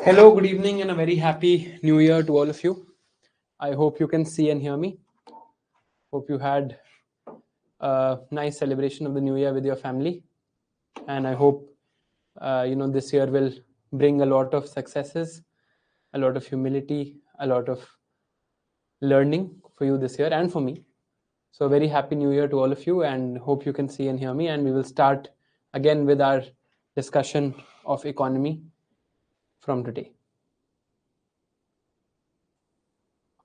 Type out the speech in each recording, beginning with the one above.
Hello, good evening, and a very happy new year to all of you. I hope you can see and hear me. Hope you had a nice celebration of the new year with your family, and I hope this year will bring a lot of successes, a lot of humility, a lot of learning for you this year and for me. So, a very happy new year to all of you, and hope you can see and hear me. And we will start again with our discussion of economy from today.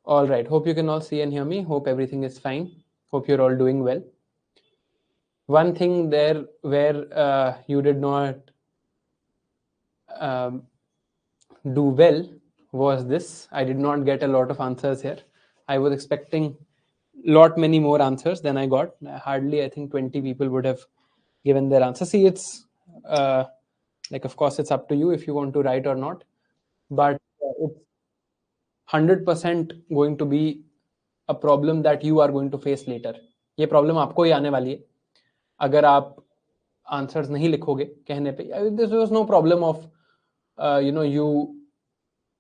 All right. Hope you can all see and hear me. Hope everything is fine. Hope you're all doing well. One thing there where you did not do well was this. I did not get a lot of answers here. I was expecting many more answers than I got. Hardly, I think 20 people would have given their answer. See, it's of course, it's up to you if you want to write or not, but it's 100% going to be a problem that you are going to face later. ये problem आपको ही आने वाली है अगर आप answers नहीं लिखोगे कहने पे. This was no problem of you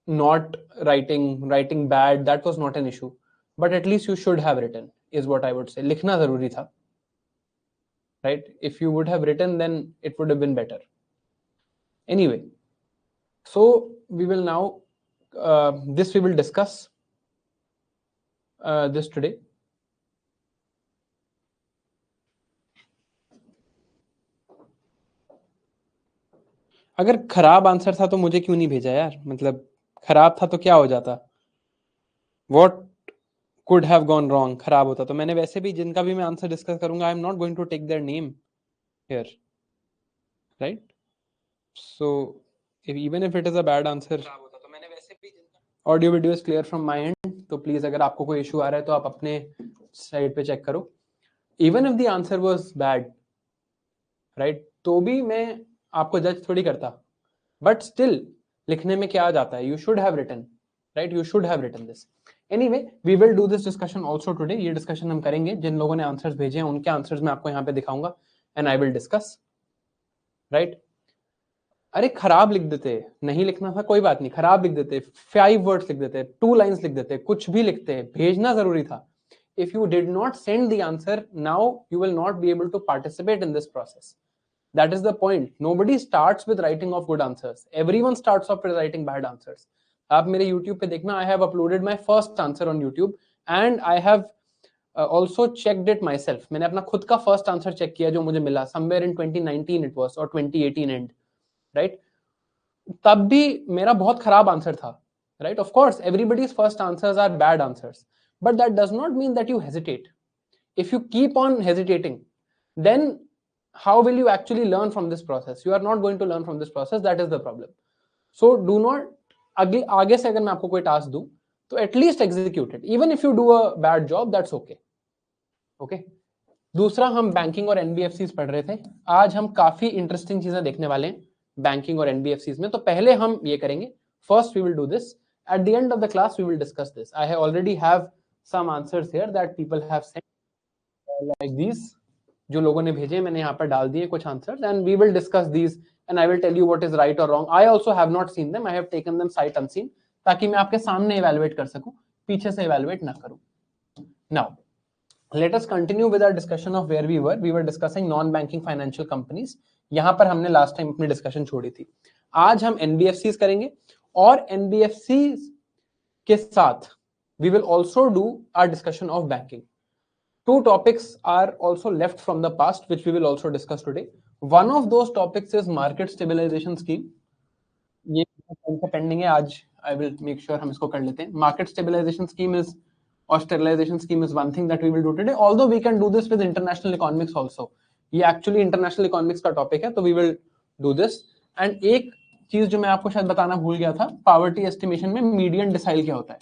not writing bad. That was not an issue, but at least you should have written is what I would say. लिखना जरूरी था, right? If you would have written, then it would have been better. Anyway, so we will now we will discuss this today. अगर खराब answer था तो मुझे क्यों नहीं भेजा यार? मतलब खराब था तो क्या हो जाता? What could have gone wrong? खराब होता तो मैंने वैसे भी जिनका भी मैं आंसर डिस्कस करूंगा, I am not going to take their name here, right? So even if it is a bad answer, audio video is clear from my end. तो प्लीज अगर आपको कोई इशू आ रहा है तो आप अपने साइड पे चेक करो. Even if the answer was bad, right? तो भी मैं आपको जज थोड़ी करता, बट स्टिल लिखने में क्या आ जाता है? You should have written, right? You should have written this. Anyway, we will do this discussion also today. ये डिस्कशन हम करेंगे. जिन लोगों ने आंसर्स भेजे हैं उनके आंसर्स मैं आपको यहाँ पे दिखाऊंगा and I will discuss, right? अरे खराब लिख देते, नहीं लिखना था कोई बात नहीं, खराब लिख देते, 5 वर्ड्स लिख देते, 2 लाइन्स लिख देते, कुछ भी लिखते, भेजना जरूरी था. If you did not send the answer, now you will not be able to participate in this process. That is the point. Nobody starts with writing of good answers. Everyone starts off with writing bad answers. आप मेरे YouTube पे देखना, I have uploaded my first answer on YouTube and I have also checked it myself. मैंने अपना खुद का first answer check किया जो मुझे मिला. Somewhere in 2019 it was or 2018 end, right? तब भी मेरा बहुत खराब आंसर था, right? Of course, everybody's first answers are bad answers, but that does not mean that you hesitate. If you keep on hesitating, then how will you actually learn from this process? You are not going to learn from this process. That is the problem. So do not आगे से अगर मैं आपको कोई task दूं तो at least execute it. Even if you do a bad job, that's okay. Okay. दूसरा, हम बैंकिंग और एनबीएफसीज पढ़ रहे थे. आज हम काफी इंटरेस्टिंग चीजें देखने वाले हैं बैंकिंग और एनबीएफसीज में. तो पहले हम ये करेंगे. First we will do this. At the end of the class we will discuss this. I already have some answers here that people have sent like this. जो लोगों ने भेजे मैंने यहाँ पर डाल दिए कुछ answers and we will discuss these and I will tell you what is right और wrong. I also have not seen them. I have taken them sight unseen ताकि मैं आपके सामने इवैल्यूएट कर सकूं, पीछे से इवैल्यूएट ना करूं. Now let us continue with our discussion of where we were. We were discussing non-banking financial companies. यहाँ पर हमने last time अपनी discussion छोड़ी थी. आज हम NBFCs करेंगे और NBFCs के साथ we will also do our discussion of banking. Two topics are also left from the past which we will also discuss today. One of those topics is market stabilization scheme. ये pending है आज. I will make sure हम इसको कर लेते हैं. Market stabilization scheme is or sterilization scheme is one thing that we will do today, although we can do this with international economics also. ये actually international economics का topic है, तो we will do this. And एक चीज जो मैं आपको शायद बताना भूल गया था, poverty estimation में median decile क्या होता है.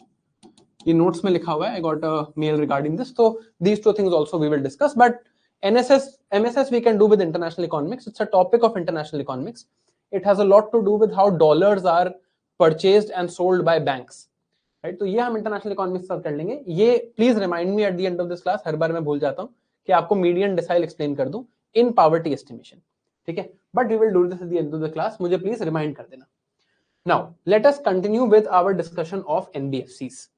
ये notes में लिखा हुआ है. I got a mail regarding this. So these two things also we will discuss. But MSS we can do with international economics. It's a topic of international economics. It has a lot to do with how dollars are purchased and sold by banks. Right. तो ये हम international economics साथ कर लेंगे. ये please remind me at the end of this class. हर बार मैं भूल जाता हूं कि आपको मीडियन डिसाइल एक्सप्लेन कर दूं इन पॉवर्टी एस्टिमेशन. ठीक है, but we will do this at the end of the class. मुझे प्लीज रिमाइंड कर देना. Now let us continue with our discussion of NBFCs,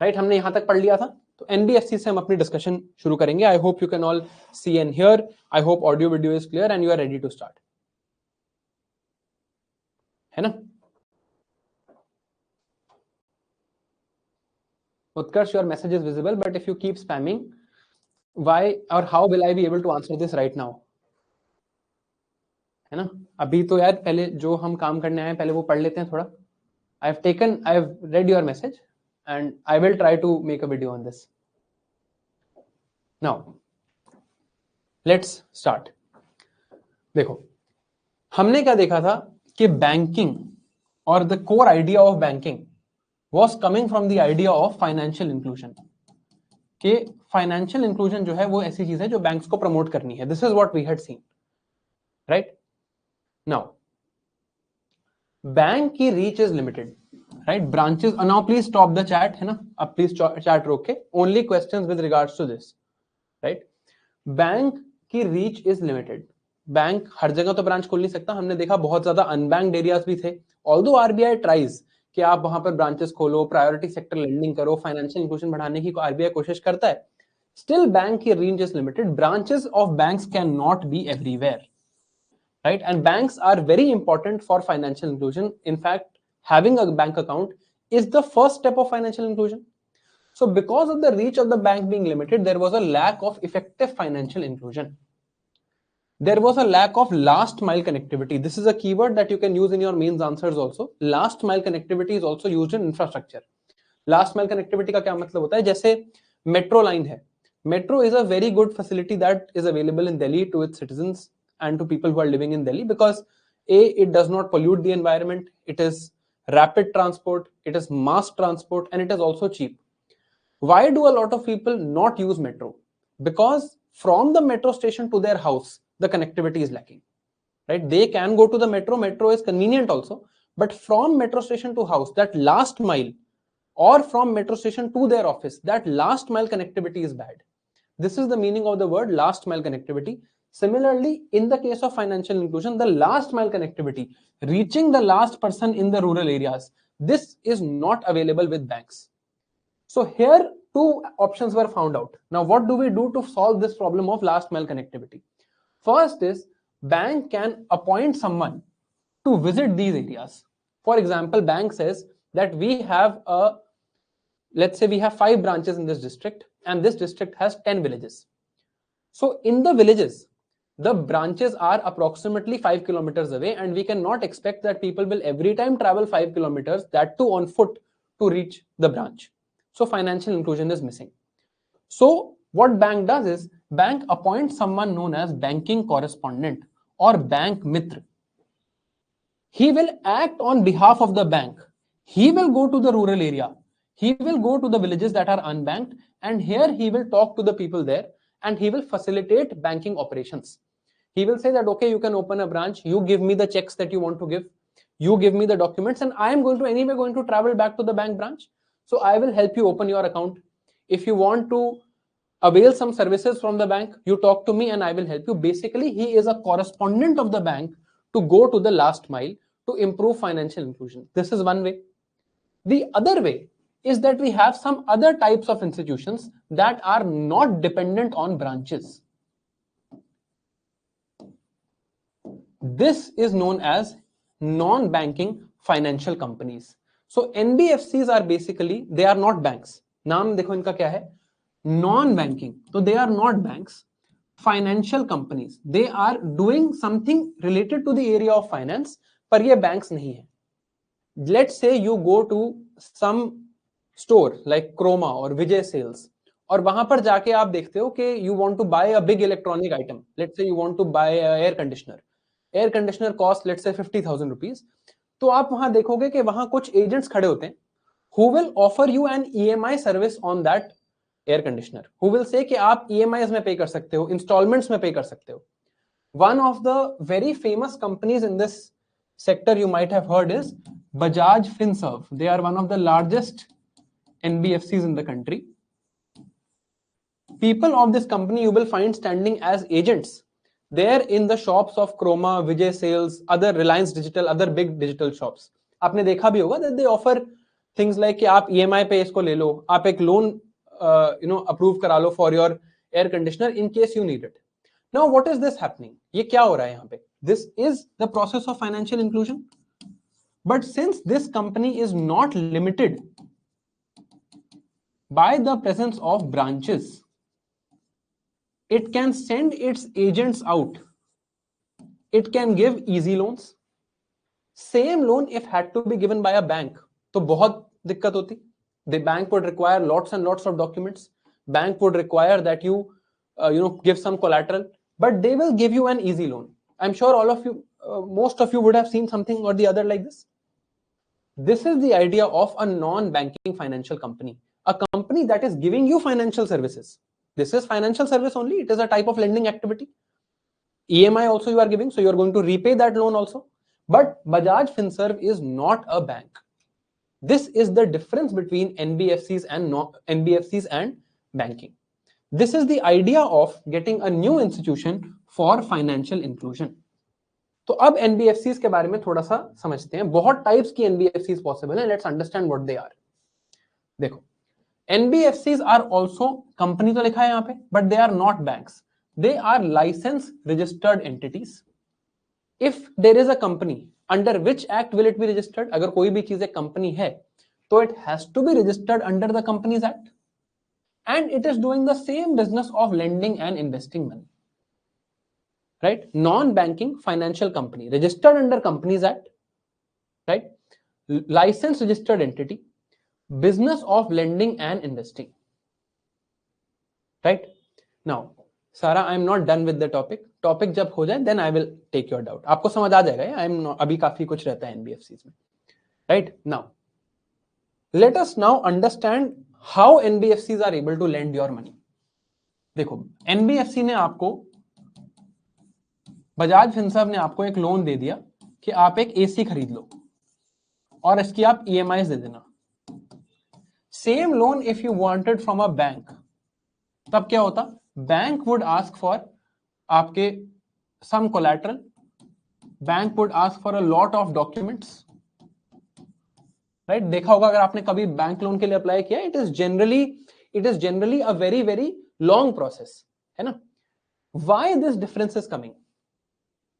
right? हमने यहां तक पढ़ लिया था, तो एनबीएफसी से हम अपनी डिस्कशन शुरू करेंगे. I hope you can all see and hear. I hope audio video is clear and you are ready to start, है ना? Utkarsh, your message is visible, but if you keep spamming, why or how will I be able to answer this right now? है ना? अभी तो यार पहले जो हम काम करने आए पहले वो पढ़ लेते हैं थोड़ा. I have read your message and I will try to make a video on this. Now, let's start. देखो, हमने क्या देखा था कि बैंकिंग और the core idea of banking was coming from the idea of financial inclusion. कि financial inclusion जो है वो ऐसी चीज है जो बैंक्स को प्रमोट करनी है. This is what we had seen, right? Now bank की reach is limited, right? Branches, now please stop the chat, है ना? अब प्लीज चैट रोक के only questions with regards to this, right? Bank की रीच इज लिमिटेड. बैंक हर जगह तो ब्रांच खोल नहीं सकता. हमने देखा बहुत ज्यादा अनबैंक्ड एरियाज भी थे. ऑल्दो आरबीआई ट्राइज कि आप वहां पर ब्रांचेस खोलो, प्रायोरिटी सेक्टर लेंडिंग करो, फाइनेंशियल इंक्लूजन बढ़ाने की आरबीआई कोशिश करता है. स्टिल बैंक की range is limited. Branches of banks can not be everywhere, right? And banks are very important for financial inclusion. In fact, having a bank account is the first step of financial inclusion. So because of the reach of the bank being limited, there was a lack of effective financial inclusion. There was a lack of last mile connectivity. This is a keyword that you can use in your mains answers also. Last mile connectivity is also used in infrastructure. Last mile connectivity का क्या मतलब होता है? जैसे metro line है. Metro is a very good facility that is available in Delhi to its citizens and to people who are living in Delhi because A, it does not pollute the environment, it is rapid transport, it is mass transport, and it is also cheap. Why do a lot of people not use metro? Because from the metro station to their house, the connectivity is lacking, right? They can go to the metro is convenient also, but from metro station to house, that last mile, or from metro station to their office, that last mile connectivity is bad. This is the meaning of the word last mile connectivity. Similarly, in the case of financial inclusion, the last mile connectivity, reaching the last person in the rural areas, this is not available with banks. So here two options were found out. Now what do we do to solve this problem of last mile connectivity? First is bank can appoint someone to visit these areas. For example, bank says that we have let's say we have 5 branches in this district and this district has 10 villages. So in the villages, the branches are approximately 5 kilometers away and we cannot expect that people will every time travel 5 kilometers, that too on foot, to reach the branch. So financial inclusion is missing. So what bank does is bank appoints someone known as banking correspondent or bank mitra. He will act on behalf of the bank. He will go to the rural area. He will go to the villages that are unbanked, and here he will talk to the people there and he will facilitate banking operations. He will say that, okay, you can open a branch. You give me the checks that you want to give. You give me the documents, and I am anyway going to travel back to the bank branch. So I will help you open your account. If you want to avail some services from the bank, you talk to me and I will help you. Basically, he is a correspondent of the bank to go to the last mile to improve financial inclusion. This is one way. The other way is that we have some other types of institutions that are not dependent on branches. This is known as non-banking financial companies. So NBFCs are basically, they are not banks. नाम देखो इनका क्या है? Non-banking. So they are not banks. Financial companies. They are doing something related to the area of finance, पर ये banks नहीं है. Let's say you go to some store like Croma or Vijay Sales, और वहां पर जाके आप देखते हो कि you want to buy a big electronic item. Let's say you want to buy an air conditioner. Air conditioner cost let's say 50,000 rupees. तो आप वहां देखोगे कि वहां कुछ agents खड़े होते हैं who will offer you an EMI service on that air conditioner. Who will say कि आप EMIs में पे कर सकते हो, installments में पे कर सकते हो. One of the very famous companies in this sector you might have heard is Bajaj Finserv. They are one of the largest NBFCs in the country. People of this company you will find standing as agents there in the shops of Croma, Vijay Sales, other Reliance Digital, other big digital shops. आपने देखा भी होगा that they offer things like कि आप EMI पे इसको ले लो, आप एक लोन अप्रूव करा लो for your air conditioner in case you need it. Now what is this happening? ये क्या हो रहा है यहाँ पे? This is the process of financial inclusion. But since this company is not limited by the presence of branches, it can send its agents out, it can give easy loans. Same loan if had to be given by a bank तो बहुत दिक्कत होती. The bank would require lots and lots of documents. Bank would require that you give some collateral, but they will give you an easy loan. I'm sure all of you, most of you would have seen something or the other like this. This is the idea of a non-banking financial company. A company that is giving you financial services. This is financial service only. It is a type of lending activity. EMI also you are giving, so you are going to repay that loan also. But Bajaj Finserv is not a bank. This is the difference between NBFCs and banking. This is the idea of getting a new institution for financial inclusion. तो अब NBFCs के बारे में थोड़ा सा समझते हैं. बहुत टाइप्स की NBFCs पॉसिबल हैं. Let's understand what they are. देखो, NBFCs आर ऑल्सो, कंपनी तो लिखा है यहाँ पे, but they are not banks. They are license registered entities. If there is a company, under which act will it be registered? अगर कोई भी चीज एक कंपनी है तो it has to be registered under the companies act, and it is doing the same business of lending and investing money. Right? Non-banking financial company registered under Companies Act, right? License registered entity, business of lending and investing, right? Now, Sara, I am not done with the topic. Topic जब हो जाए, then I will take your doubt. आपको समझ आ जाएगा. I am not, अभी काफी कुछ रहता है NBFCs में, right? Now, let us now understand how NBFCs are able to lend your money. देखो, NBFC ने आपको, बजाज फिनसर्व ने आपको एक लोन दे दिया कि आप एक एसी खरीद लो और इसकी आप EMI दे देना. Same loan if you wanted from a bank, तब क्या होता? बैंक वुड आस्क फॉर आपके some collateral, bank would ask for a lot of documents, right? देखा होगा अगर आपने कभी बैंक लोन के लिए अप्लाई किया, it is generally a very very long process, है ना? Why this difference is coming?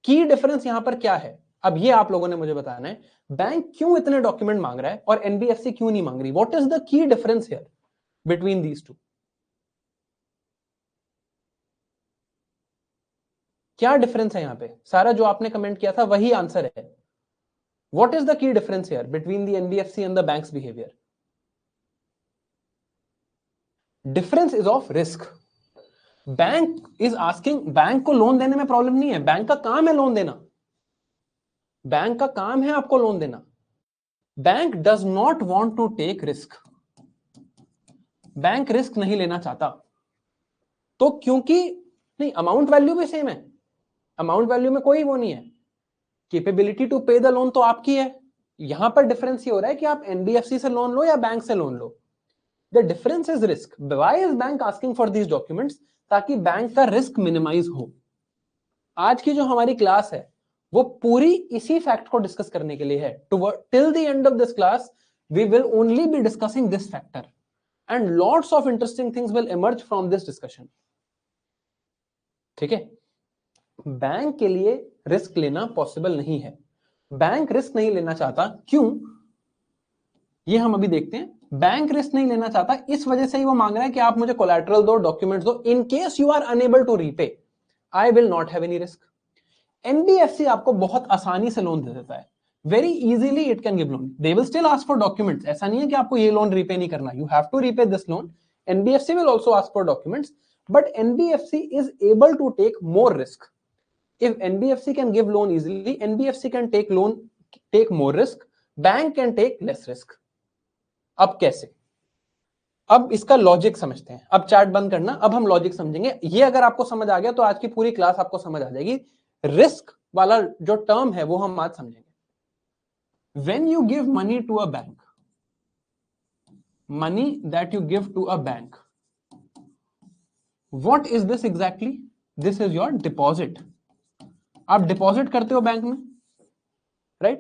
की डिफरेंस यहां पर क्या है? अब ये आप लोगों ने मुझे बताना है. बैंक क्यों इतने डॉक्यूमेंट मांग रहा है और एनबीएफसी क्यों नहीं मांग रही? What is the key difference here between these two? क्या डिफरेंस है यहां पे? सारा जो आपने कमेंट किया था वही आंसर है. What is the key difference here between the NBFC and the banks behaviour? Difference is of risk. Bank is asking, bank को लोन देने में प्रॉब्लम नहीं है, बैंक का काम है लोन देना, बैंक का काम है आपको लोन देना. Bank does not want to take risk. Bank risk नहीं लेना चाहता. तो क्योंकि नहीं, अमाउंट वैल्यू भी सेम है, अमाउंट वैल्यू में कोई वो नहीं है, capability to pay the loan तो आपकी है. यहां पर डिफरेंस ये हो रहा है कि आप एनबीएफसी से लोन लो या बैंक से loan low. The difference is risk. Why is bank asking for these documents? ताकि बैंक का रिस्क मिनिमाइज हो. आज की जो हमारी क्लास है वो पूरी इसी फैक्ट को डिस्कस करने के लिए है. Till the end of this class we will only be discussing this factor and lots of interesting things will emerge from this discussion. ठीक है? बैंक के लिए रिस्क लेना पॉसिबल नहीं है. बैंक रिस्क नहीं लेना चाहता. क्यों? ये हम अभी देखते हैं. बैंक रिस्क नहीं लेना चाहता, इस वजह से ही वो मांग रहा है कि आप मुझे कोलैटरल दो, डॉक्यूमेंट्स दो, in case you are unable to repay I will not have any risk. NBFC आपको बहुत आसानी से लोन दे देता है. Very easily it can give loan. They will still ask for documents. ऐसा नहीं है कि आपको ये लोन रीपे नहीं करना, you have to repay this loan. NBFC will also ask for documents, but NBFC is able to take more risk. If NBFC can give loan easily, NBFC can take more risk. Bank can take less risk. अब कैसे? अब इसका logic समझते हैं. अब chart बंद करना, अब हम लॉजिक समझेंगे. ये अगर आपको समझ आ गया तो आज की पूरी क्लास आपको समझ आ जाएगी. रिस्क वाला जो टर्म है वो हम आज समझेंगे. When you give money to a bank, money that you give to a bank, what is this exactly? This is your deposit. आप डिपॉजिट करते हो बैंक में, right?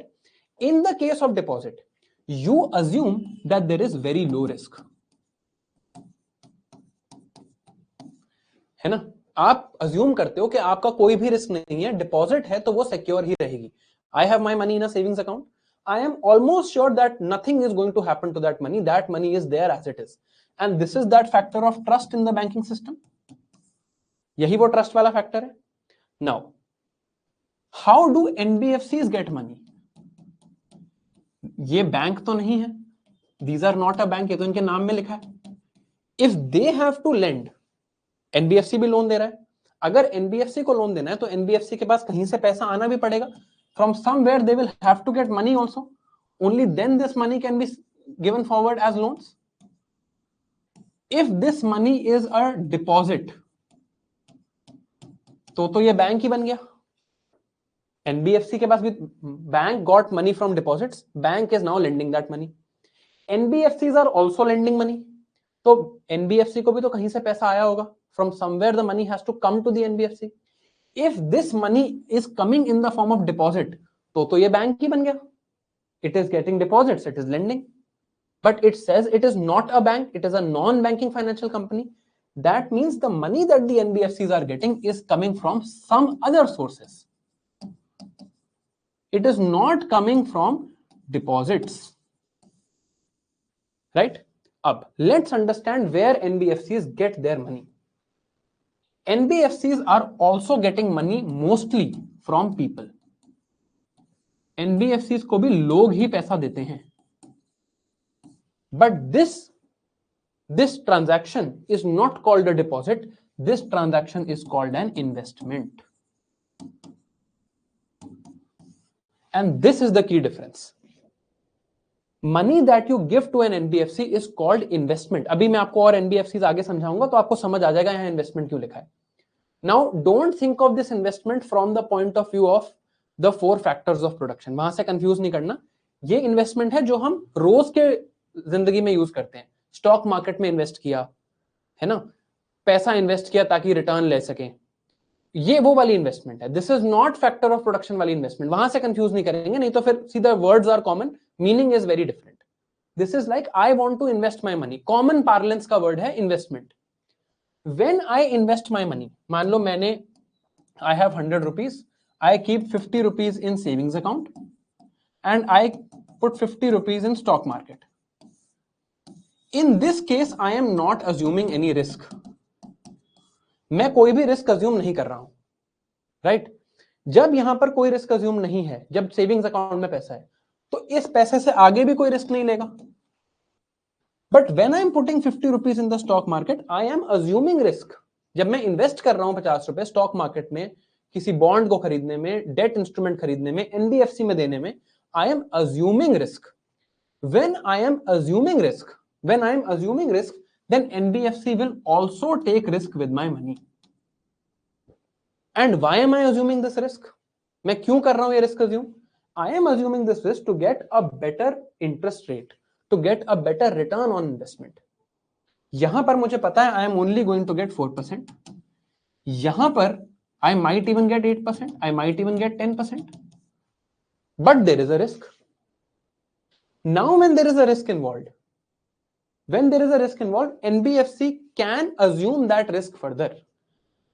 In the case of deposit, you assume that there is very low risk, है ना? आप assume करते हो कि आपका कोई भी रिस्क नहीं है, डिपॉजिट है तो वो सिक्योर ही रहेगी. I have my money in a savings account. I am almost sure that nothing is going to happen to that money. That money is there as it is. And this is that factor of trust in the banking system. यही वो trust वाला factor है. Now, how do NBFCs get money? ये bank तो नहीं है. These are not a bank. ये तो इनके नाम में लिखा है. If they have to lend, NBFC भी लोन दे रहा है. अगर एनबीएफसी को लोन देना है तो एनबीएफसी के पास कहीं से पैसा आना भी पड़ेगा. From somewhere they will have to get money also. Only then this money can be given forward as loans. If this money is a deposit तो ये बैंक ही बन गया. एनबीएफसी के पास भी bank got money from deposits. Bank is now lending that money. NBFCs are also lending money. तो NBFC को भी तो कहीं से पैसा आया होगा. From somewhere the money has to come to the NBFC. If this money is coming in the form of deposit, तो ये बैंक ही बन गया. It is getting deposits, it is lending. But it says it is not a bank, it is a non-banking financial company. That means the money that the NBFCs are getting is coming from some other sources. It is not coming from deposits. Right? Ab, let's understand where NBFCs get their money. NBFCs are also getting money mostly from people. NBFCs को भी लोग ही पैसा देते हैं. But this transaction is not called a deposit. This transaction is called an investment. And this is the key difference. Money that you give to an NBFC is called investment. अभी मैं आपको और NBFCs आगे समझाऊंगा तो आपको समझ आ जाएगा यहाँ इन्वेस्टमेंट क्यों लिखा है. Now, don't think of this investment from the point of view of the 4 factors of production. वहां से कंफ्यूज नहीं करना. ये इन्वेस्टमेंट है जो हम रोज के जिंदगी में यूज करते हैं. स्टॉक मार्केट में इन्वेस्ट किया, है ना, पैसा इन्वेस्ट किया ताकि रिटर्न ले सकें, ये वो वाली इन्वेस्टमेंट है. This is not factor of production वाली इन्वेस्टमेंट. वहां से कंफ्यूज नहीं करेंगे, नहीं तो फिर सीधा words are common, meaning is very different. This is like I want to invest my money. Common parlance का वर्ड है investment. When I invest my money, मान लो मैंने I have 100 rupees, I keep 50 rupees in savings account and I put 50 rupees in stock market. In this case, I am not assuming any risk. मैं कोई भी risk assume नहीं कर रहा हूं, right? जब यहां पर कोई रिस्क अज्यूम नहीं है, जब सेविंग्स अकाउंट में पैसा है, तो इस पैसे से आगे भी कोई रिस्क नहीं लेगा. But when I am putting 50 rupees in the stock market, I am assuming risk. जब मैं इन्वेस्ट कर रहा हूं 50 रुपए स्टॉक मार्केट में, किसी बॉन्ड को खरीदने में, डेट इंस्ट्रूमेंट खरीदने में, एनबीएफसी में देने में, I am assuming risk. When I am assuming risk, then NBFC will also take risk with my money. And why am I assuming this risk? मैं क्यों कर रहा हूं ये risk assume? I am assuming this risk to get a better interest rate, to get a better return on investment. यहां पर मुझे पता है I am only going to get 4%. यहां पर I might even get 8%, I might even get 10%. But there is a risk. Now when there is a risk involved, NBFC can assume that risk further.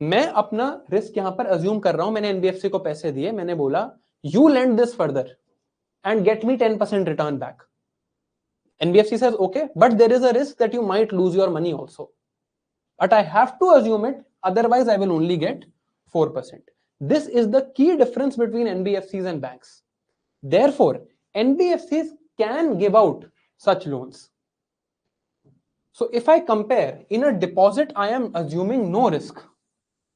मैं अपना risk यहां पर assume कर रहा हूं. मैंने NBFC को पैसे दिए, मैंने बोला you lend this further and get me 10% return back. NBFC says, okay, but there is a risk that you might lose your money also. But I have to assume it, otherwise I will only get 4%. This is the key difference between NBFCs and banks. Therefore, NBFCs can give out such loans. So if I compare, in a deposit, I am assuming no risk.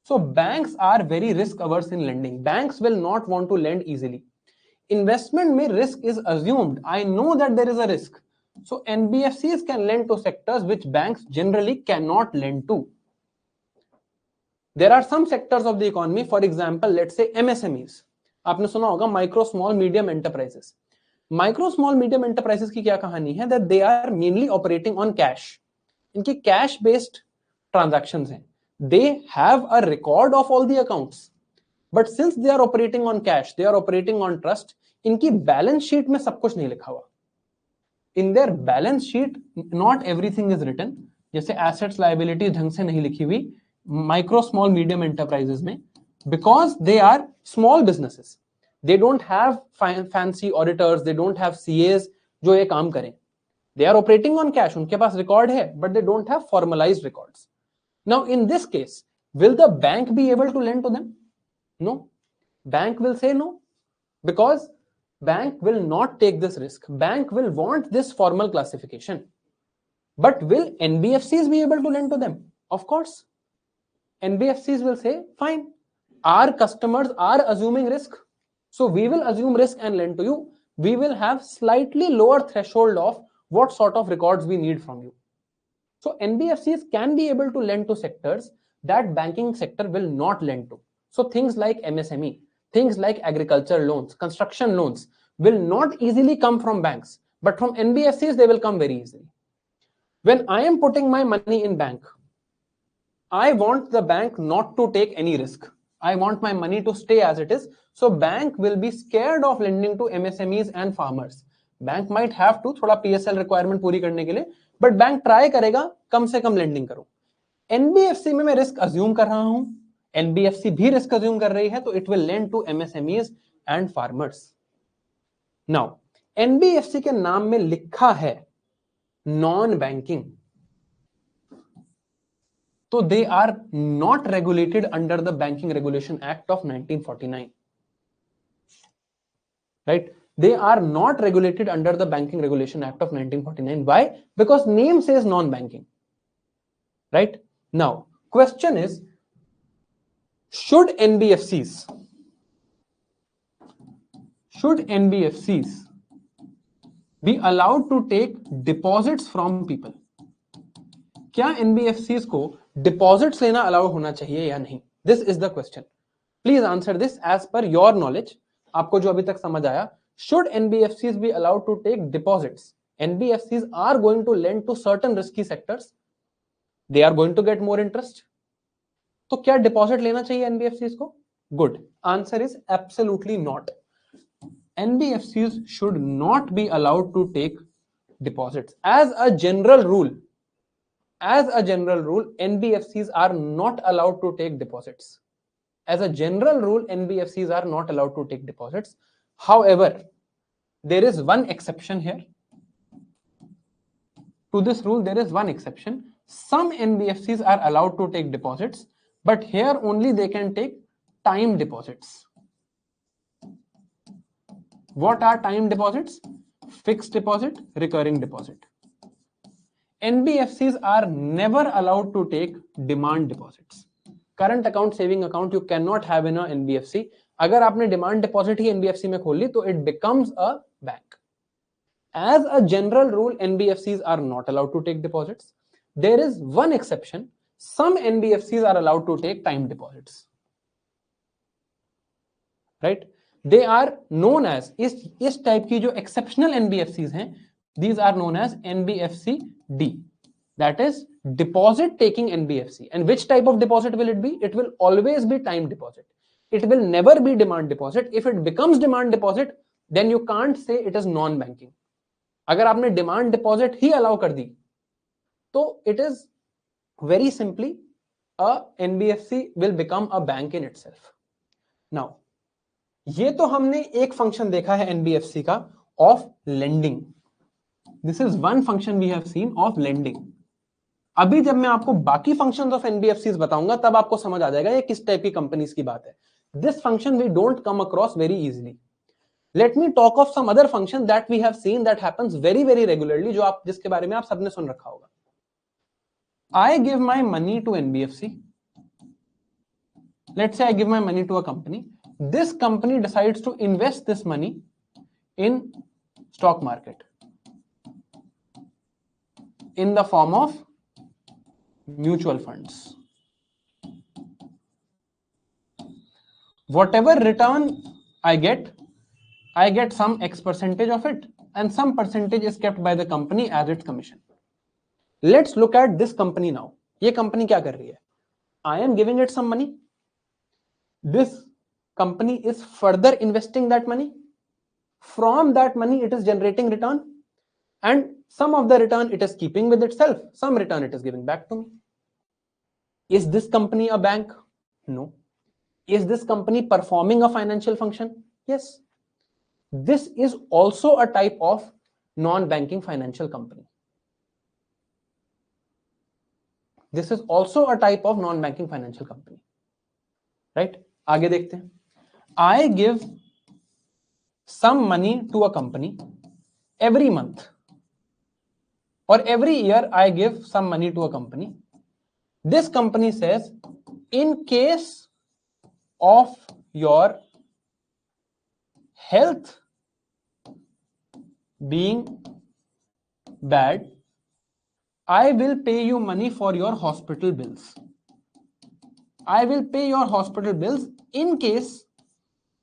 So banks are very risk averse in lending. Banks will not want to lend easily. Investment mein risk is assumed. I know that there is a risk. So NBFCs can lend to sectors which banks generally cannot lend to. There are some sectors of the economy, for example, let's say MSMEs. आपने सुना होगा micro, small, medium enterprises. Micro, small, medium enterprises की क्या कहानी है? That they are mainly operating on cash. इनकी cash-based transactions हैं. They have a record of all the accounts. But since they are operating on cash, they are operating on trust, इनकी balance sheet में सब कुछ नहीं लिखा हुआ. In their balance sheet not everything is written. जैसे assets liabilities ढंग से नहीं लिखी हुई माइक्रो स्मॉल मीडियम एंटरप्राइजेस में, because they are small businesses. They don't have fancy auditors, they don't have CS जो ये काम करें. They are operating on cash, उनके पास रिकॉर्ड है, but they don't have formalised records. Now in this case, will the bank be able to lend to them? No. Bank will say no, because bank will not take this risk. Bank will want this formal classification. But will NBFCs be able to lend to them? Of course. NBFCs will say, fine, our customers are assuming risk, so we will assume risk and lend to you. We will have slightly lower threshold of what sort of records we need from you. So NBFCs can be able to lend to sectors that banking sector will not lend to. So things like MSME, things like agriculture loans, construction loans will not easily come from banks, but from NBFCs they will come very easily. When I am putting my money in bank, I want the bank not to take any risk. I want my money to stay as it is. So bank will be scared of lending to MSMEs and farmers. Bank might have to थोड़ा PSL requirement पूरी करने के लिए, but bank try करेगा कम से कम lending करो. NBFC में मैं रिस्क अज्यूम कर रहा हूं, एनबीएफसी भी रिस्क अज्यूम कर रही है, तो it will lend to MSMEs and farmers. Now NBFC के नाम में लिखा है नॉन बैंकिंग, तो they are not regulated under the banking regulation act of 1949. Right? They are not regulated under the Banking Regulation Act of 1949. Why? Because name says non-banking. Right? Now, question is, should NBFCs be allowed to take deposits from people? क्या NBFCs को deposits लेना allow होना चाहिए या नहीं? This is the question. Please answer this as per your knowledge. आपको जो अभी तक समझ आया, should NBFCs be allowed to take deposits? NBFCs are going to lend to certain risky sectors. They are going to get more interest. तो क्या deposit लेना चाहिए NBFCs को? Good. Answer is absolutely not. NBFCs should not be allowed to take deposits. As a general rule, NBFCs are not allowed to take deposits. As a general rule, NBFCs are not allowed to take deposits. However, there is one exception here. To this rule, there is one exception. Some NBFCs are allowed to take deposits, but here only they can take time deposits. What are time deposits? Fixed deposit, recurring deposit. NBFCs are never allowed to take demand deposits. Current account, saving account you cannot have in a NBFC. अगर आपने demand deposit ही NBFC में खोल ली तो it becomes a bank. As a general rule, NBFCs are not allowed to take deposits. There is one exception. Some NBFCs are allowed to take time deposits. Right? They are known as, इस type की जो exceptional NBFCs हैं, these are known as NBFC D. That is deposit taking NBFC. And which type of deposit will it be? It will always be time deposit. It will never be demand deposit. If it becomes demand deposit, then you can't say it is non-banking. अगर आपने demand deposit ही allow कर दी, तो it is very simply a NBFC will become a bank in itself. Now, ये तो हमने एक function देखा है NBFC का of lending. This is one function we have seen of lending. अभी जब मैं आपको बाकी functions of NBFCs बताऊंगा तब आपको समझ आ जाएगा ये किस टाइप की कंपनीज की बात है. This function we don't come across very easily. Let me talk of some other function that we have seen that happens very very regularly, जो आप जिसके बारे में आप सबने सुन रखा होगा. I give my money to NBFC. Let's say I give my money to a company. This company decides to invest this money in stock market in the form of mutual funds. Whatever return I get some X percentage of it, and some percentage is kept by the company as its commission. Let's look at this company now. ये company क्या कर रही है? I am giving it some money. This company is further investing that money. From that money, it is generating return, and some of the return it is keeping with itself, some return it is giving back to me. Is this company a bank? No. Is this company performing a financial function? Yes. This is also a type of non-banking financial company. This is also a type of non-banking financial company. Right? आगे देखते हैं. I give some money to a company every month, or every year I give some money to a company. This company says, in case of your health being bad, I will pay you money for your hospital bills. I will pay your hospital bills in case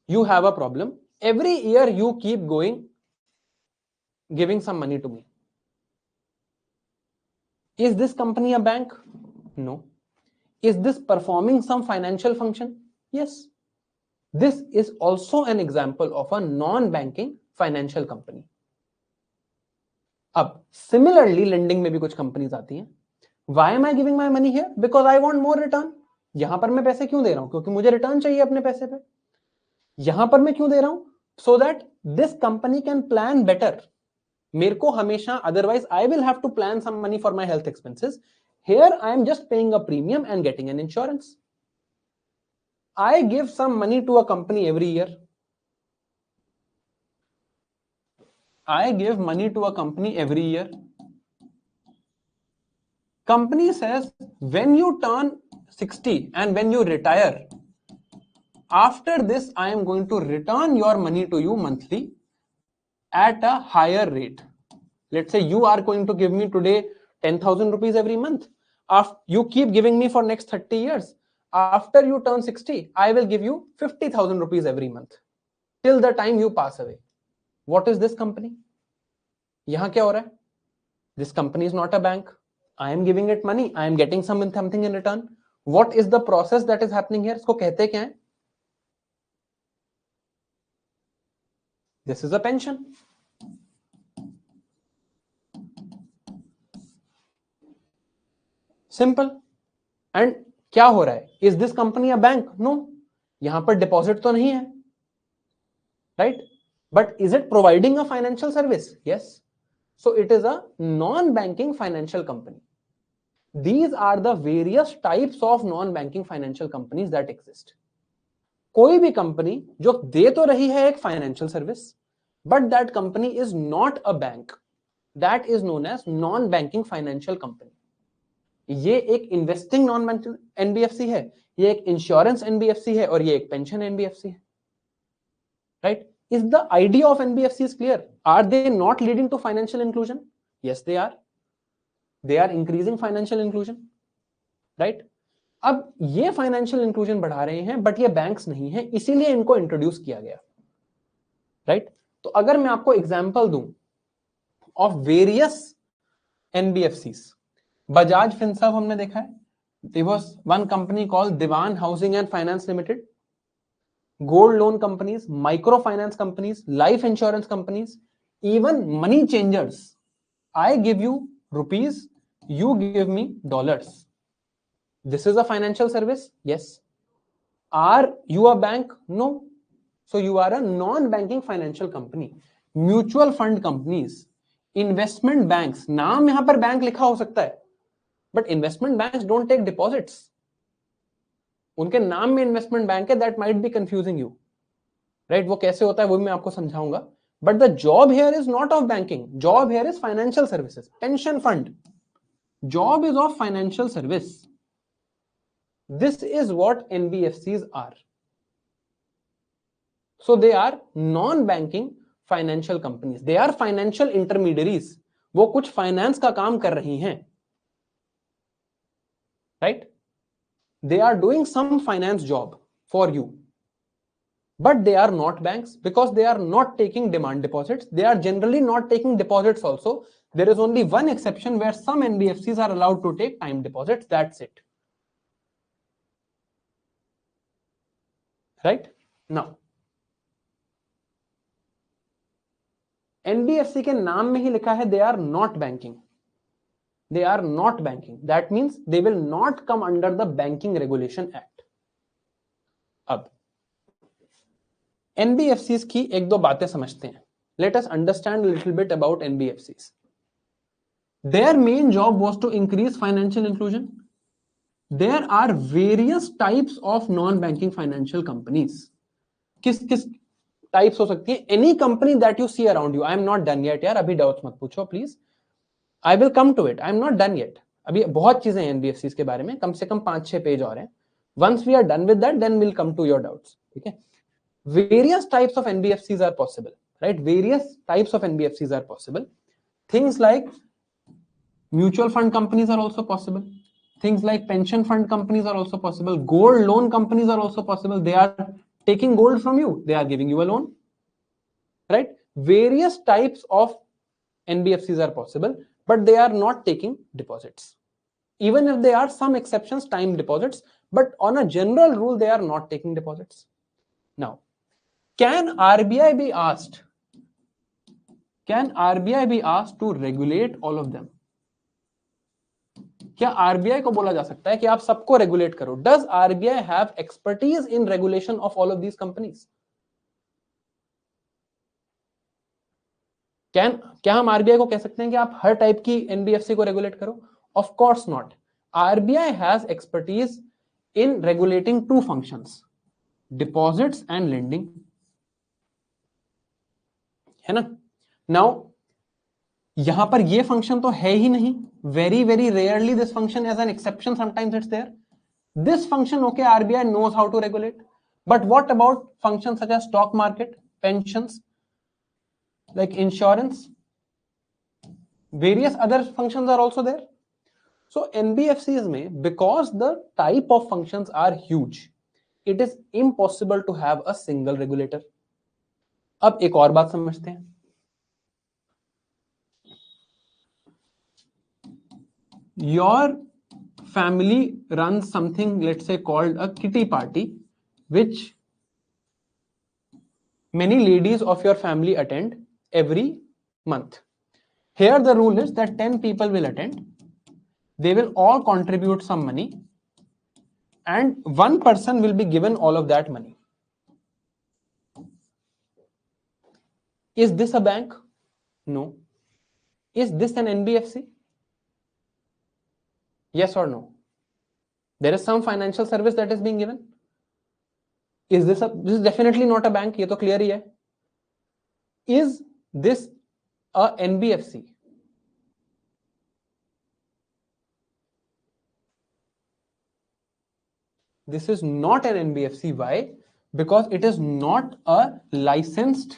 you have a problem. Every year you keep giving some money to me. Is this company a bank? No. Is this performing some financial function? Yes. This is also an example of a non-banking financial company. अब similarly lending में भी कुछ companies आती हैं. Why am I giving my money here? Because I want more return. यहां पर मैं पैसे क्यों दे रहा हूं? क्योंकि मुझे रिटर्न चाहिए अपने पैसे पे. यहां पर मैं क्यों दे रहा हूं? So that this company can plan better. मेरे को हमेशा, otherwise I will have to plan some money for my health expenses. Here I am just paying a premium and getting an insurance. I give some money to a company every year. I give money to a company every year. Company says, when you turn 60 and when you retire, after this, I am going to return your money to you monthly at a higher rate. Let's say you are going to give me today 10,000 rupees every month. After you keep giving me for next 30 years. After you turn 60, I will give you 50,000 rupees every month till the time you pass away. What is this company? यहाँ क्या हो रहा है? This company is not a bank. I am giving it money. I am getting something in return. What is the process that is happening here? इसको कहते क्या है? This is a pension. Simple. And क्या हो रहा है? Is this company a bank? No. यहां पर डिपॉजिट तो नहीं है, right? But is it providing a financial service? Yes. So it is a non-banking financial company. These are the various types of non-banking financial companies that exist. कोई भी company जो दे तो रही है एक financial service, but that company is not a bank. That is known as non-banking financial company. ये एक investing non banking NBFC है, ये एक इंश्योरेंस एनबीएफसी है, और ये एक पेंशन एनबीएफसी है. Right? Is the idea of NBFC is clear? Are they not leading to financial inclusion? Yes, they are. They are increasing financial inclusion. Right? अब ये फाइनेंशियल इंक्लूजन बढ़ा रहे हैं, बट ये बैंक्स नहीं है, इसीलिए इनको इंट्रोड्यूस किया गया. राइट? तो अगर मैं आपको एग्जांपल दूं of various NBFCs, Bajaj Finserv हमने देखा है. There was one company called Dewan housing and finance limited. Gold loan companies, microfinance companies, life insurance companies, even money changers. I give you rupees, you give me dollars. This is a financial service? Yes. Are you a bank? No. So you are a non-banking financial company. Mutual fund companies, investment banks. नाम यहां पर bank लिखा हो सकता है, but investment banks don't take deposits. उनके नाम में इन्वेस्टमेंट बैंक है, that might be confusing you. Right? वो कैसे होता है वो मैं आपको समझाऊंगा. But the job here is not of banking. Job here is financial services. Pension fund, job is of financial service. This is what NBFCs are. So they are non banking financial companies. They are financial intermediaries. वो कुछ finance का काम कर रही हैं. Right? They are doing some finance job for you, but they are not banks because they are not taking demand deposits. They are generally not taking deposits also. There is only one exception where some NBFCs are allowed to take time deposits. That's it. Right? Now NBFC के नाम में ही लिखा है they are not banking, they are not banking. That means they will not come under the Banking Regulation Act. अब NBFCs की एक दो बातें समझते हैं. Let us understand a little bit about NBFCs. Their main job was to increase financial inclusion. There are various types of non-banking financial companies. किस types हो सकती है? Any company that you see around you. I am not done yet यार, अभी doubts मत पूछो please. I will come to it. I am not done yet. अभी बहुत चीजें हैं एनबीएफसीज के बारे में, कम से कम 5-6 पेज और हैं. Once we are done with that, then we'll come to your doubts. ठीक है? Various types of NBFCs are possible, right? Various types of NBFCs are possible. Things like mutual fund companies are also possible. Things like pension fund companies are also possible. Gold loan companies are also possible. They are taking gold from you. They are giving you a loan, right? Various types of NBFCs are possible, but they are not taking deposits. Even if there are some exceptions, time deposits, but on a general rule, they are not taking deposits. Now, can RBI be asked to regulate all of them? क्या RBI को बोला जा सकता है कि आप सबको regulate करो? Does RBI have expertise in regulation of all of these companies? क्या हम RBI को कह सकते हैं कि आप हर टाइप की NBFC को रेगुलेट करो? Of course not. RBI has expertise in regulating two functions, deposits and lending. है ना? Now, यहां पर ये फंक्शन तो है ही नहीं. Very, very rarely this function as an exception, sometimes it's there. This function, okay, RBI knows how to regulate. But what about functions such as stock market, pensions, like insurance? Various other functions are also there. So NBFCs में, because the type of functions are huge, it is impossible to have a single regulator. अब एक और बात समझते हैं. Your family runs something, let's say, called a kitty party, which many ladies of your family attend every month. Here the rule is that 10 people will attend. They will all contribute some money, and one person will be given all of that money. Is this a bank? No. Is this an NBFC? Yes or no? There is some financial service that is being given. This is definitely not a bank. ये तो clear ही है. Is this a NBFC? This is not an NBFC. Why? Because it is not a licensed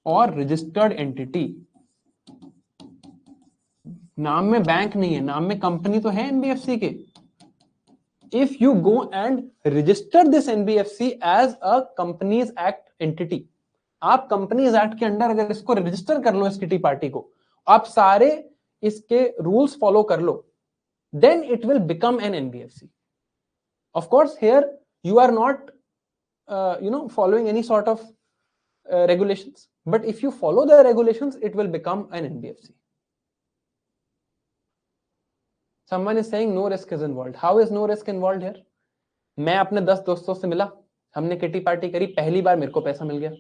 or registered entity. नाम में bank नहीं है, नाम में company तो है NBFC के. If you go and register this NBFC as a Companies Act entity, आप Companies Act के अंडर अगर इसको रजिस्टर कर लो, इस किटी पार्टी को, आप सारे इसके रूल्स फॉलो कर लो, then it will become an NBFC. Of course, here you are not, following any sort of regulations. But if you follow the regulations, it will become an NBFC. Someone is saying no risk is involved. How is no risk involved here? मैं अपने 10 दोस्तों से मिला, हमने kitty party करी, पहली बार मेरे को पैसा मिल गया.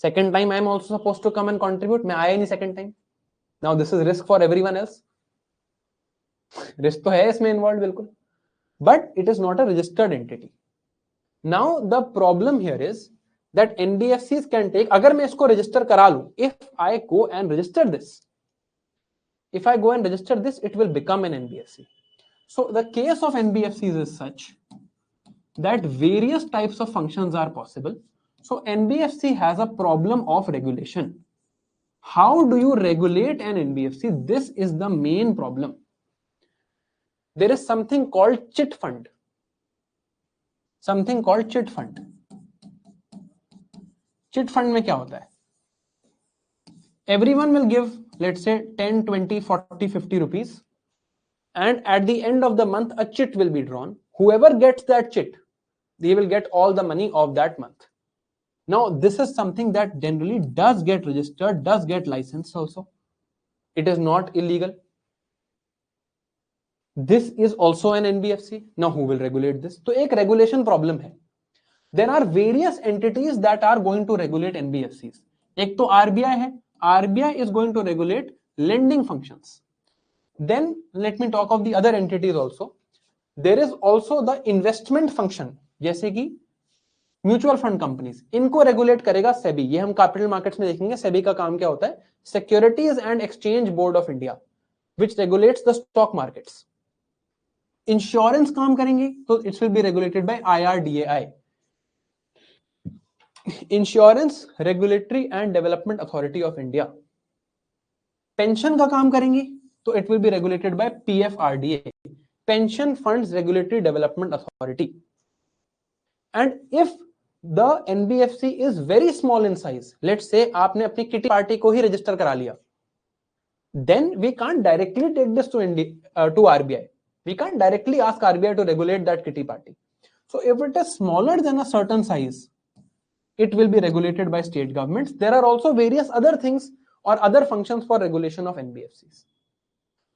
Second time I am also supposed to come and contribute. मैं आया नहीं second time. Now this is risk for everyone else. Risk तो है इसमें इन्वॉल्व बिल्कुल, but it is not a registered entity. Now the problem here is that NBFCs can take, अगर मैं इसको रजिस्टर करा लूं, if I go and register this, it will become an NBFC. So the case of NBFCs is such that various types of functions are possible. So NBFC has a problem of regulation. How do you regulate an NBFC? This is the main problem. There is something called chit fund. Chit fund में क्या होता है? Everyone will give, let's say, 10, 20, 40, 50 rupees. And at the end of the month, a chit will be drawn. Whoever gets that chit They will get all the money of that month. Now, this is something that generally does get registered, does get licensed also. It is not illegal. This is also an NBFC. Now, who will regulate this? तो एक regulation problem है. There are various entities that are going to regulate NBFCs. एक तो RBI है. RBI is going to regulate lending functions. Then let me talk of the other entities also. There is also the investment function, जैसे कि mutual fund companies, इनको regulate करेगा सेबी. ये हम capital markets में देखेंगे. सेबी का काम क्या होता है? Securities and exchange board of India, which regulates the stock markets. Insurance काम करेंगे तो it's will be regulated by IRDAI, insurance regulatory and development authority of India. Pension का काम करेंगे तो it will be regulated by PFRDA, pension funds regulatory development authority. And if the NBFC is very small in size, let's say आपने अपनी kitty party को ही register करा लिया, then we can't directly take this to RBI. We can't directly ask RBI to regulate that kitty party. So if it is smaller than a certain size, it will be regulated by state governments. There are also various other things or other functions for regulation of NBFCs.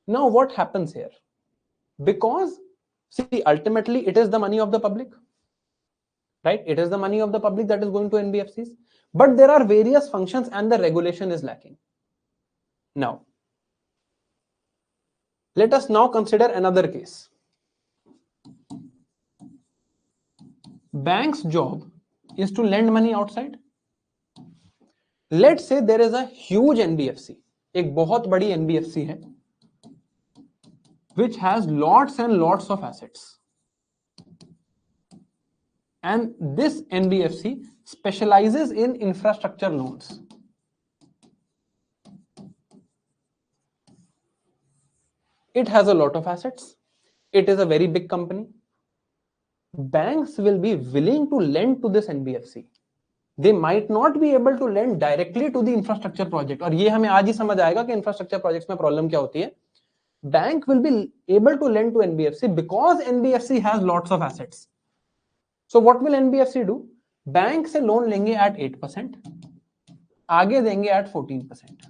Now what happens here? Because see, ultimately it is the money of the public, right? It is the money of the public that is going to NBFCs, but there are various functions and the regulation is lacking. Now, let us now consider another case. Bank's job is to lend money outside. Let's say there is a huge NBFC, एक बहुत बड़ी NBFC है, which has lots and lots of assets. And this NBFC specializes in infrastructure loans. It has a lot of assets. It is a very big company. Banks will be willing to lend to this NBFC. They might not be able to lend directly to the infrastructure project. और ये हमें आज ही समझ आएगा कि infrastructure projects में problem क्या होती है. Bank will be able to lend to NBFC because NBFC has lots of assets. So what will NBFC do? Bank से लोन लेंगे at 8%, आगे देंगे at 14%.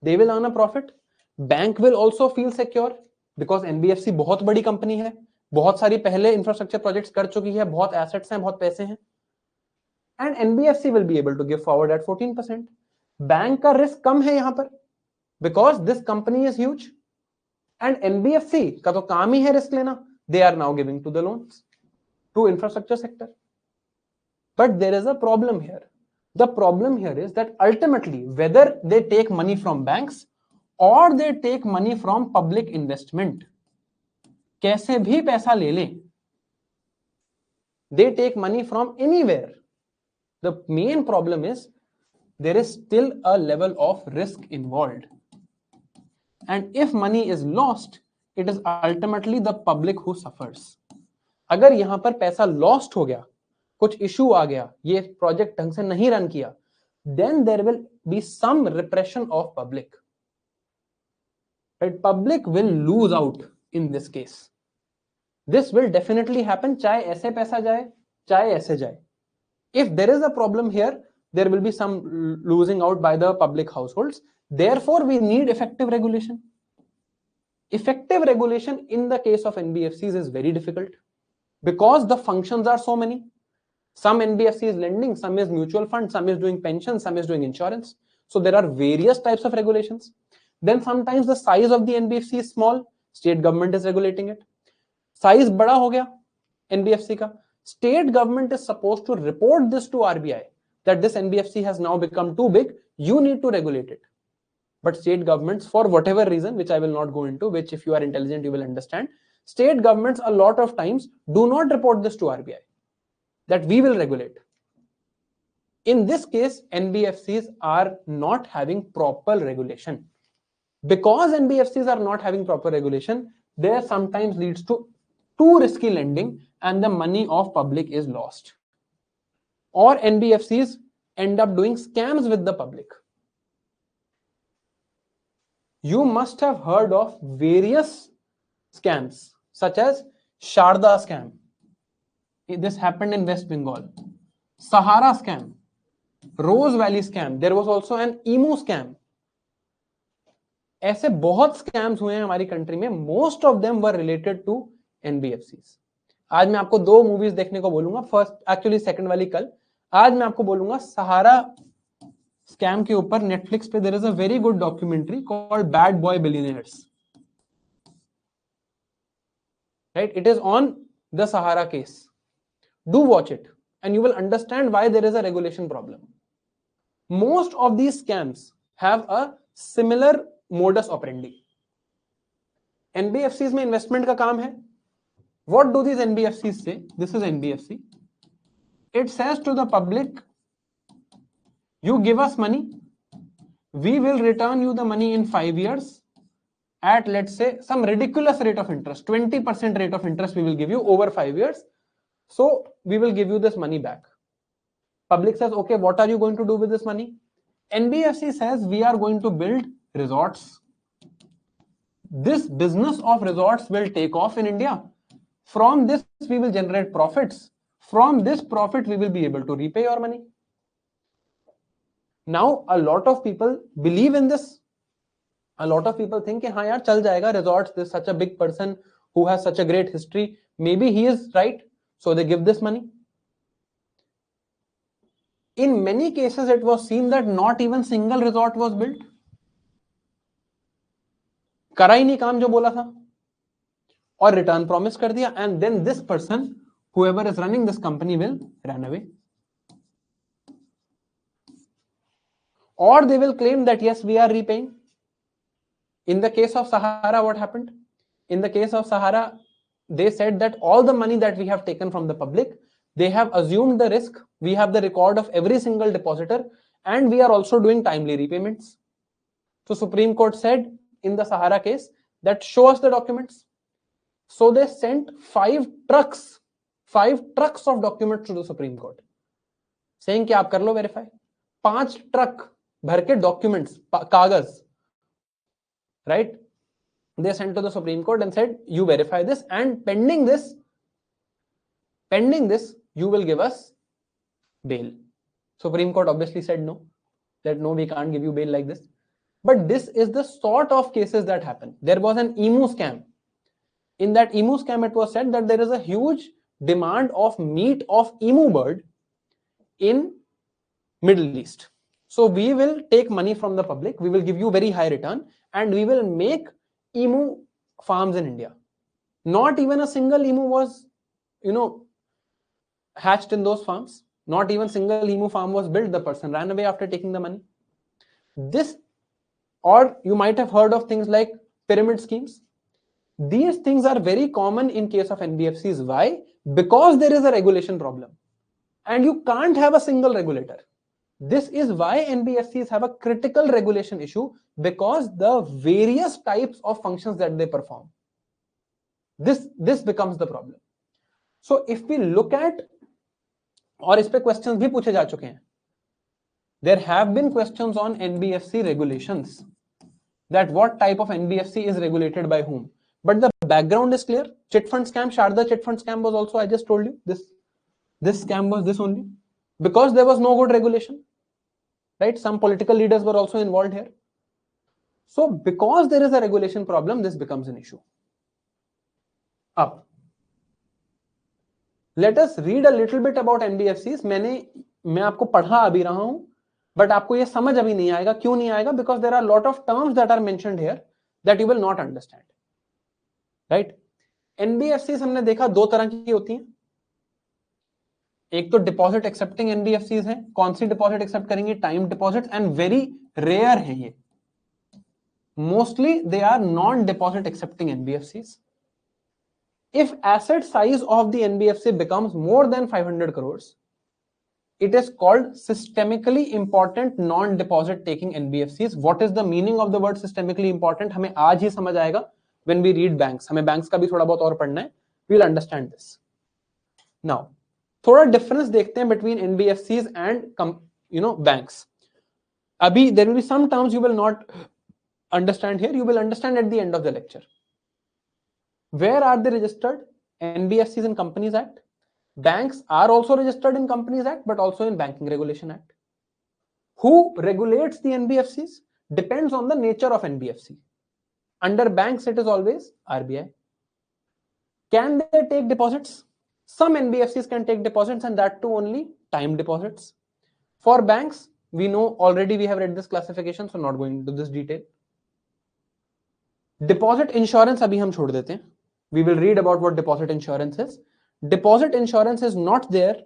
They will earn a profit. Bank will also feel secure because NBFC बहुत बड़ी company है, बहुत सारी पहले इंफ्रास्ट्रक्चर प्रोजेक्ट्स कर चुकी है, बहुत एसेट्स हैं, बहुत पैसे हैं. And NBFC will be able to give forward at 14%. Bank का रिस्क कम है यहां पर because this company is huge. And NBFC का तो काम ही है रिस्क लेना. They are now giving to the loans to infrastructure sector. But there is a problem here. The problem here is that ultimately whether they take money from banks or they take money from public investment, कैसे भी पैसा ले लें, they take money from anywhere. The main problem is there is still a level of risk involved. And if money is lost, it is ultimately the public who suffers. अगर यहां पर पैसा lost हो गया, कुछ issue आ गया, ये project ढंग से नहीं run किया, then there will be some repression of public. Right? Public will lose out in this case. This will definitely happen, चाहे ऐसे पैसा जाए, चाहे ऐसे जाए. If there is a problem here, there will be some losing out by the public households. Therefore, we need effective regulation. Effective regulation in the case of NBFCs is very difficult because the functions are so many. Some NBFC is lending, some is mutual fund, some is doing pension, some is doing insurance. So there are various types of regulations. Then sometimes the size of the NBFC is small, state government is regulating it. Size बड़ा हो गया NBFC का, state government is supposed to report this to RBI that this NBFC has now become too big, you need to regulate it. But state governments, for whatever reason, which I will not go into, which if you are intelligent, you will understand, state governments a lot of times do not report this to RBI, that we will regulate. In this case, NBFCs are not having proper regulation. Because NBFCs are not having proper regulation, there sometimes leads to too risky lending and the money of public is lost. Or NBFCs end up doing scams with the public. You must have heard of various scams such as Sharda scam. This happened in West Bengal. Sahara scam, Rose Valley scam. There was also an emu scam. ऐसे बहुत scams हुए हैं हमारी country में. Most of them were related to NBFCs. आज मैं आपको दो मूवीज देखने को बोलूंगा. फर्स्ट एक्चुअली सेकंड वाली कल. आज मैं आपको बोलूंगा सहारा स्कैम के ऊपर. नेटफ्लिक्स पे there is a very good documentary called bad boy billionaires. Right, it is on the Sahara case. Do watch it and you will understand why there is a regulation problem. Most of these scams have a similar modus operandi. NBFCs में investment का काम है. What do these NBFCs say? This is NBFC. It says to the public, you give us money, we will return you the money in 5 years at, let's say, some ridiculous rate of interest. 20% rate of interest we will give you over 5 years. So we will give you this money back. Public says, okay, what are you going to do with this money? NBFC says, we are going to build resorts. This business of resorts will take off in India. From this, we will generate profits. From this profit, we will be able to repay your money. Now, a lot of people believe in this. A lot of people think, हाँ यार चल जाएगा, resorts, this such a big person who has such a great history. Maybe he is right. So they give this money. In many cases, it was seen that not even single resort was built. करा ही नहीं काम जो बोला था और return promise कर दिया, and then this person, whoever is running this company, will run away. Or they will claim that yes, we are repaying. In the case of Sahara, what happened? In the case of Sahara, they said that all the money that we have taken from the public, they have assumed the risk. We have the record of every single depositor, and we are also doing timely repayments. So Supreme Court said in the Sahara case that show us the documents. So they sent 5 trucks of documents to the Supreme Court, saying कि आप कर लो verify. 5 truck भर के documents, कागज, right? They sent to the Supreme Court and said, you verify this, and pending this, you will give us bail. Supreme Court obviously said no, that no, we can't give you bail like this. But this is the sort of cases that happen. There was an emu scam. In that emu scam, it was said that there is a huge demand of meat of emu bird in Middle East. So we will take money from the public, we will give you very high return, and we will make emu farms in India. Not even a single emu was, hatched in those farms. Not even single emu farm was built. The person ran away after taking the money. This, or you might have heard of things like pyramid schemes. These things are very common in case of NBFCs. Why? Because there is a regulation problem, and you can't have a single regulator. This is why NBFCs have a critical regulation issue, because the various types of functions that they perform. This becomes the problem. So if we look at, और इस पे questions भी पूछे जा चुके हैं. There have been questions on NBFC regulations, that what type of NBFC is regulated by whom. But the background is clear. Chit fund scam, Sharda chit fund scam was also, I just told you, this scam was this only, because there was no good regulation, right? Some political leaders were also involved here. So because there is a regulation problem, this becomes an issue. Up. Let us read a little bit about NBFCs. मैं आपको पढ़ा अभी रहा हूं, but आपको ये समझ अभी नहीं आएगा. क्यों नहीं आएगा? Because there are a lot of terms that are mentioned here that you will not understand. Right? NBFCs हमने देखा 2 तरह की होती हैं. एक तो डिपॉजिट एक्सेप्टिंग एनबीएफसीज हैं. कौन सी डिपॉजिट एक्सेप्ट करेंगे? Time deposit, and very rare है ये. Mostly they are non deposit accepting NBFCs. If asset size of the NBFC becomes more than 500 crores, it is called systemically important non-deposit taking NBFCs. What is the meaning of the word systemically important? हमें आज ही समझ आएगा when we read banks. हमें banks का भी थोड़ा बहुत और पढ़ना है. We'll understand this. Now, थोड़ा difference देखते हैं between NBFCs and banks. अभी there will be some terms you will not understand here. You will understand at the end of the lecture. Where are they registered? NBFCs and Companies Act. Banks are also registered in Companies Act, but also in Banking Regulation Act. Who regulates the NBFCs? Depends on the nature of NBFC. Under banks, it is always RBI. Can they take deposits? Some NBFCs can take deposits, and that too only time deposits. For banks, we know already, we have read this classification, so not going into this detail. Deposit insurance abhi hum chhod dete hain. We will read about what deposit insurance is. Deposit insurance is not there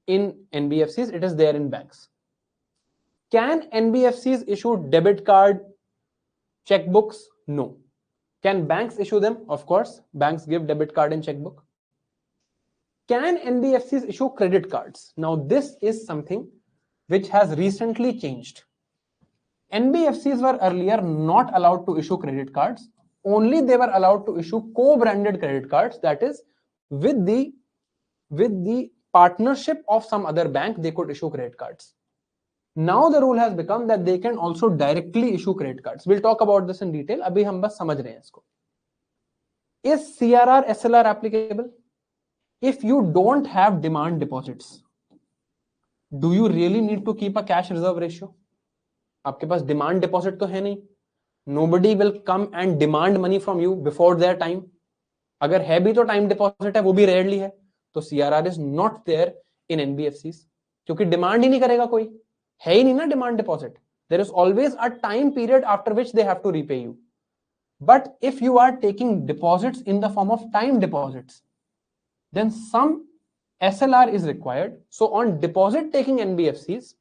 in NBFCs, it is there in banks. Can NBFCs issue debit card, checkbooks? No. Can banks issue them? Of course, banks give debit card and checkbook. Can NBFCs issue credit cards? Now, this is something which has recently changed. NBFCs were earlier not allowed to issue credit cards. Only they were allowed to issue co-branded credit cards, that is, with the partnership of some other bank, they could issue credit cards. Now the rule has become that they can also directly issue credit cards. We'll talk about this in detail. अभी हम बस समझ रहे हैं इसको. Is CRR SLR applicable? If you don't have demand deposits, do you really need to keep a cash reserve ratio? आपके पास demand deposit तो है नहीं. Nobody will come and demand money from you before their time. अगर है भी तो time deposit है, वो भी rarely है. तो CRR is not there in NBFCs, क्योंकि demand ही नहीं करेगा कोई. है ही नहीं ना demand deposit. There is always a time period after which they have to repay you. But if you are taking deposits in the form of time deposits, then some SLR is required. So on deposit taking NBFCs,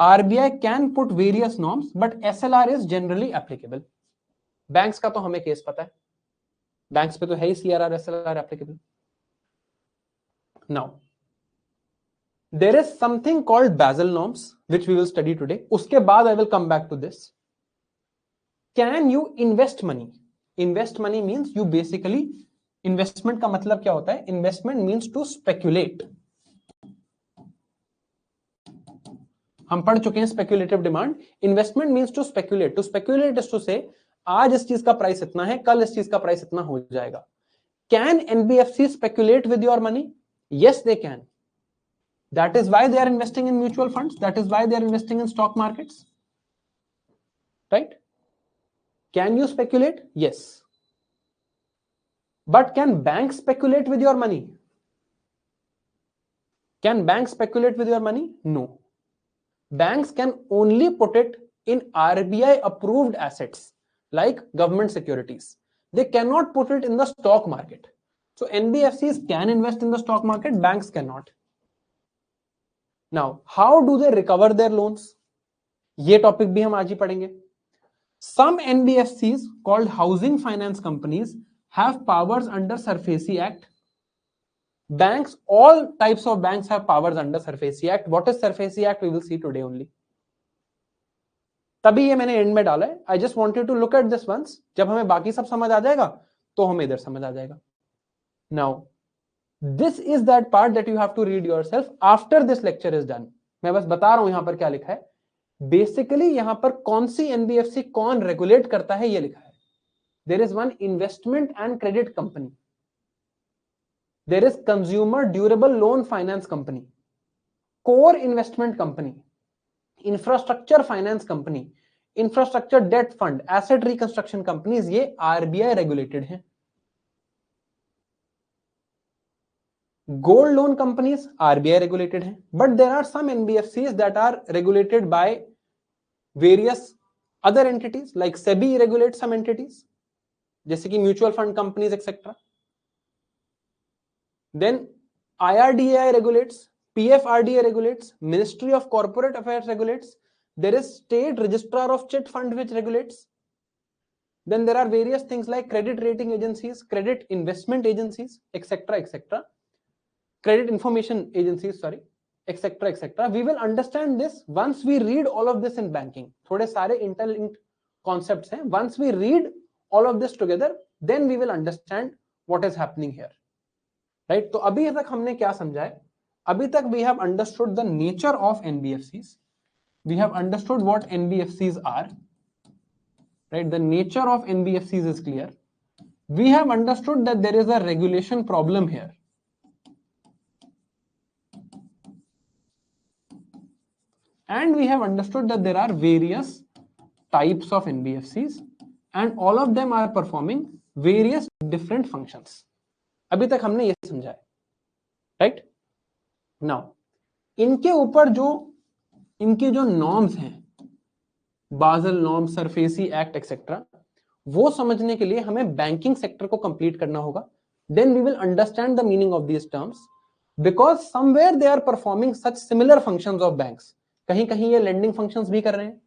RBI can put various norms, but SLR is generally applicable. Banks का तो हमें case पता है. Banks पे तो है ही CRR SLR applicable. Now, there is something called Basel norms, which we will study today. उसके बाद I will come back to this. Can you invest money? Invest money means you basically, investment का मतलब क्या होता है? Investment means to speculate. हम पढ़ चुके हैं speculative demand. Investment means to speculate. To speculate is to say, आज इस चीज का प्राइस इतना है, कल इस चीज का प्राइस इतना हो जाएगा. Can NBFC speculate with your money? Yes, they can. That is why they are investing in mutual funds. That is why they are investing in stock markets. Right? Can you speculate? Yes. But can banks speculate with your money? Can banks speculate with your money? No. Banks can only put it in RBI approved assets like government securities. They cannot put it in the stock market. So NBFCs can invest in the stock market, banks cannot. Now, how do they recover their loans? ये topic भी हम आज ही पढ़ेंगे. Some NBFCs called housing finance companies have powers under SARFAESI Act. Banks, all types of banks have powers under SARFAESI Act. What is SARFAESI Act? We will see today only. तभी ये मैंने and में डाला है. I just wanted to look at this once. जब हमें बाकी सब समझ आ जाएगा तो हमें इधर समझ आ जाएगा. Now, this is that part that you have to read yourself after this lecture is done. मैं बस बता रहा हूं यहां पर क्या लिखा है. बेसिकली यहां पर कौन सी एनबीएफसी कौन रेगुलेट करता है ये लिखा है. There is one investment and credit company, there is consumer durable loan finance company, core investment company, infrastructure finance company, infrastructure debt fund, asset reconstruction companies. ये आरबीआई रेगुलेटेड हैं. Gold loan companies RBI regulated हैं, but there are some NBFCs that are regulated by various other entities, like SEBI regulates some entities, जैसे कि mutual fund companies etc. Then IRDAI regulates, PFRDA regulates, Ministry of Corporate Affairs regulates. There is State Registrar of Chit Fund which regulates. Then there are various things like credit rating agencies, credit investment agencies, etc. etc. Credit information agencies, sorry, etc. etc. We will understand this once we read all of this in banking. थोड़े सारे interlinked concepts हैं. Once we read all of this together, then we will understand what is happening here. Right? तो अभी तक हमने क्या समझा है? अभी तक we have understood the nature of NBFCs. We have understood what NBFCs are. Right? The nature of NBFCs is clear. We have understood that there is a regulation problem here. and we have understood that there are various types of NBFCs and all of them are performing various different functions. अभी तक हमने ये समझा है, right? Now इनके ऊपर जो इनके जो नॉर्म्स हैं, बाज़ल नॉर्म, सरफेसी एक्ट एक्सेट्रा, वो समझने के लिए हमें बैंकिंग सेक्टर को कंप्लीट करना होगा. Then we will understand the meaning of these terms, because somewhere they are performing such similar functions of banks. कहीं कहीं ये लेंडिंग फंक्शंस भी कर रहे हैं,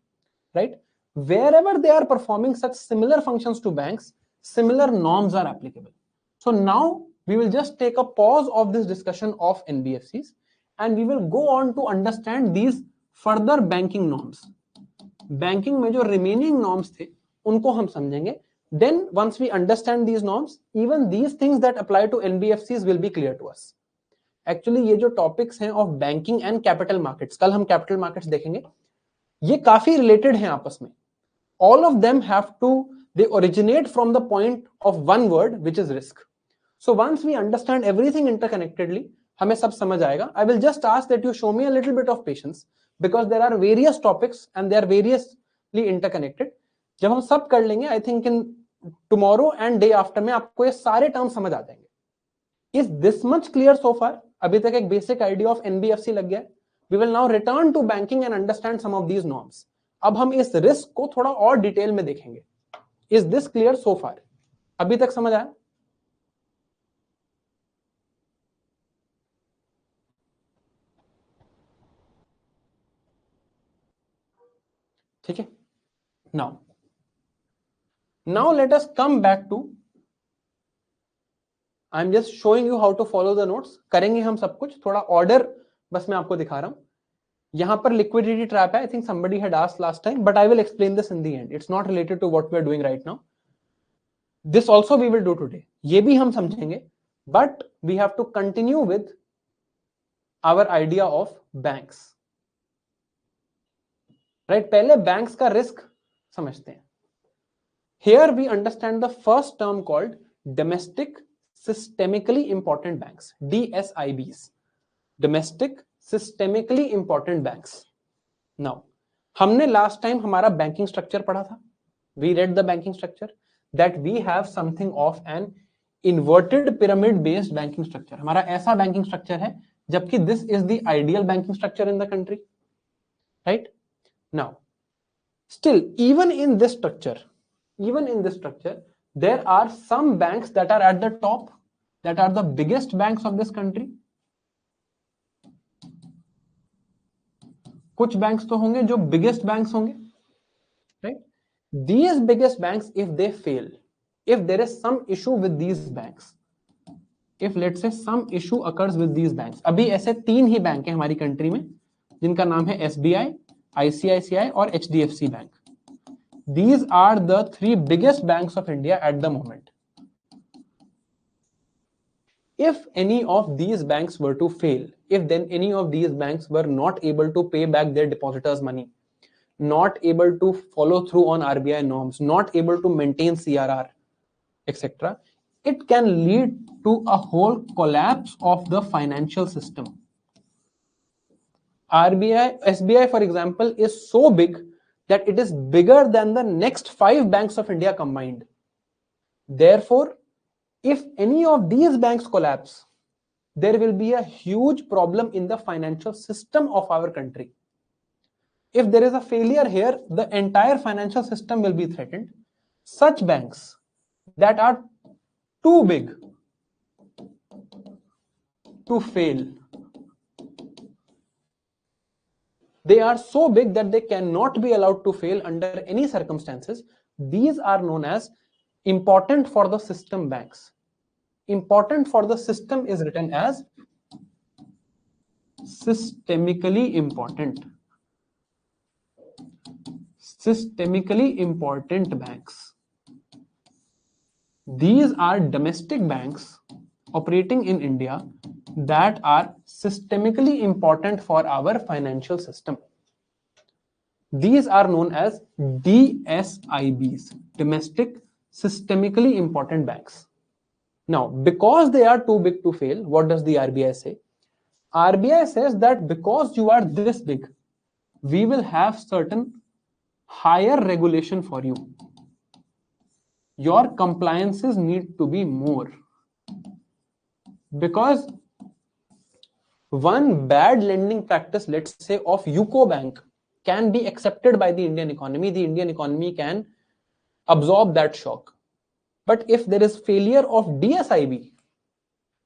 right? Wherever they are performing such similar functions to banks, similar norms are applicable. So now we will just take a pause of this discussion of NBFCs and we will go on to understand these further banking norms. Banking में जो remaining norms थे उनको हम समझेंगे. Then once we understand these norms, even these things that apply to NBFCs will be clear to us. Actually ये जो topics हैं of banking and capital markets, कल हम capital markets देखेंगे, ये काफी रिलेटेड हैं आपस में. All of them have to, they originate from the point of one word which is risk. So once we understand everything interconnectedly, हमें सब समझ आएगा. I will just ask that you show me a little bit of patience because there are various topics and they are variously interconnected. जब हम सब कर लेंगे, I think in tomorrow and day after में आपको ये सारे टर्म समझ आ जाएंगे. Is this much clear so far? अभी तक एक basic idea of NBFC लग गया है. We will now return to banking and understand some of these norms. अब हम इस रिस्क को थोड़ा और डिटेल में देखेंगे. Is this clear so far? अभी तक समझ आया? ठीक है. Now let us come back to, I'm just showing you how to follow the notes. करेंगे हम सब कुछ, थोड़ा ऑर्डर बस मैं आपको दिखा रहा हूं. यहां पर लिक्विडिटी ट्रैप है. I think somebody had asked last time, but I will explain this in the end. It's not related to what we are doing right now. This also we will do today. ये भी हम समझेंगे, but we have to continue with our idea of banks. Right? पहले banks का risk समझते हैं. Here we understand the first term called domestic systemically important banks, DSIBs. Domestic systemically important banks. Now, हमने last time हमारा banking structure पढ़ा था. We read the banking structure that we have something of an inverted pyramid based banking structure. हमारा ऐसा banking structure है, जबकि this is the ideal banking structure in the country, right? Now, still, even in this structure, there are some banks that are at the top, that are the biggest banks of this country. कुछ banks तो होंगे जो biggest banks होंगे, right? These biggest banks, if they fail, if there is some issue with these banks, if let's say some issue occurs with these banks, अभी ऐसे 3 ही bank हैं हमारी country में जिनका नाम है SBI, ICICI और HDFC bank. These are the 3 biggest banks of India at the moment. If any of these banks were to fail, if then any of these banks were not able to pay back their depositors' money, not able to follow through on RBI norms, not able to maintain CRR, etc., it can lead to a whole collapse of the financial system. SBI, for example, is so big that it is bigger than the next 5 banks of India combined. Therefore, if any of these banks collapse, there will be a huge problem in the financial system of our country. If there is a failure here, the entire financial system will be threatened. Such banks that are too big to fail, they are so big that they cannot be allowed to fail under any circumstances. These are known as important for the system banks. Important for the system is written as systemically important. Systemically important banks. These are domestic banks operating in India that are systemically important for our financial system. These are known as DSIBs, domestic systemically important banks. Now, because they are too big to fail, what does the RBI say? RBI says that because you are this big, we will have certain higher regulation for you. Your compliances need to be more, because one bad lending practice, let's say of UCO Bank, can be accepted by the Indian economy. The Indian economy can absorb that shock. But if there is failure of DSIB,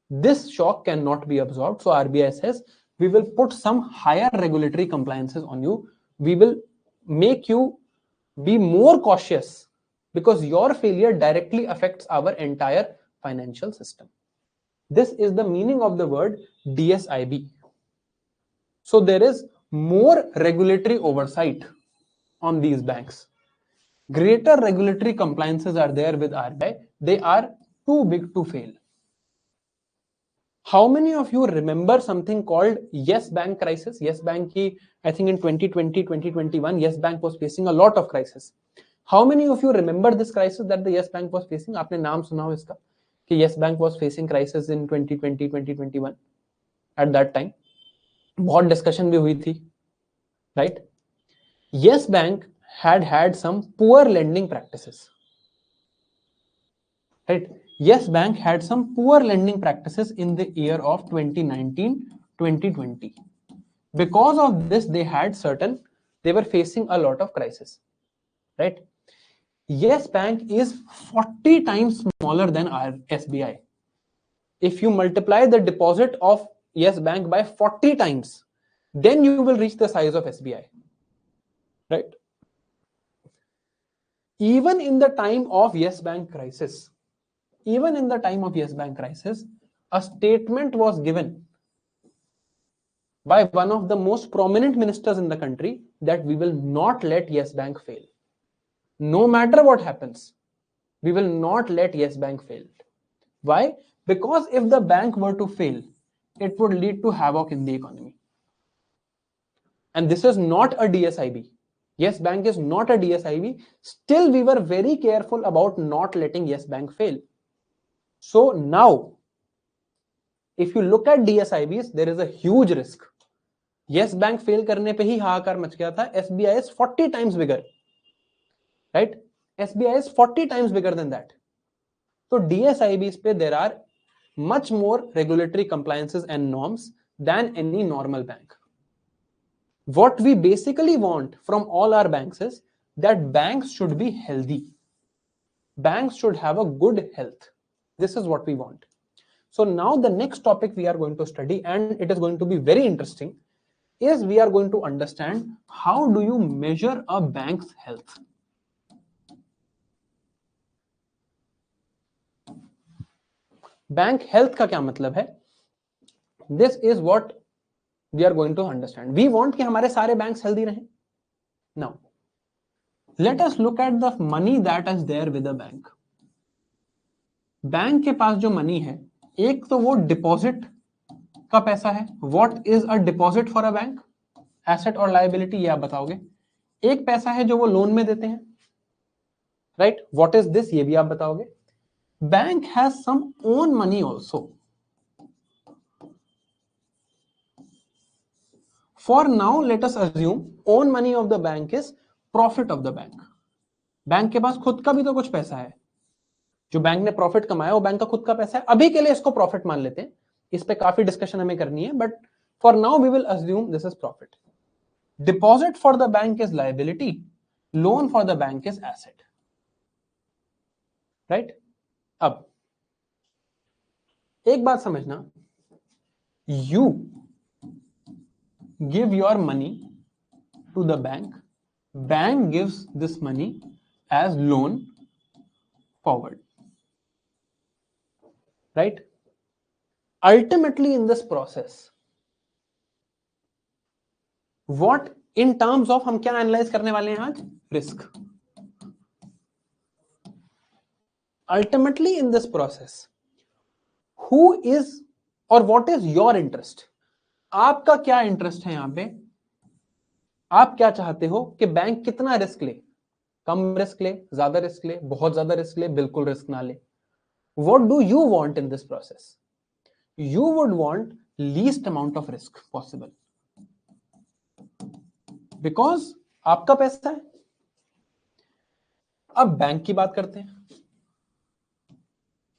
this shock cannot be absorbed. So RBI says, we will put some higher regulatory compliances on you. We will make you be more cautious, because your failure directly affects our entire financial system. This is the meaning of the word DSIB. So there is more regulatory oversight on these banks. Greater regulatory compliances are there with RBI. They are too big to fail. How many of you remember something called Yes Bank crisis? Yes Bank ki, I think in 2020, 2021, Yes Bank was facing a lot of crisis. How many of you remember this crisis that the Yes Bank was facing? आपने नाम सुना हो इसका कि Yes Bank was facing crisis in 2020, 2021 at that time. बहुत discussion भी हुई थी, right? Yes Bank had some poor lending practices, right? Yes Bank had some poor lending practices in the year of 2019-2020. Because of this, they were facing a lot of crisis, right? Yes Bank is 40 times smaller than our SBI. If you multiply the deposit of Yes Bank by 40 times, then you will reach the size of SBI, right? Even in the time of Yes Bank crisis, a statement was given by one of the most prominent ministers in the country that we will not let Yes Bank fail. No matter what happens, we will not let Yes Bank fail. Why? Because if the bank were to fail, it would lead to havoc in the economy. And this is not a DSIB. Yes Bank is not a DSIB. Still, we were very careful about not letting Yes Bank fail. So now, if you look at DSIBs, there is a huge risk. Yes Bank fail करने पे ही हाहाकार much गया था. SBI is 40 times bigger, right? SBI is 40 times bigger than that. So DSIBs पे there are much more regulatory compliances and norms than any normal bank. What we basically want from all our banks is that banks should be healthy. Banks should have a good health. This is what we want. So now the next topic we are going to study, and it is going to be very interesting, is we are going to understand how do you measure a bank's health. Bank health का क्या मतलब है? This is what we are going to understand. We want कि हमारे सारे banks healthy रहें. Now, let us look at the money that is there with a bank. Bank के पास जो मनी है, एक तो वो डिपॉजिट का पैसा है. What is a deposit for a bank? Asset और liability, ये आप बताओगे. एक पैसा है जो वो लोन में देते हैं, right? What is this? ये भी आप बताओगे. Bank has some own money also. For now, let us assume own money of the bank is profit of the bank. Bank के पास खुद का भी तो कुछ पैसा है. जो बैंक ने प्रॉफिट कमाया वो बैंक का खुद का पैसा है. अभी के लिए इसको प्रॉफिट मान लेते हैं. इस पे काफी डिस्कशन हमें करनी है, but for now we will assume this is profit. Deposit for the bank is liability, loan for the bank is asset, right? अब एक बात समझना, you give your money to the bank, bank gives this money as loan forward, right? Ultimately in this process, what in terms of हम क्या analyse करने वाले हैं आज? Risk. Ultimately in this process, who is or what is your interest? आपका क्या interest है यहां पे? आप क्या चाहते हो कि बैंक कितना रिस्क ले? कम रिस्क ले, ज्यादा रिस्क ले, बहुत ज्यादा रिस्क ले, बिल्कुल रिस्क ना ले? What do you want in this process? You would want least amount of risk possible. Because आपका पैसा है। अब बैंक की बात करते हैं।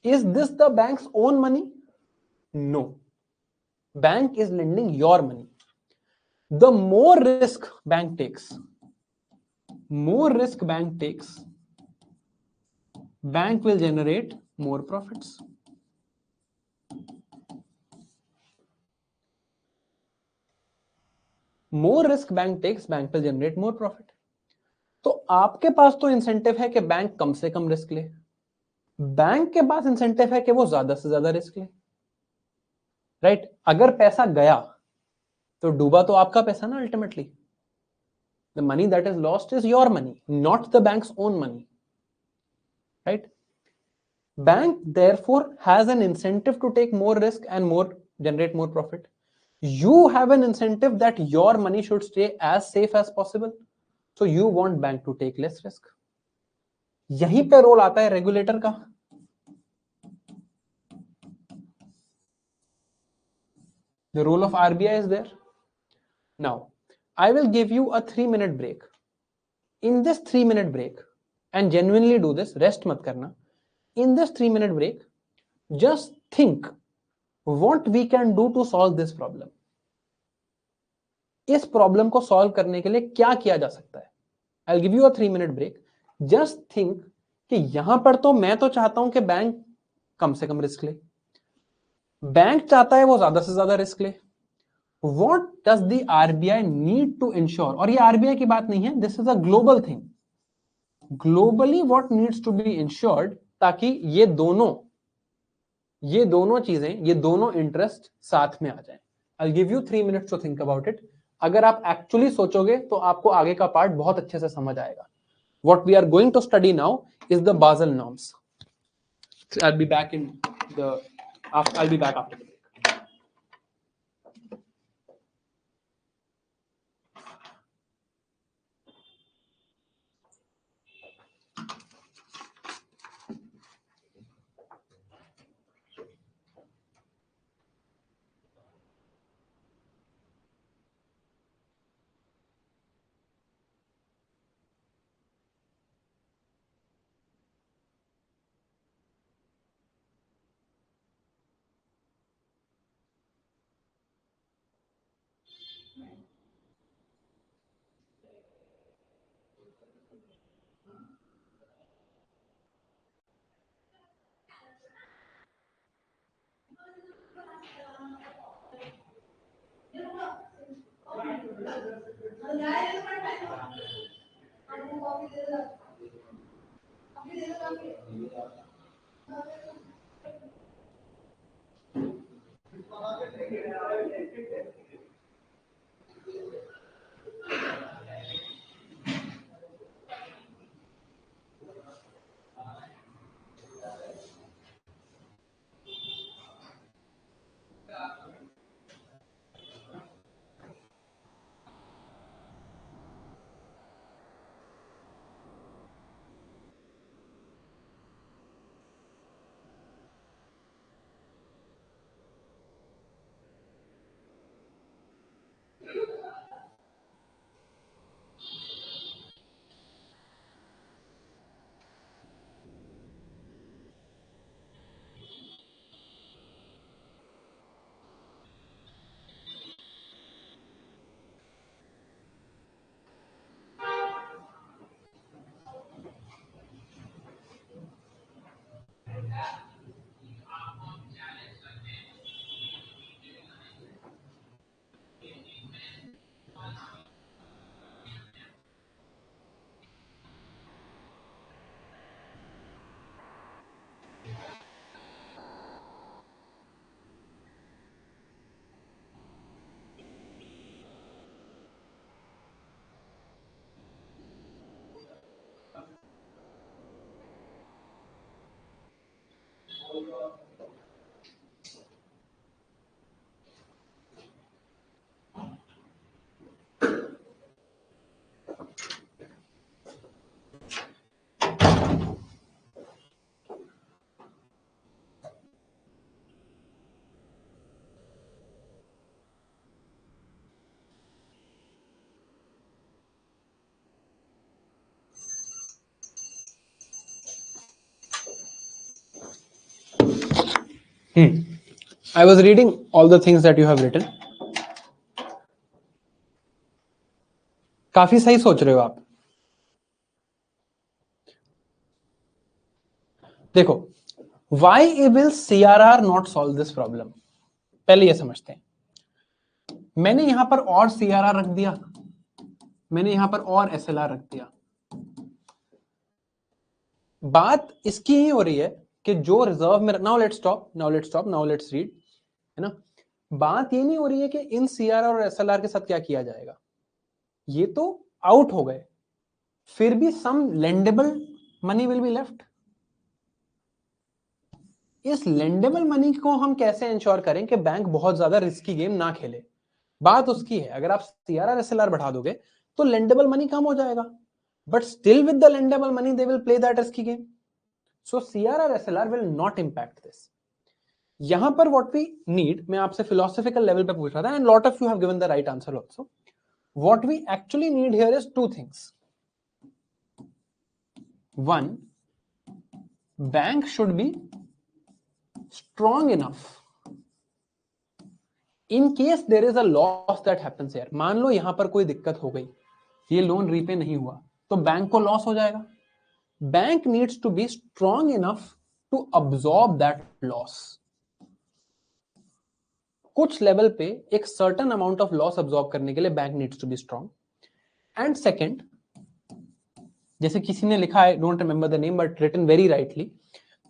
Is this the banks own money? No, bank is lending your money. The more risk bank takes, bank will generate more profits. More risk bank takes, bank will generate more profit. तो आपके पास तो incentive है कि bank कम से कम risk ले, bank के पास incentive है कि वो ज्यादा से ज्यादा रिस्क ले, राइट? अगर पैसा गया तो डूबा तो आपका पैसा ना ultimately. The money that is lost is your money, not the banks own money, right? Bank therefore has an incentive to take more risk and generate more profit. You have an incentive that your money should stay as safe as possible, so you want bank to take less risk. यहीं पे role आता है regulator का। The role of RBI is there. Now I will give you a 3-minute break. In this 3-minute break, and genuinely do this, rest मत करना, in this 3-minute break just think what we can do to solve this problem. इस problem को solve करने के लिए क्या किया जा सकता है? I'll give you a 3-minute break. Just think कि यहां पर तो मैं तो चाहता हूं कि बैंक कम से कम रिस्क ले, बैंक चाहता है वो ज्यादा से ज्यादा रिस्क ले। What does the RBI need to ensure? और ये RBI की बात नहीं है, this is a global thing. Globally what needs to be ensured ताकि ये दोनों चीजें, ये दोनों इंटरेस्ट साथ में आ जाए। I'll give you 3 minutes to think about it. अगर आप एक्चुअली सोचोगे तो आपको आगे का पार्ट बहुत अच्छे से समझ आएगा। What we are going to study now is the Basel norms. I'll be back after the break. I was reading all the things that you have written. काफी सही सोच रहे हो आप. देखो, why will CRR not solve this problem? पहले ये समझते हैं. मैंने यहां पर और CRR रख दिया, मैंने यहां पर और SLR रख दिया. बात इसकी ही हो रही है कि जो रिजर्व में, now let's stop, now let's read, है ना. बात ये नहीं हो रही है कि इन CRR और SLR के साथ क्या किया जाएगा. ये तो आउट हो गए, फिर भी सम लेंडेबल मनी विल बी लेफ्ट. इस लेंडेबल मनी को हम कैसे इंश्योर करें कि बैंक बहुत ज्यादा रिस्की गेम ना खेले. बात उसकी है, अगर आप CRR SLR बढ़ा दोगे तो लेंडेबल मनी कम हो जाएगा, but still with the lendable money they will play that risky game. So CRR SLR will not impact this. यहां पर व्हाट वी नीड, मैं आपसे फिलोसॉफिकल लेवल पे पूछ रहा था, and lot of you have given the right answer also. What we actually need here is two things. One, bank should be strong enough in case there is a loss that happens here. मान लो यहां पर कोई दिक्कत हो गई, ये loan repay नहीं हुआ, तो बैंक को लॉस हो जाएगा. Bank needs to be strong enough to absorb that loss. कुछ लेवल पे एक certain amount of loss absorb करने के लिए bank needs to be strong. And second, जैसे किसी ने लिखा है, don't remember the name but written very rightly,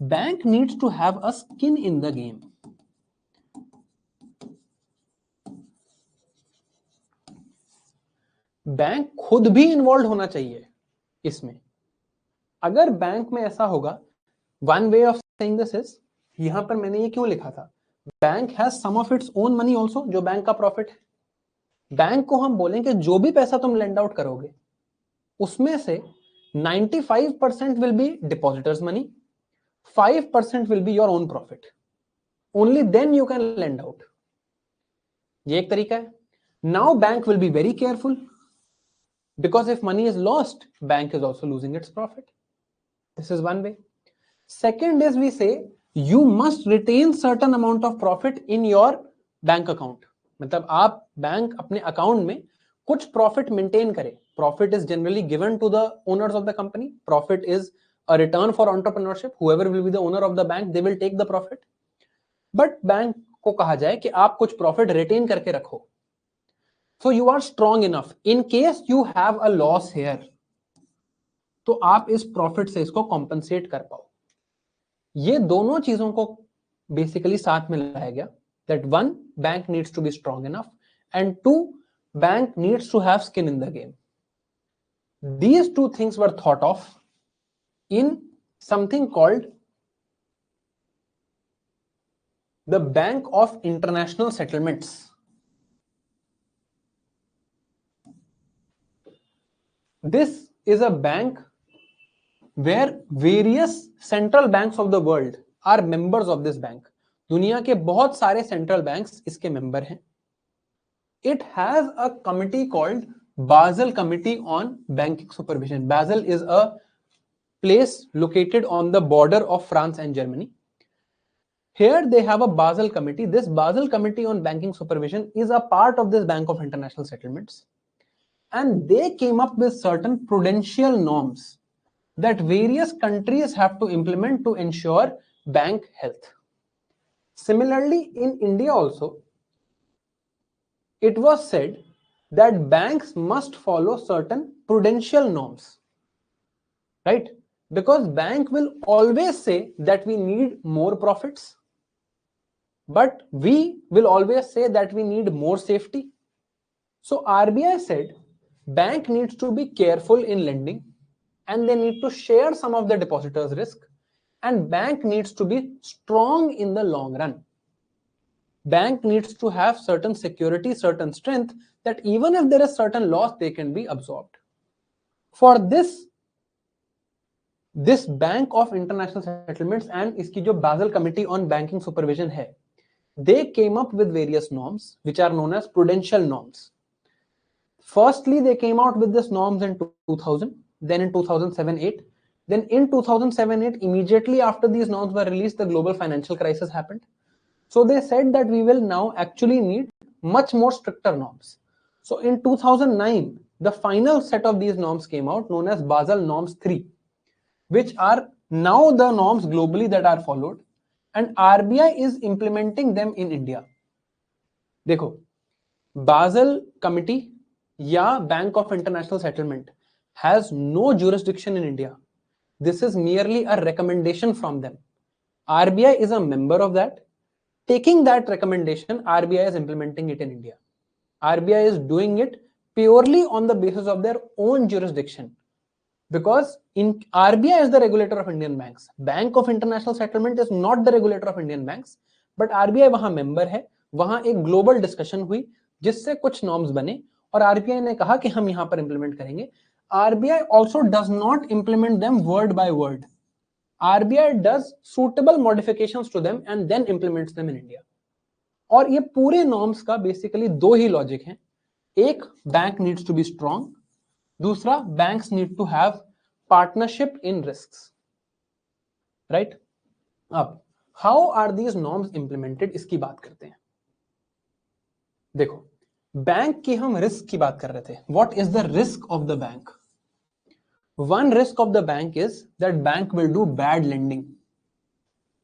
bank needs to have a skin in the game. Bank खुद भी इन्वॉल्व होना चाहिए इसमें. अगर बैंक में ऐसा होगा, one way of saying this is, यहां पर मैंने ये क्यों लिखा था, bank has some of its own money also, जो बैंक का प्रॉफिट है. बैंक को हम बोलेंगे जो भी पैसा तुम लेंड आउट करोगे उसमें से 95% will be depositors money, 5% will be your own profit. Only then you can lend out. ये एक तरीका है. Now bank will be very careful because if money is lost, bank is also losing its profit. This is one way. Second is we say you must retain certain amount of profit in your bank account. मतलब आप bank अपने account में कुछ profit maintain करें. Profit is generally given to the owners of the company. Profit is a return for entrepreneurship. Whoever will be the owner of the bank, they will take the profit. But bank को कहा जाए कि आप कुछ profit retain करके रखो. So you are strong enough in case you have a loss here. तो आप इस प्रॉफिट से इसको कॉम्पनसेट कर पाओ. ये दोनों चीजों को बेसिकली साथ में लाया गया. That one, bank needs to be strong enough, and two, bank needs to have skin in the game. These two things were thought of in something called the Bank of International Settlements. This is a bank where various central banks of the world are members of this bank. दुनिया के बहुत सारे central banks इसके member हैं. It has a committee called Basel Committee on Banking Supervision. Basel is a place located on the border of France and Germany. Here they have a Basel Committee. This Basel Committee on Banking Supervision is a part of this Bank of International Settlements. And they came up with certain prudential norms that various countries have to implement to ensure bank health. Similarly, in India also, it was said that banks must follow certain prudential norms, right? Because bank will always say that we need more profits, but we will always say that we need more safety. So RBI said bank needs to be careful in lending, and they need to share some of the depositors' risk, and bank needs to be strong in the long run. Bank needs to have certain security, certain strength, that even if there is certain loss, they can be absorbed. For this Bank of International Settlements and iski jo Basel Committee on Banking Supervision hai, they came up with various norms which are known as prudential norms. Firstly, they came out with these norms in 2000, then in 2007-8. Then in 2007-8, immediately after these norms were released, the global financial crisis happened. So they said that we will now actually need much more stricter norms. So in 2009, the final set of these norms came out, known as Basel Norms 3, which are now the norms globally that are followed, and RBI is implementing them in India. देखो, Basel Committee या Bank of International Settlement has no jurisdiction in India. This is merely a recommendation from them. RBI is a member of that. Taking that recommendation, RBI is implementing it in India. RBI is doing it purely on the basis of their own jurisdiction. Because in RBI is the regulator of Indian banks. Bank of International Settlement is not the regulator of Indian banks, but RBI वहां member है. वहां एक global discussion हुई जिससे कुछ norms बने और RBI ने कहा कि हम यहां पर implement करेंगे. RBI also does not implement them word by word. RBI does suitable modifications to them and then implements them in India. और ये पूरे नॉर्म्स का बेसिकली दो ही लॉजिक है. एक, bank needs to be strong. दूसरा, banks need to have partnership in risks. Right. अब how are these norms implemented, इसकी बात करते हैं. देखो, बैंक की हम रिस्क की बात कर रहे थे. What is the risk of the bank? One risk of the bank is that bank will do bad lending.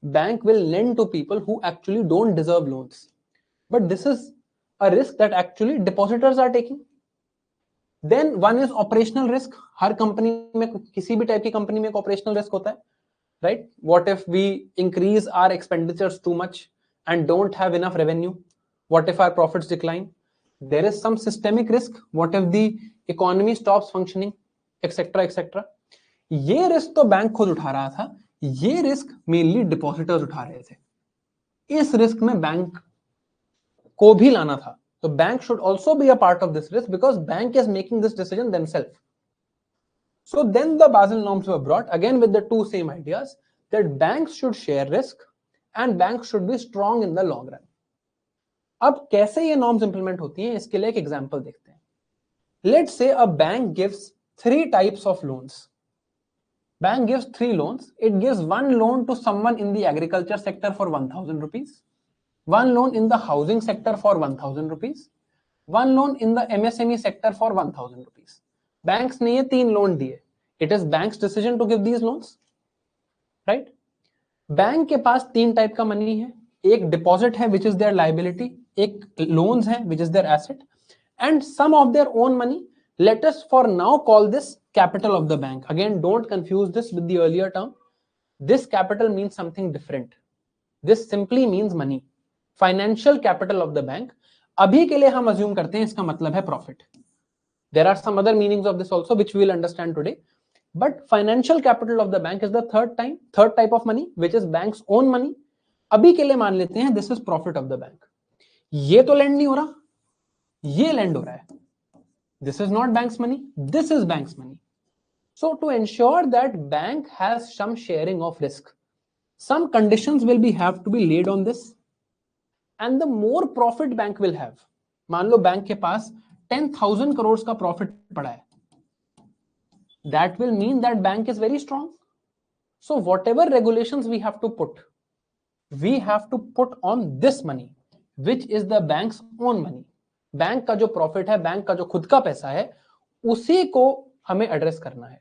Bank will lend to people who actually don't deserve loans. But this is a risk that actually depositors are taking. Then one is operational risk. Her company में, किसी भी type की company में एक operational risk होता है, right? What if we increase our expenditures too much and don't have enough revenue? What if our profits decline? There is some systemic risk. What if the economy stops functioning? Etcetera etcetera. ये risk तो bank खुद उठा रहा था, ये risk mainly depositors उठा रहे थे. इस रिस्क में बैंक को भी लाना था. तो bank should also be a part of this risk because bank is making this decision themselves. So then the Basel norms were brought again with the two same ideas that banks should share risk and banks should be strong in the long run. अब कैसे ये norms implement होती हैं, इसके लिए एक example देखते हैं. Let's say a bank gives three types of loans. Bank gives three loans. It gives one loan to someone in the agriculture sector for 1,000 rupees, one loan in the housing sector for 1,000 rupees, one loan in the MSME sector for 1,000 rupees. Banks ने ये तीन loan दिए. It is bank's decision to give these loans, right? Bank के पास तीन type का money है. एक deposit है which is their liability, एक loans है which is their asset, and some of their own money. Let us for now call this capital of the bank. Again, don't confuse this with the earlier term. This capital means something different. This simply means money. Financial capital of the bank. अभी के लिए हम assume करते हैं इसका मतलब है profit. There are some other meanings of this also which we will understand today. But financial capital of the bank is the third type of money which is bank's own money. अभी के लिए मान लेते हैं this is profit of the bank. ये तो lend नहीं हो रहा, ये lend हो रहा है. This is not bank's money, this is bank's money. So to ensure that bank has some sharing of risk, some conditions will have to be laid on this, and the more profit bank will have. मान लो bank के पास 10,000 crores का profit पड़ा है, that will mean that bank is very strong. So whatever regulations we have to put on this money, which is the bank's own money. Bank का जो profit है, bank का जो खुद का पैसा है, उसी को हमें एड्रेस करना है.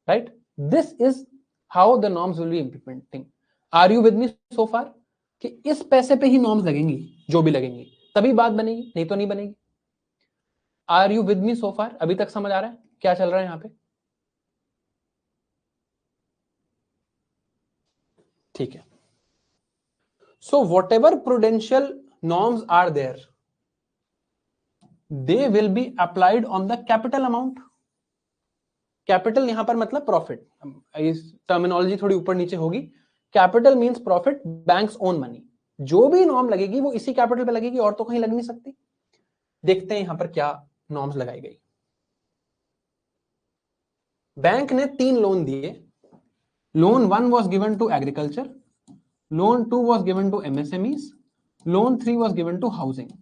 Right. This is how the norms will be implementing. Are you with me so far? कि इस पैसे पे ही नॉर्म्स लगेंगी, जो भी लगेंगी तभी बात बनेगी, नहीं तो नहीं बनेगी. Are you with me so फार? अभी तक समझ आ रहा है क्या चल रहा है यहां पे? ठीक है. So whatever prudential norms are there, they will be applied on the capital amount. Capital यहां पर मतलब प्रॉफिट. इस टर्मिनोलॉजी थोड़ी ऊपर नीचे होगी. Capital means profit, banks own money. जो भी नॉर्म लगेगी वो इसी कैपिटल पे लगेगी और तो कहीं लग नहीं सकती. देखते हैं यहां पर क्या नॉर्म्स लगाई गई. बैंक ने तीन लोन दिए. Loan 1 was given to agriculture, loan 2 was given to MSMEs, loan 3 was given to housing.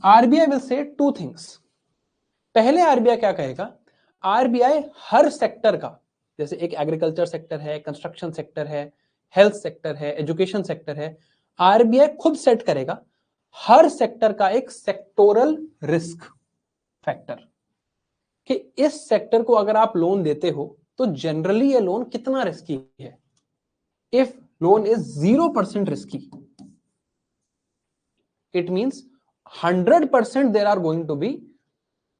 RBI will say two things. पहले RBI क्या कहेगा? RBI हर सेक्टर का, जैसे एक एग्रीकल्चर सेक्टर है, कंस्ट्रक्शन सेक्टर है, हेल्थ सेक्टर है, एजुकेशन सेक्टर है, आरबीआई खुद सेट करेगा हर सेक्टर का एक सेक्टोरल रिस्क फैक्टर कि इस सेक्टर को अगर आप लोन देते हो तो जनरली ये लोन कितना रिस्की है. If loan is 0% risky, it means 100% there are going to be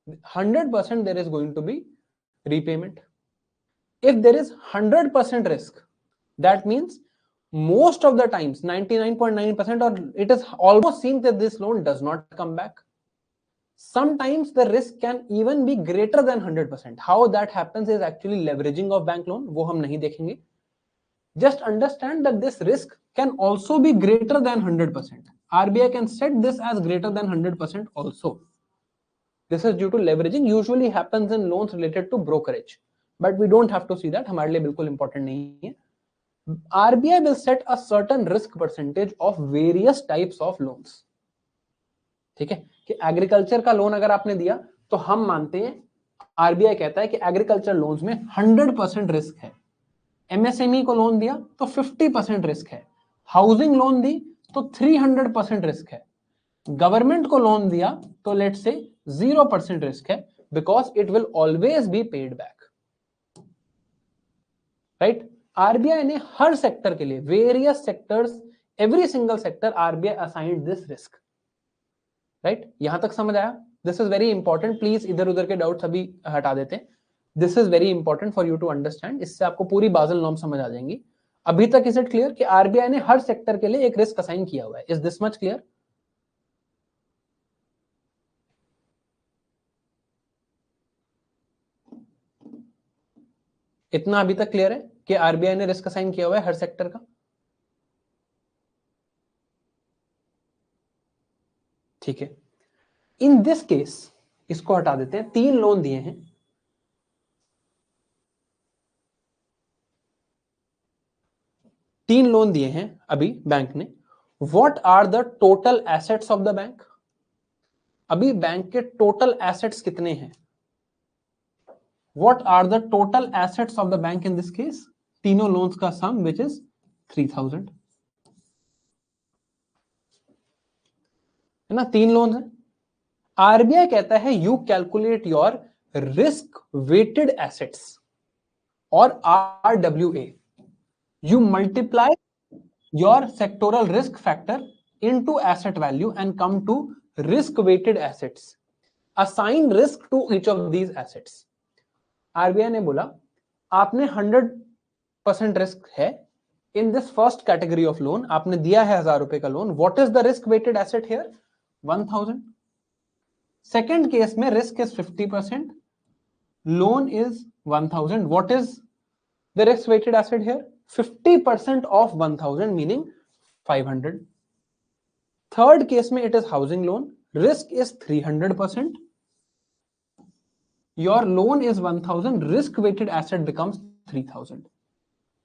100% there is going to be repayment. If there is 100% risk, that means most of the times 99.9% or it is almost seen that this loan does not come back. Sometimes the risk can even be greater than 100%. How that happens is actually leveraging of bank loan, वो हम नहीं देखेंगे. Just understand that this risk can also be greater than 100%. RBI can set this as greater than 100% also. This is due to leveraging, usually happens in loans related to brokerage. But we don't have to see that, हमारे लिए बिल्कुल important नहीं है. RBI will set a certain risk percentage of various types of loans. ठीक है कि agriculture का loan अगर आपने दिया तो हम मानते हैं, आरबीआई कहता है कि एग्रीकल्चर लोन्स में 100% रिस्क है. एमएसएमई को लोन दिया तो 50% रिस्क है. हाउसिंग लोन दी तो 300% रिस्क है. गवर्नमेंट को लोन दिया तो लेट से 0% रिस्क है, because it will always be paid back. Right. RBI ने हर सेक्टर के लिए, various sectors, every single sector RBI assigned this risk. Right. यहां तक समझ आया? This is very important. Please इधर उधर के डाउट्स अभी हटा देते हैं. This is very important for you to understand. इससे आपको पूरी बाज़ल नॉर्म समझ आ जाएंगी. अभी तक इज इट क्लियर कि आरबीआई ने हर सेक्टर के लिए एक रिस्क असाइन किया हुआ है? Is this much clear? इतना अभी तक क्लियर है कि आरबीआई ने रिस्क असाइन किया हुआ है हर सेक्टर का? ठीक है. इन दिस केस इसको हटा देते हैं. 3 लोन दिए हैं. तीन लोन दिए हैं अभी बैंक ने. What are the total assets of the bank? अभी बैंक के टोटल एसेट्स कितने हैं? What are the total assets of the bank in this case? तीनों लोन्स का सम विच इज 3000 है ना. 3 लोन है. आरबीआई कहता है you calculate your risk weighted assets और RWA. You multiply your sectoral risk factor into asset value and come to risk weighted assets. Assign risk to each of these assets. RBI ने बोला आपने 100% risk है in this first category of loan. आपने दिया है 1000 रुपए का loan. What is the risk weighted asset here? 1000. Second case में risk is 50%. Loan is 1000. What is the risk weighted asset here? 50% of 1000 meaning 500. Third case में it is housing loan. Risk is 300%. Your loan is 1000. Risk weighted asset becomes 3000.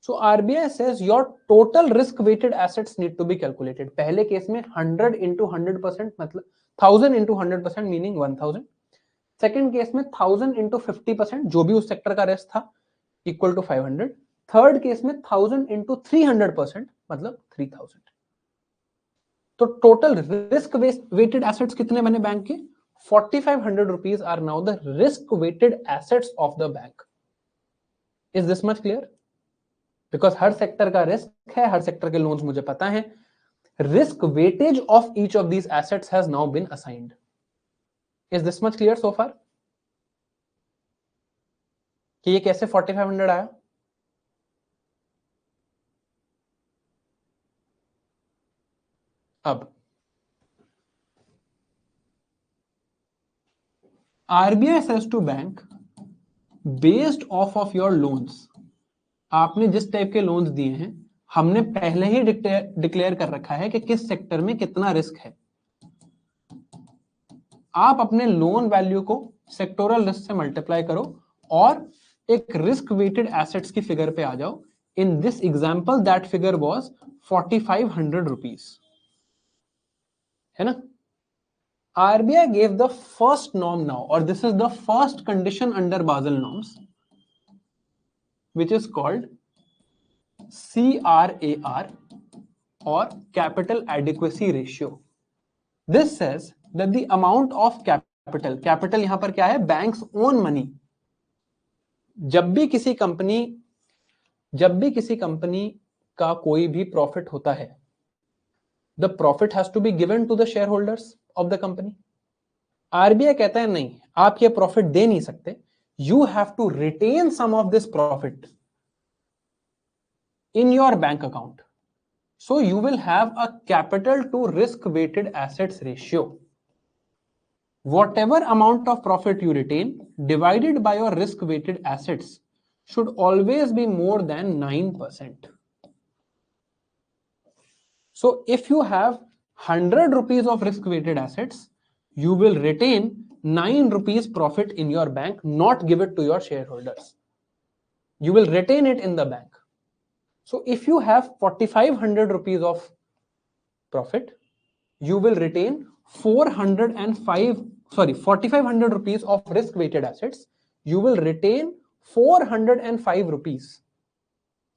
So RBI says your total risk weighted assets need to be calculated. पहले case में 100 into 100% मतलब 1000 into 100% meaning 1000. Second case में 1000 into 50% जो भी उस sector का risk था equal to 500. Third case में 1000 into 300% मतलब 3000. तो टोटल रिस्क वेटेड एसेट्स कितने बने बैंक के? 4500 rupees are now the risk weighted assets of the bank. Is this much clear? Because हर सेक्टर का रिस्क है, हर सेक्टर के लोन्स मुझे पता है. Risk weightage of each of these assets has now been assigned. Is this much clear so far कि ये कैसे 4500 आया? अब RBI says to bank based of your loans. आपने जिस टाइप के लोन्स दिए हैं हमने पहले ही डिक्लेयर कर रखा है कि किस सेक्टर में कितना रिस्क है. आप अपने लोन वैल्यू को सेक्टोरल रिस्क से मल्टीप्लाई करो और एक रिस्क वेटेड एसेट्स की फिगर पे आ जाओ. In this example that figure was 4500 rupees है ना. RBI gave the first norm now, or this is the first condition under Basel norms, which is called CRAR or capital adequacy ratio. This says that the amount of capital यहां पर क्या है, banks own money. जब भी किसी company का कोई भी प्रॉफिट होता है, the profit has to be given to the shareholders of the company. RBI कहता है नहीं, आप ये प्रॉफिट दे नहीं सकते, you have to retain some of this profit in your bank account. So you will have a capital to risk weighted assets ratio. Whatever amount of profit you retain divided by your risk weighted assets should always be more than 9%. So if you have 100 rupees of risk weighted assets, you will retain 9 rupees profit in your bank, not give it to your shareholders. You will retain it in the bank. So if you have 4500 rupees of profit, you will retain 4500 rupees of risk weighted assets. You will retain 405 rupees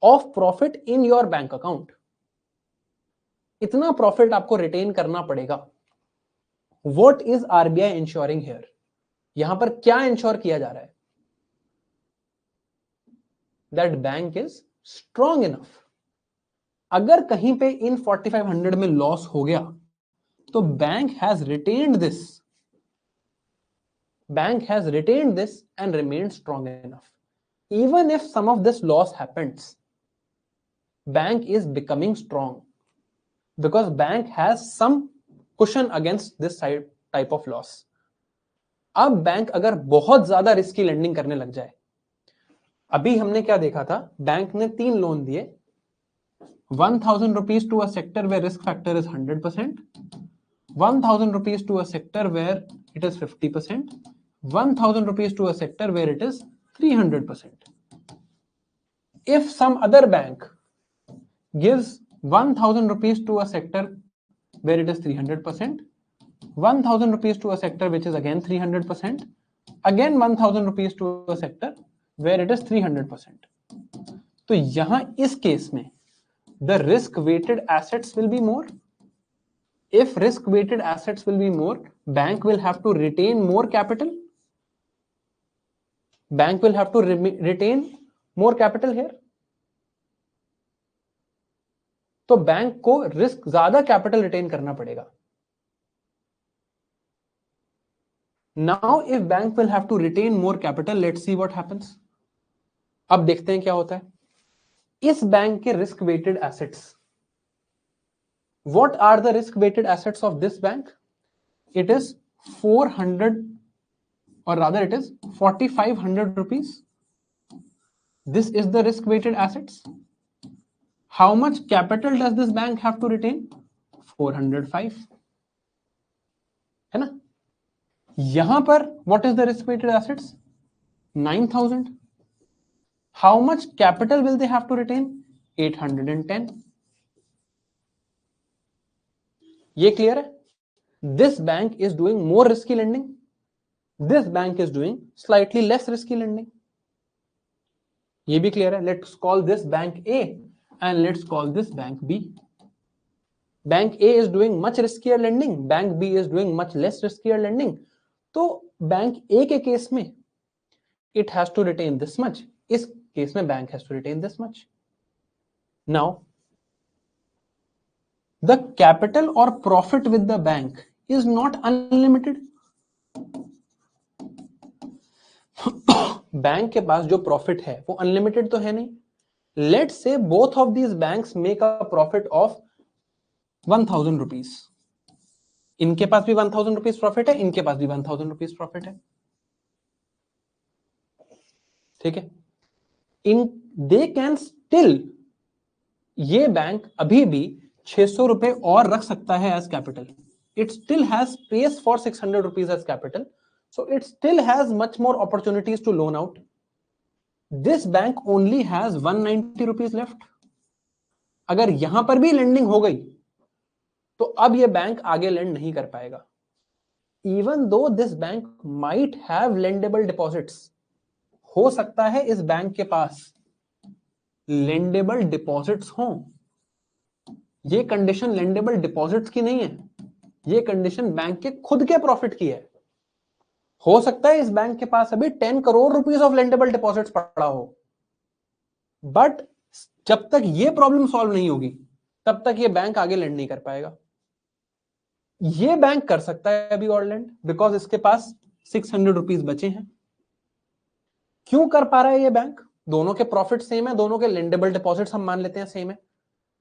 of profit in your bank account. इतना profit आपको retain करना पड़ेगा. What is RBI ensuring here? यहां पर क्या ensure किया जा रहा है? That bank is strong enough. अगर कहीं पे इन 4500 में लॉस हो गया तो bank has retained this and remained strong enough. Even if some of this loss happens, bank is becoming strong because bank has some cushion against this type of loss. अब bank अगर बहुत ज्यादा risky lending करने लग जाए, अभी हमने क्या देखा था, बैंक ने 3 लोन दिए, 1000 rupees to a sector where risk factor is 100%, 1000 rupees to a sector where it is 50%, 1000 rupees to a sector where it is 300%. If some other bank gives 1000 rupees to a sector where it is 300%, 1000 rupees to a sector which is again 300%, again 1000 rupees to a sector where it is 300%. तो यहां इस case में the risk weighted assets will be more. If risk weighted assets will be more, bank will have to retain more capital. Bank will have to retain more capital here. तो bank को risk ज्यादा capital retain करना पड़ेगा. Now if bank will have to retain more capital, let's see what happens. अब देखते हैं क्या होता है. इस बैंक के risk weighted assets, what are the risk weighted assets of this bank? It is 400 और rather it is 4500 rupees. This is the risk weighted assets. How much capital does this bank have to retain? 405, है ना. यहां पर what is the risk weighted assets? 9000. How much capital will they have to retain? 810. ये clear है? This bank is doing more risky lending. This bank is doing slightly less risky lending. ये भी clear है? Let's call this bank A and let's call this bank B. Bank A is doing much riskier lending. Bank B is doing much less riskier lending. तो bank A के case में it has to retain this much. इस case में bank has to retain this much. Now the capital और profit with the bank is not unlimited. Bank के पास जो profit है वो अनलिमिटेड तो है नहीं. Let's say both of these banks make a profit of 1000 rupees. इनके पास भी 1000 रुपीज प्रॉफिट है, इनके पास भी 1000 रुपीज प्रॉफिट है. ठीक है. दे कैन स्टिल, ये बैंक अभी भी 600 रुपए और रख सकता है as capital. It still has space for 600 rupees as capital. So it still has much more opportunities to loan out. This bank only has 190 rupees left. अगर यहां पर भी लेंडिंग हो गई तो अब ये बैंक आगे लेंड नहीं कर पाएगा. Even though this bank might have lendable deposits, हो सकता है इस बैंक के पास लेंडेबल डिपॉजिट्स हों। ये कंडीशन लेंडेबल डिपॉजिट्स की नहीं है, ये कंडीशन बैंक के खुद के प्रॉफिट की है। हो सकता है इस बैंक के पास अभी 10 करोड़ रुपीस ऑफ लेंडेबल डिपॉजिट्स पड़ा हो, बट जब तक ये प्रॉब्लम सॉल्व नहीं होगी तब तक ये बैंक आगे लेंड नहीं कर पाएगा। ये बैंक कर सकता है अभी और लेंड, बिकॉज इसके पास 600 रुपीस बचे हैं। क्यों कर पा रहा है ये बैंक? दोनों के प्रॉफिट सेम है, दोनों के लेंडेबल डिपॉजिट्स हम मान लेते हैं सेम है।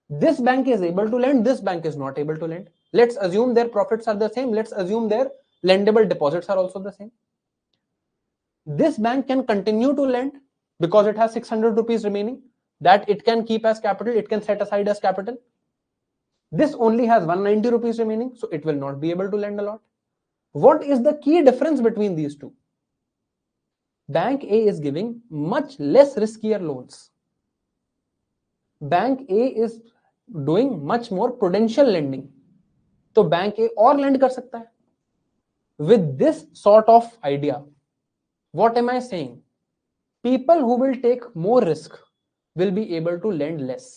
This bank is able to lend, this bank is not able to lend. Let's assume their profits are the same. Let's assume their lendable deposits are also the same. This bank can continue to lend because it has 600 rupees remaining that it can keep as capital, it can set aside as capital. This only has 190 rupees remaining, so it will not be able to lend a lot. What is the key difference between these two? Bank A is giving much less riskier loans. Bank A is doing much more prudential lending, तो bank A और lend कर सकता है। With this sort of idea, what am I saying? People who will take more risk will be able to lend less.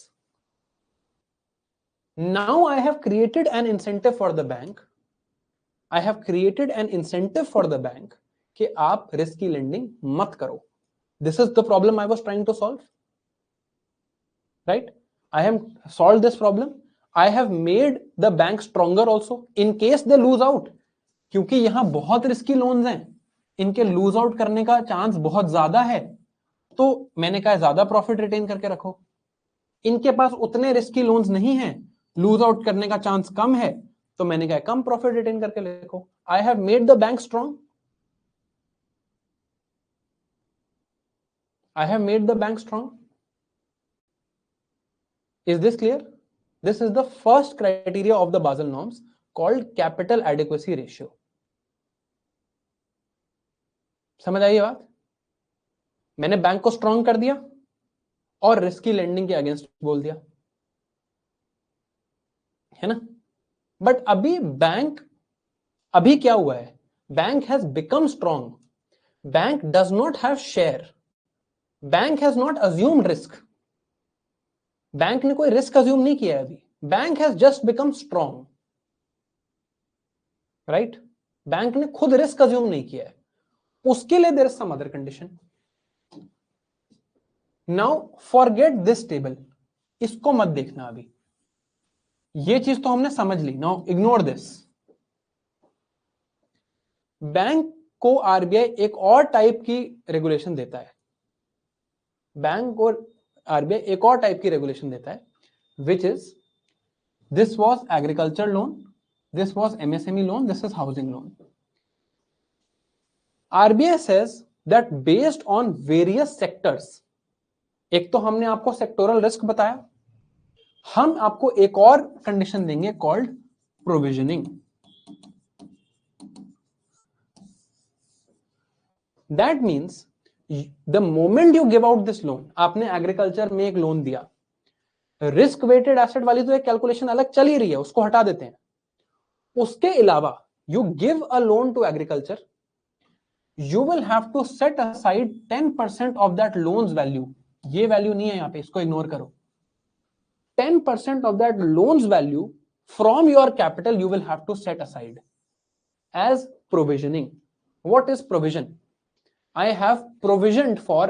Now I have created an incentive for the bank, I have created an incentive for the bank कि आप risk की lending मत करो। This is the problem I was trying to solve, right? I have solved this problem. I have made the bank stronger also in case they lose out. क्योंकि यहां बहुत risky loans हैं, इनके lose out करने का chance बहुत ज्यादा है, तो मैंने कहा ज्यादा प्रॉफिट रिटेन करके रखो। इनके पास उतने रिस्की लोन्स नहीं हैं, लूज आउट करने का चांस कम है, तो मैंने कहा कम प्रॉफिट रिटेन करके रखो। I have made the bank strong, I have made the bank strong. Is this clear? This is the first criteria of the Basel norms called capital adequacy ratio. समझ आई बात? मैंने bank को strong कर दिया और risky lending के against बोल दिया, है ना? बट अभी बैंक, अभी क्या हुआ है? Bank has become strong, bank does not have share, bank has not assumed risk, bank ने कोई रिस्क अज्यूम नहीं किया है अभी, bank has just become strong, right? Bank ने खुद रिस्क अज्यूम नहीं किया है, उसके लिए there is some other condition. Now forget this table, इसको मत देखना अभी, ये चीज तो हमने समझ ली। Now ignore this. बैंक को आरबीआई एक और टाइप की रेगुलेशन देता है, बैंक को आरबीआई एक और टाइप की रेगुलेशन देता है, which is this was agriculture loan, this was MSME loan, this is housing loan. RBI says that based on various sectors, एक तो हमने आपको सेक्टोरल रिस्क बताया, हम आपको एक और कंडीशन देंगे called provisioning. That means the moment you give out this loan, आपने एग्रीकल्चर में एक लोन दिया, रिस्क वेटेड एसेट वाली तो एक कैलकुलेशन अलग चल ही रही है, उसको हटा देते हैं। उसके अलावा you give a loan to agriculture, you will have to set aside 10% of that loan's value, ये वैल्यू नहीं है यहां पे, इसको इग्नोर करो। 10% of that loan's value from your capital you will have to set aside as provisioning. What is provision? I have provisioned for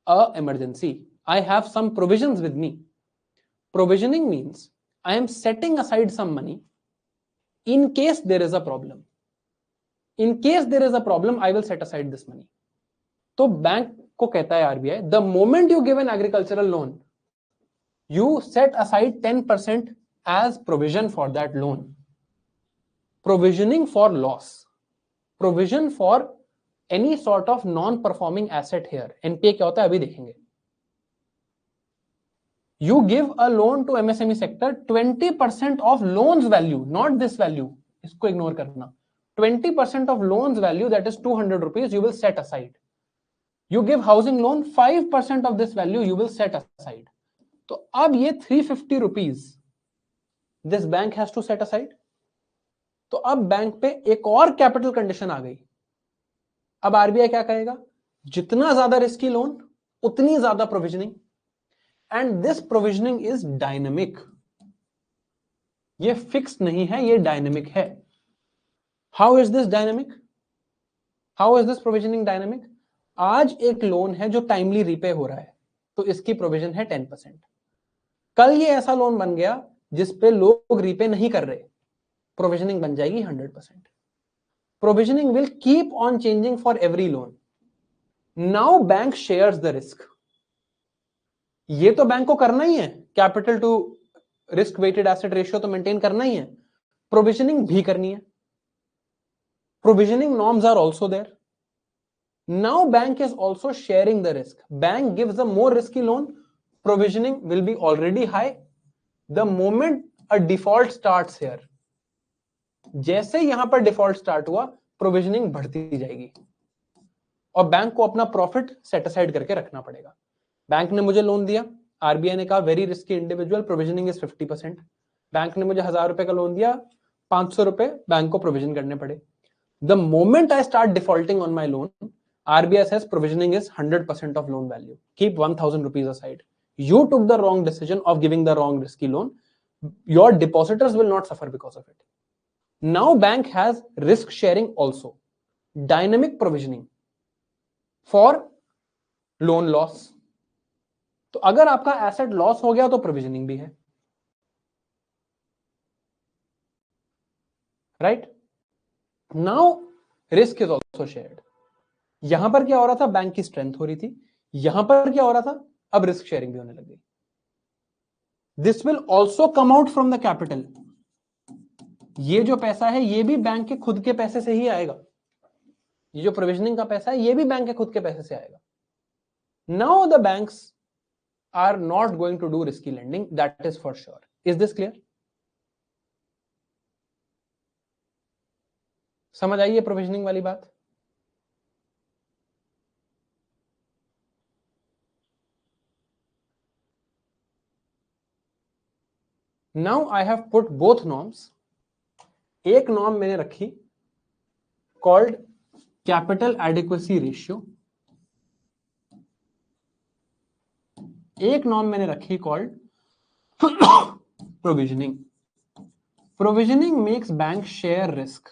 a emergency, I have some provisions with me. Provisioning means I am setting aside some money in case there is a problem. In case there is a problem, I will set aside this money. तो bank को कहता है RBI, the moment you give an agricultural loan, you set aside 10% as provision for that loan. Provisioning for loss, provision for any sort of non-performing asset here. NPA क्या होता है अभी देखेंगे। You give a loan to MSME sector, 20% of loans value, not this value, इसको ignore करना। 20% of loans value, that is 200 rupees, you will set aside. You give housing loan, 5% of this value you will set aside. तो अब ये 350 rupees this bank has to set aside. तो अब bank पे एक और कैपिटल कंडीशन आ गई। अब आरबीआई क्या कहेगा? जितना ज्यादा रिस्की लोन उतनी ज्यादा provisioning, and this provisioning is dynamic, ये फिक्स नहीं है, ये डायनेमिक है। How is this dynamic? How is this provisioning dynamic? आज एक लोन है जो टाइमली रिपे हो रहा है, तो इसकी प्रोविजन है 10%। कल ये ऐसा लोन बन गया जिसपे लोग रिपे नहीं कर रहे, प्रोविजनिंग बन जाएगी 100%। Provisioning will keep on changing for every loan. Now bank shares the risk. ये तो बैंक को करना ही है, capital to risk weighted asset ratio तो मेंटेन करना ही है, प्रोविजनिंग भी करनी है। Provisioning norms are also there. Now bank is also sharing the risk. Bank gives a more risky loan, provisioning will be already high. The moment a default starts here, जैसे यहां पर default start हुआ, provisioning बढ़ती जाएगी और bank को अपना profit set aside करके रखना पड़ेगा। बैंक ने मुझे लोन दिया, आरबीआई ने कहा very risky individual, provisioning is 50%। Bank ने मुझे 1000 रुपए का लोन दिया, 500 रुपए बैंक को प्रोविजन करने पड़े। The moment I start defaulting on my loan, RBI says provisioning is 100% of loan value. Keep 1000 rupees aside. You took the wrong decision of giving the wrong risky loan. Your depositors will not suffer because of it. Now bank has risk sharing also. Dynamic provisioning for loan loss. तो अगर आपका asset loss हो गया तो provisioning भी है, right? Now risk is also shared. यहां पर क्या हो रहा था, बैंक की स्ट्रेंथ हो रही थी, यहां पर क्या हो रहा था, अब रिस्क शेयरिंग भी होने लग गई। This will also come out from the capital. ये जो पैसा है ये भी बैंक के खुद के पैसे से ही आएगा, ये जो प्रोविजनिंग का पैसा है ये भी बैंक के खुद के पैसे से आएगा। Now the banks are not going to do risky lending, that is for sure. Is this clear? समझ आई है प्रोविजनिंग वाली बात? Now I have put both norms. एक नॉर्म मैंने रखी कॉल्ड कैपिटल एडिक्वेसी रेशियो, एक नॉर्म मैंने रखी called provisioning. Provisioning makes bank share risk,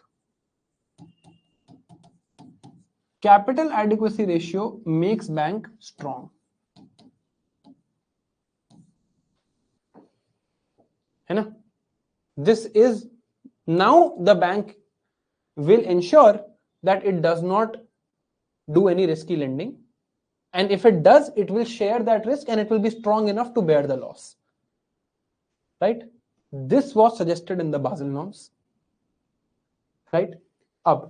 capital adequacy ratio makes bank strong, है ना? This is now the bank will ensure that it does not do any risky lending, and if it does, it will share that risk and it will be strong enough to bear the loss, right? This was suggested in the Basel norms, right? अब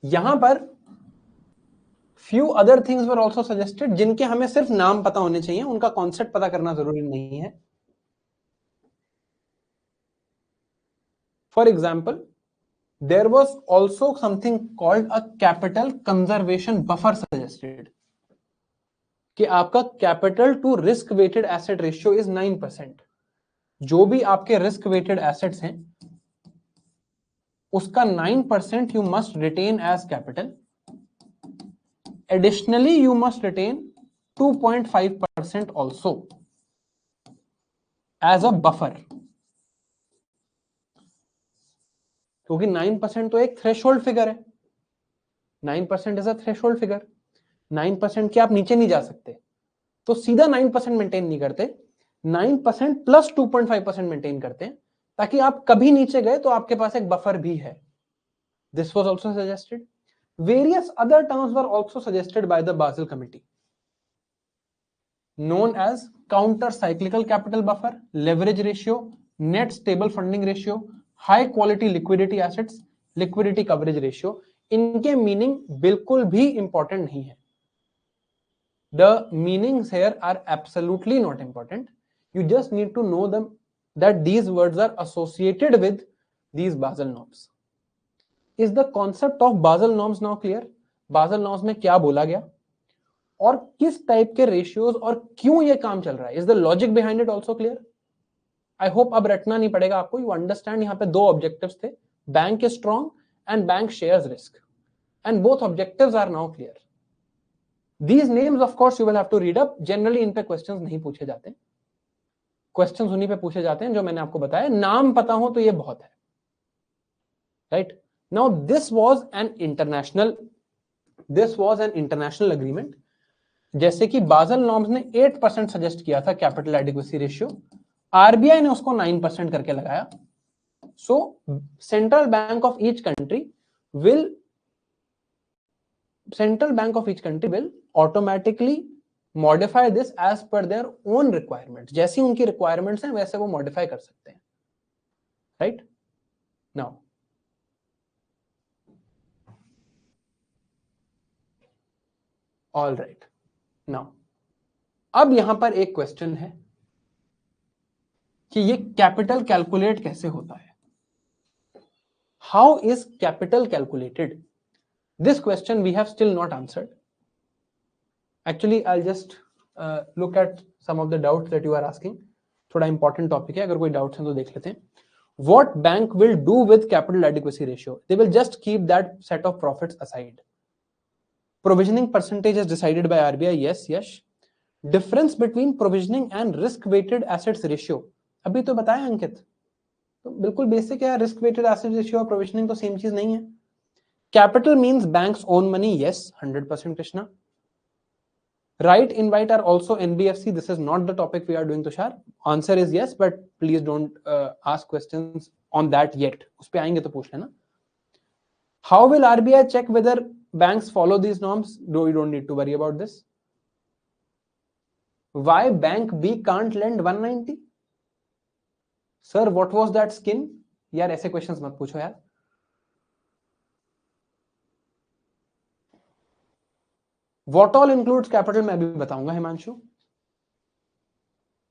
यहां पर few other things were also suggested जिनके हमें सिर्फ नाम पता होने चाहिए, उनका कॉन्सेप्ट पता करना जरूरी नहीं है। For example, there was also something called a capital conservation buffer suggested, कि आपका capital to risk weighted asset ratio is 9%। जो भी आपके रिस्क वेटेड एसेट्स हैं उसका 9% you must retain as capital. Additionally you must retain 2.5% also as a buffer, क्योंकि 9% तो एक थ्रेशोल्ड फिगर है। 9% इज अ थ्रेशोल्ड फिगर। 9% के आप नीचे नहीं जा सकते, तो सीधा 9% मेंटेन नहीं करते, 9% प्लस 2.5% मेंटेन करते हैं, ताकि आप कभी नीचे गए तो आपके पास एक बफर भी है। This was also suggested. Various other terms were also suggested by the Basel committee, known as counter cyclical capital buffer, leverage ratio, net stable funding ratio, high quality liquidity assets, liquidity coverage ratio। इनके meaning बिल्कुल भी important नहीं है। The meanings here are absolutely not important. You just need to know them, that these words are associated with these Basel norms. Is the concept of Basel norms now clear? Basel norms में क्या बोला गया और किस type के ratios और क्यों ये काम चल रहा है? Is the logic behind it also clear? I hope अब रटना नहीं पड़ेगा आपको। यू अंडरस्टैंड यहाँ पे दो ऑब्जेक्टिव्स थे, bank is strong and bank shares risk, and both objectives are now clear. These names of course you will have to read up. Generally इन पे questions नहीं पूछे जाते, questions उन्हीं पे पूछे जाते हैं जो मैंने आपको बताया. नाम पता हो तो ये बहुत है, right? Now this was an international agreement. जैसे कि बाज़ल नॉर्म्स ने 8% सजेस्ट किया था कैपिटल एडिक्वेसी रेशियो, आरबीआई ने उसको 9% करके लगाया. सो central bank of each country will automatically modify this as per their own requirements. जैसी उनकी requirements हैं वैसे वो modify कर सकते हैं, right? Now all right, now अब यहां पर एक क्वेश्चन है कि ये कैपिटल कैलकुलेट कैसे होता है. How is capital calculated? This question we have still not answered. Actually, I'll just look at some of the doubts that you are asking. थोड़ा important topic है, अगर कोई doubts हैं तो देख लेते हैं. What bank will do with capital adequacy ratio? They will just keep that set of profits aside. Provisioning percentage is decided by RBI. Yes, yes. Difference between provisioning and risk-weighted assets ratio. अभी तो बताया अंकित. तो बिल्कुल basic है. Risk-weighted assets ratio और provisioning तो same चीज नहीं है. Capital means banks own money. Yes, 100% Krishna. Right invite are also NBFC. This is not the topic we are doing, Tushar. Answer is yes, but please don't ask questions on that yet. उस पे आएंगे तो पूछ लेना. How will RBI check whether banks follow these norms? No, you don't need to worry about this. Why bank B can't lend 190? Sir, what was that skin? यार ऐसे questions मत पूछो यार. What all includes capital मैं अभी बताऊंगा Himanshu.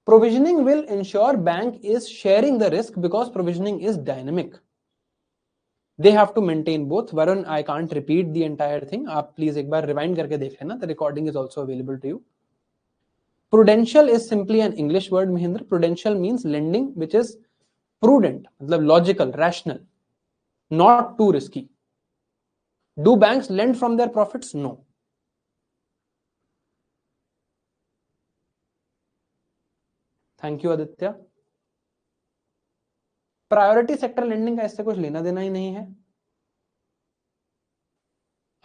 Provisioning will ensure bank is sharing the risk because provisioning is dynamic. They have to maintain both. Varun, I can't repeat the entire thing. आप please एक बार rewind करके देख लेना. The recording is also available to you. Prudential is simply an English word, Mahindra. Prudential means lending which is prudent, मतलब logical, rational, not too risky. Do banks lend from their profits? No. Thank you, Aditya. Priority sector lending का इससे कुछ लेना देना ही नहीं है.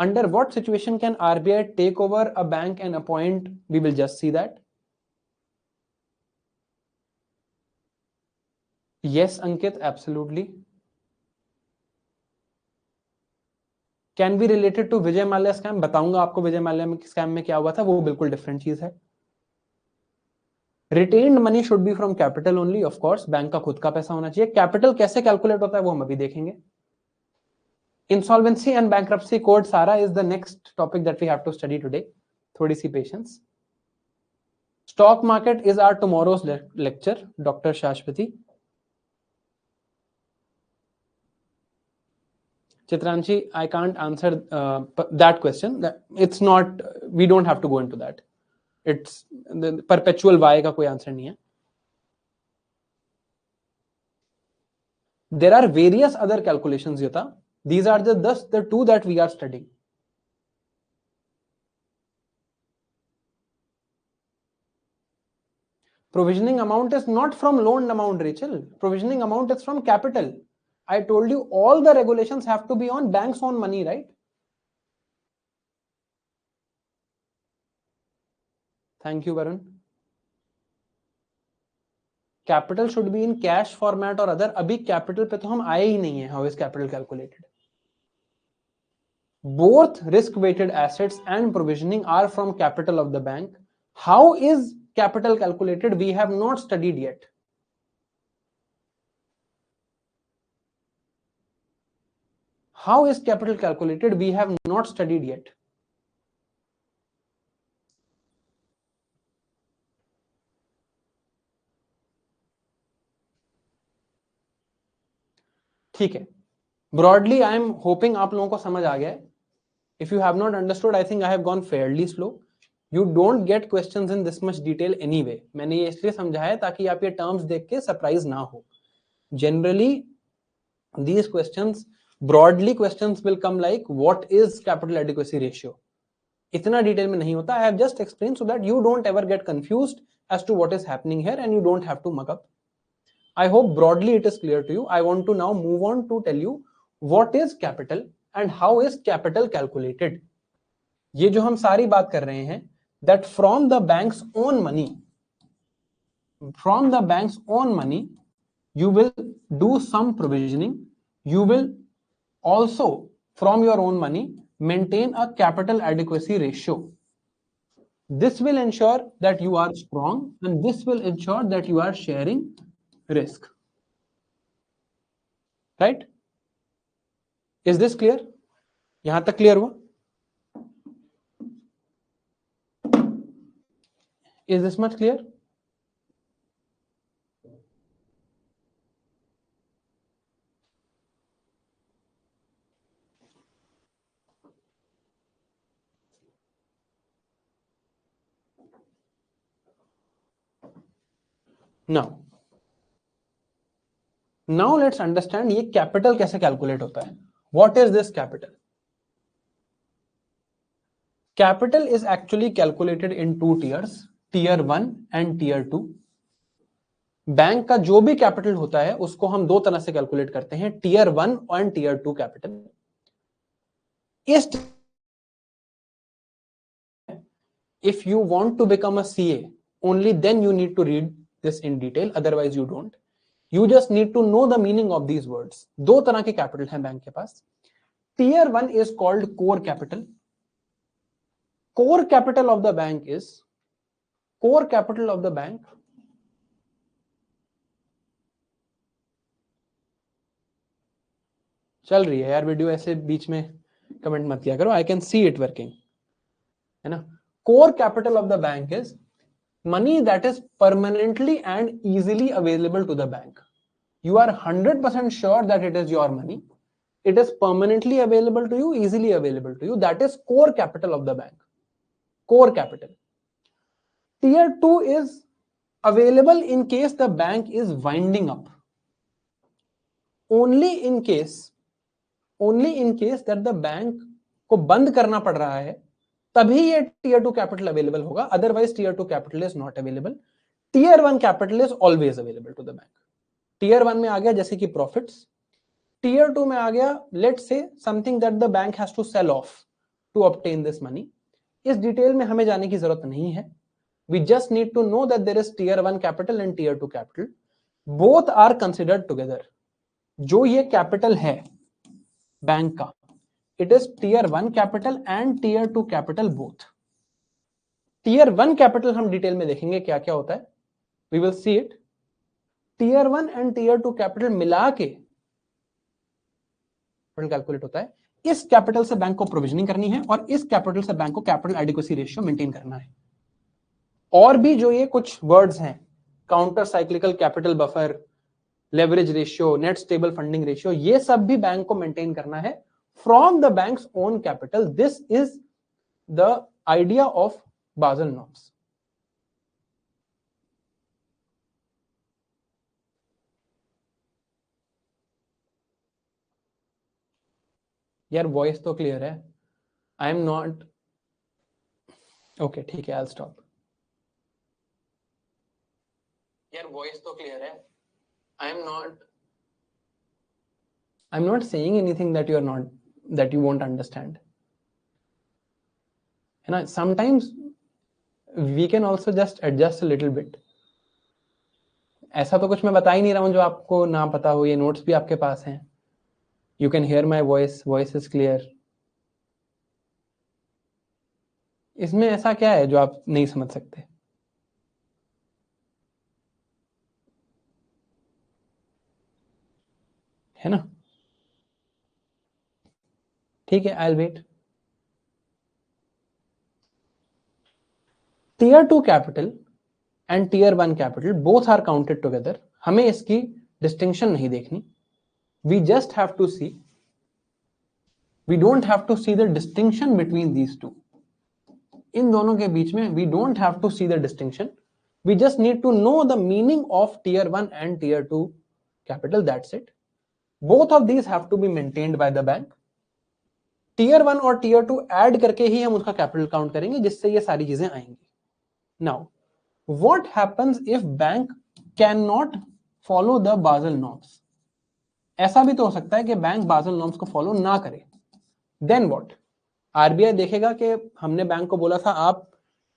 Under what situation can RBI take over a bank and appoint? We will just see that. Yes, Ankit, absolutely. Can be related to Vijay Mallya scam? बताऊंगा आपको विजय माल्या में स्कैम में क्या हुआ था, वो बिल्कुल डिफरेंट चीज है. Retained money should be from capital only, of course. Bank का खुद का पैसा होना चाहिए. कैपिटल कैसे कैलकुलेट होता है वो हम अभी देखेंगे. इंसॉल्वेंसी एंड बैंक्रप्सी कोड सारा is the next topic that we have to study today. थोड़ी सी patience. Stock market is our tomorrow's lecture, doctor Shashwati. Chitranshi, I can't answer that question. It's not, we don't have to go into that. It's the perpetual why का कोई answer नहीं है. There are various other calculations, Yuta. These are the two that we are studying. Provisioning amount is not from loan amount, Rachel. Provisioning amount is from capital. I told you all the regulations have to be on banks' own money, right? Thank you, Varun. Capital should be in cash format or other. अभी capital पे तो हम आए ही नहीं है. How is capital calculated? Both risk-weighted assets and provisioning are from capital of the bank. How is capital calculated? We have not studied yet. How is capital calculated? We have not studied yet. ठीक है. Broadly, I am hoping आप लोगों को समझ आ गया है. If you have not understood, I think I have gone fairly slow. You don't get questions in this much detail anyway. मैंने ये इसलिए समझाया ताकि आप ये terms देख के surprise ना हो. Generally, these questions, broadly questions will come like, what is capital adequacy ratio? इतना डिटेल में नहीं होता. I have just explained so that you don't ever get confused as to what is happening here and you don't have to mug up. I hope broadly it is clear to you. I want to now move on to tell you what is capital and how is capital calculated. ये जो हम सारी बात कर रहे हैं, that from the bank's own money, you will do some provisioning. You will also, from your own money, maintain a capital adequacy ratio. This will ensure that you are strong and this will ensure that you are sharing risk. Right? Is this clear? यहां तक clear हुआ? Is this much clear? Now let's understand ये capital कैसे calculate होता है. What is this capital? Capital is actually calculated in two tiers, tier 1 and tier 2. Bank का जो भी कैपिटल होता है उसको हम दो तरह से कैलकुलेट करते हैं, tier 1 and tier 2 capital. If you want to become a CA, only then you need to read this in detail, otherwise you don't. You just need to know the meaning of these words. दो तरह के capital हैं bank के पास. Tier 1 is called core capital. Core capital of the bank चल रही है यार video, ऐसे बीच में कमेंट मत किया करो. I can see it working, है ना. Core capital of the bank is money that is permanently and easily available to the bank. You are 100% sure that it is your money. It is permanently available to you, easily available to you. That is core capital of the bank. Core capital. Tier 2 is available in case the bank is winding up. Only in case that the bank को बंद करना पड़ रहा है तभी ये tier 2 capital available होगा. Otherwise tier 2 capital is not available. Tier 1 capital is always available to the bank. Tier 1 में आ गया जैसे कि profits. Tier 2 में आ गया let's say something that the bank has to sell off to obtain this money. इस detail में हमें जाने की जरूरत नहीं है. We just need to know that there is tier 1 capital and tier 2 capital. Both are considered together. जो ये capital है बैंक का, it is tier 1 capital and tier 2 capital both. tier 1 capital हम डिटेल में देखेंगे क्या क्या होता है. We will see it. tier 1 and tier 2 capital मिला के कैलकुलेट होता है. इस कैपिटल से बैंक को प्रोविजनिंग करनी है और इस कैपिटल से बैंक को कैपिटल एडिक्वेसी रेशियो मेंटेन करना है. और भी जो ये कुछ वर्ड्स हैं, counter cyclical capital buffer, leverage ratio, net stable funding ratio, ये सब भी बैंक को मेंटेन करना है from the banks own capital. This is the idea of Basel norms. यार वॉइस तो क्लियर है. आई एम नॉट ओके, ठीक है, आई विल स्टॉप. यार वॉइस तो क्लियर है. I'm not saying anything that you won't understand. And sometimes we can also just adjust a little bit. ऐसा तो कुछ मैं बता ही नहीं रहा हूं जो आपको ना पता हो. ये नोट्स भी आपके पास हैं. You can hear my voice is clear. इसमें ऐसा क्या है जो आप नहीं समझ सकते? है ना. ठीक है, I'll wait. Tier 2 capital and tier 1 capital both are counted together. हमें इसकी डिस्टिंक्शन नहीं देखनी. We just have to see. We don't have to see the distinction between these two. इन दोनों के बीच में we don't have to see the distinction. We just need to know the meaning of tier 1 and tier 2 capital. That's it. Both of these have to be maintained by the bank. Tier 1 और tier 2 add करके ही हम उसका capital count करेंगे, जिससे ये सारी चीजें आएंगी. Now what happens if bank can not follow the Basel norms? ऐसा भी तो हो सकता है कि बैंक बाज़ेल नॉर्म्स को फॉलो ना करे. Then what? आरबीआई देखेगा कि हमने बैंक को बोला था आप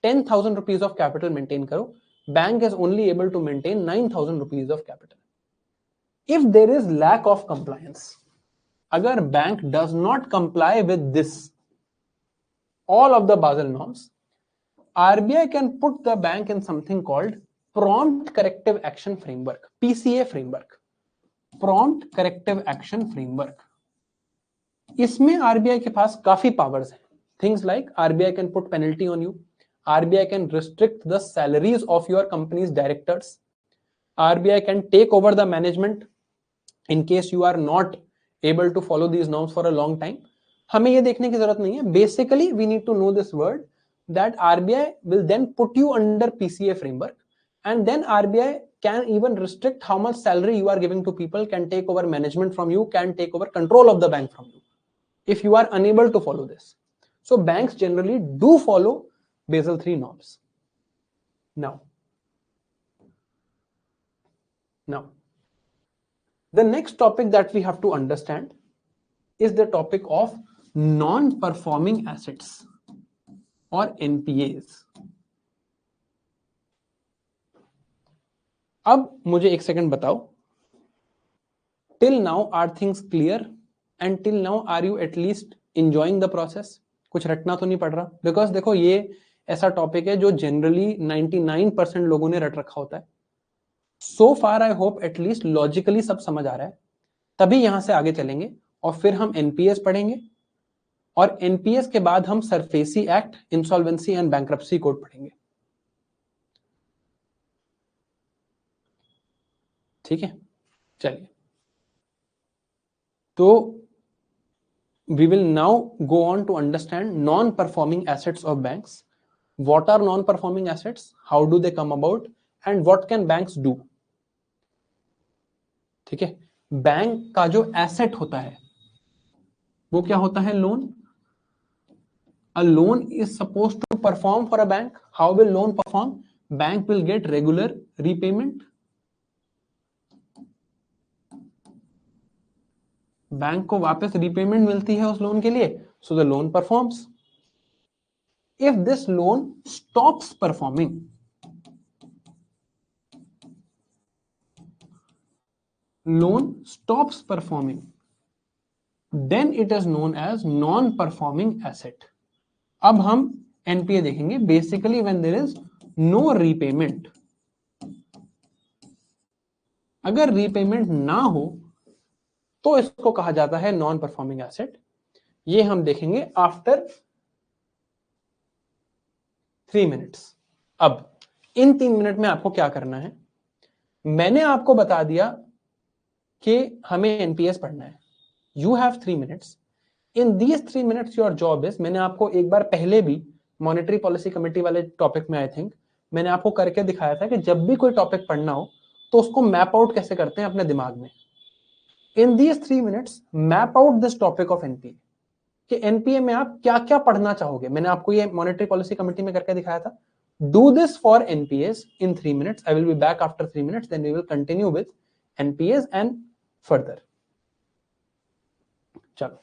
10,000 रुपीज ऑफ कैपिटल मेंटेन करो, bank is only able to maintain 9,000 rupees of capital. If there is lack of compliance, अगर bank does not comply with this all of the Basel norms, RBI can put the bank in something called Prompt Corrective Action Framework, PCA framework. Prompt Corrective Action Framework. इसमें RBI के पास काफी powers हैं. Things like RBI can put penalty on you, RBI can restrict the salaries of your company's directors, RBI can take over the management in case you are not able to follow these norms for a long time. हमें ये देखने की जरूरत नहीं है. Basically we need to know this word that RBI will then put you under PCA framework, and then RBI can even restrict how much salary you are giving to people, can take over management from you, can take over control of the bank from you if you are unable to follow this. So banks generally do follow Basel III norms. Now, the next topic that we have to understand is the topic of non-performing assets or NPAs. अब मुझे एक second बताओ, till now are things clear and till now are you at least enjoying the process? कुछ रटना तो नहीं पड़ रहा? बिकॉज देखो ये ऐसा टॉपिक है जो जनरली 99% लोगों ने रट रखा होता है. सो फार आई होप एटलीस्ट लॉजिकली सब समझ आ रहा है. तभी यहां से आगे चलेंगे और फिर हम एनपीएस पढ़ेंगे, और एनपीएस के बाद हम SARFAESI act, insolvency and bankruptcy code पढ़ेंगे. ठीक है, चलिए. तो we will now go on to understand non-performing assets of banks. What are non-performing assets? How do they come about? And what can banks do? ठीक है. बैंक का जो asset होता है वो क्या होता है? Loan. A loan is supposed to perform for a bank. How will loan perform? Bank will get regular repayment. Bank को वापस रीपेमेंट मिलती है उस लोन के लिए. So the loan performs. If this loan stops performing, loan stops performing, then it is known as non-performing asset. अब हम NPA देखेंगे. Basically when there is no repayment, अगर रीपेमेंट ना हो तो इसको कहा जाता है नॉन परफॉर्मिंग एसेट. ये हम देखेंगे आफ्टर 3 मिनट्स. अब इन 3 मिनट में आपको क्या करना है? मैंने आपको बता दिया कि हमें एनपीएस पढ़ना है. You have 3 minutes. In these 3 minutes your job is, मैंने आपको एक बार पहले भी मॉनेटरी पॉलिसी कमेटी वाले टॉपिक में आई थिंक मैंने आपको करके दिखाया था कि जब भी कोई टॉपिक पढ़ना हो तो उसको मैप आउट कैसे करते हैं अपने दिमाग में. In these 3 minutes map out this topic of NPA, कि एनपीए में आप क्या क्या पढ़ना चाहोगे. मैंने आपको ये मॉनेटरी पॉलिसी कमेटी में करके दिखाया था. Do this for NPAs in 3 minutes. I will be back after 3 minutes, then we will continue with NPAs and further. चलो.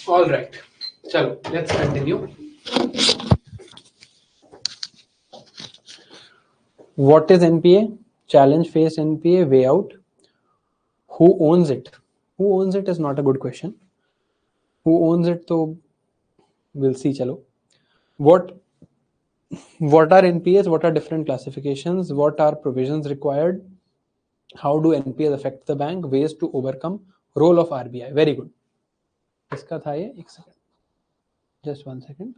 All right, chalo, let's continue. What is NPA? Challenge phase NPA, way out. Who owns it? Who owns it is not a good question. Who owns it? So we'll see. Chalo. What are NPAs? What are different classifications? What are provisions required? How do NPAs affect the bank? Ways to overcome. Role of RBI. Very good. इसका था ये एक second. Just 1 second.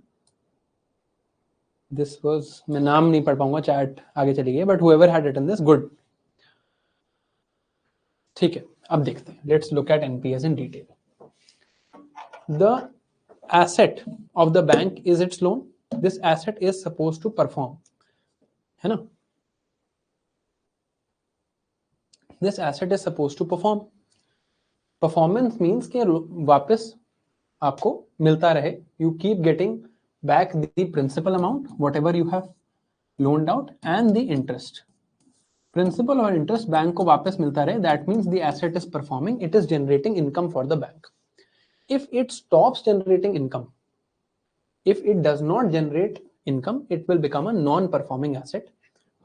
This was, मैं नाम नहीं पढ़ पाऊंगा, chat आगे चली गई, but whoever had written this, good. ठीक है, अब देखते हैं. Let's look at NPAs in detail. The asset of the bank is its loan. This asset is supposed to perform, है ना? This asset is supposed to perform. Performance means कि वापस आपको मिलता रहे. You keep getting back the principal amount, whatever you have loaned out, and the interest. Principal or interest bank को वापस मिलता रहे. That means the asset is performing. It is generating income for the bank. If it stops generating income, if it does not generate income, it will become a non-performing asset.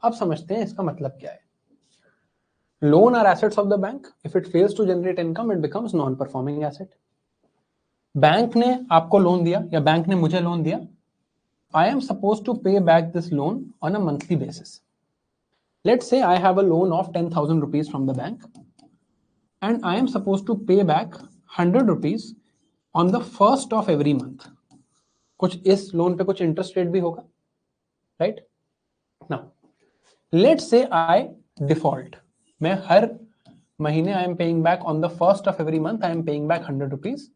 अब समझते हैं इसका मतलब क्या है. Loan are assets of the bank. If it fails to generate income, it becomes non-performing asset. Bank ने आपको loan दिया या बैंक ने मुझे लोन दिया. I am supposed to pay back this loan on a monthly basis. Let's say I have a loan of 10,000 rupees from the bank and I am supposed to pay back 100 rupees on the first of every month. कुछ इस loan पे कुछ interest rate भी होगा, right? Now, let's say I default. मैं हर महीने I am paying back on the first of every month. I am paying back 100 rupees.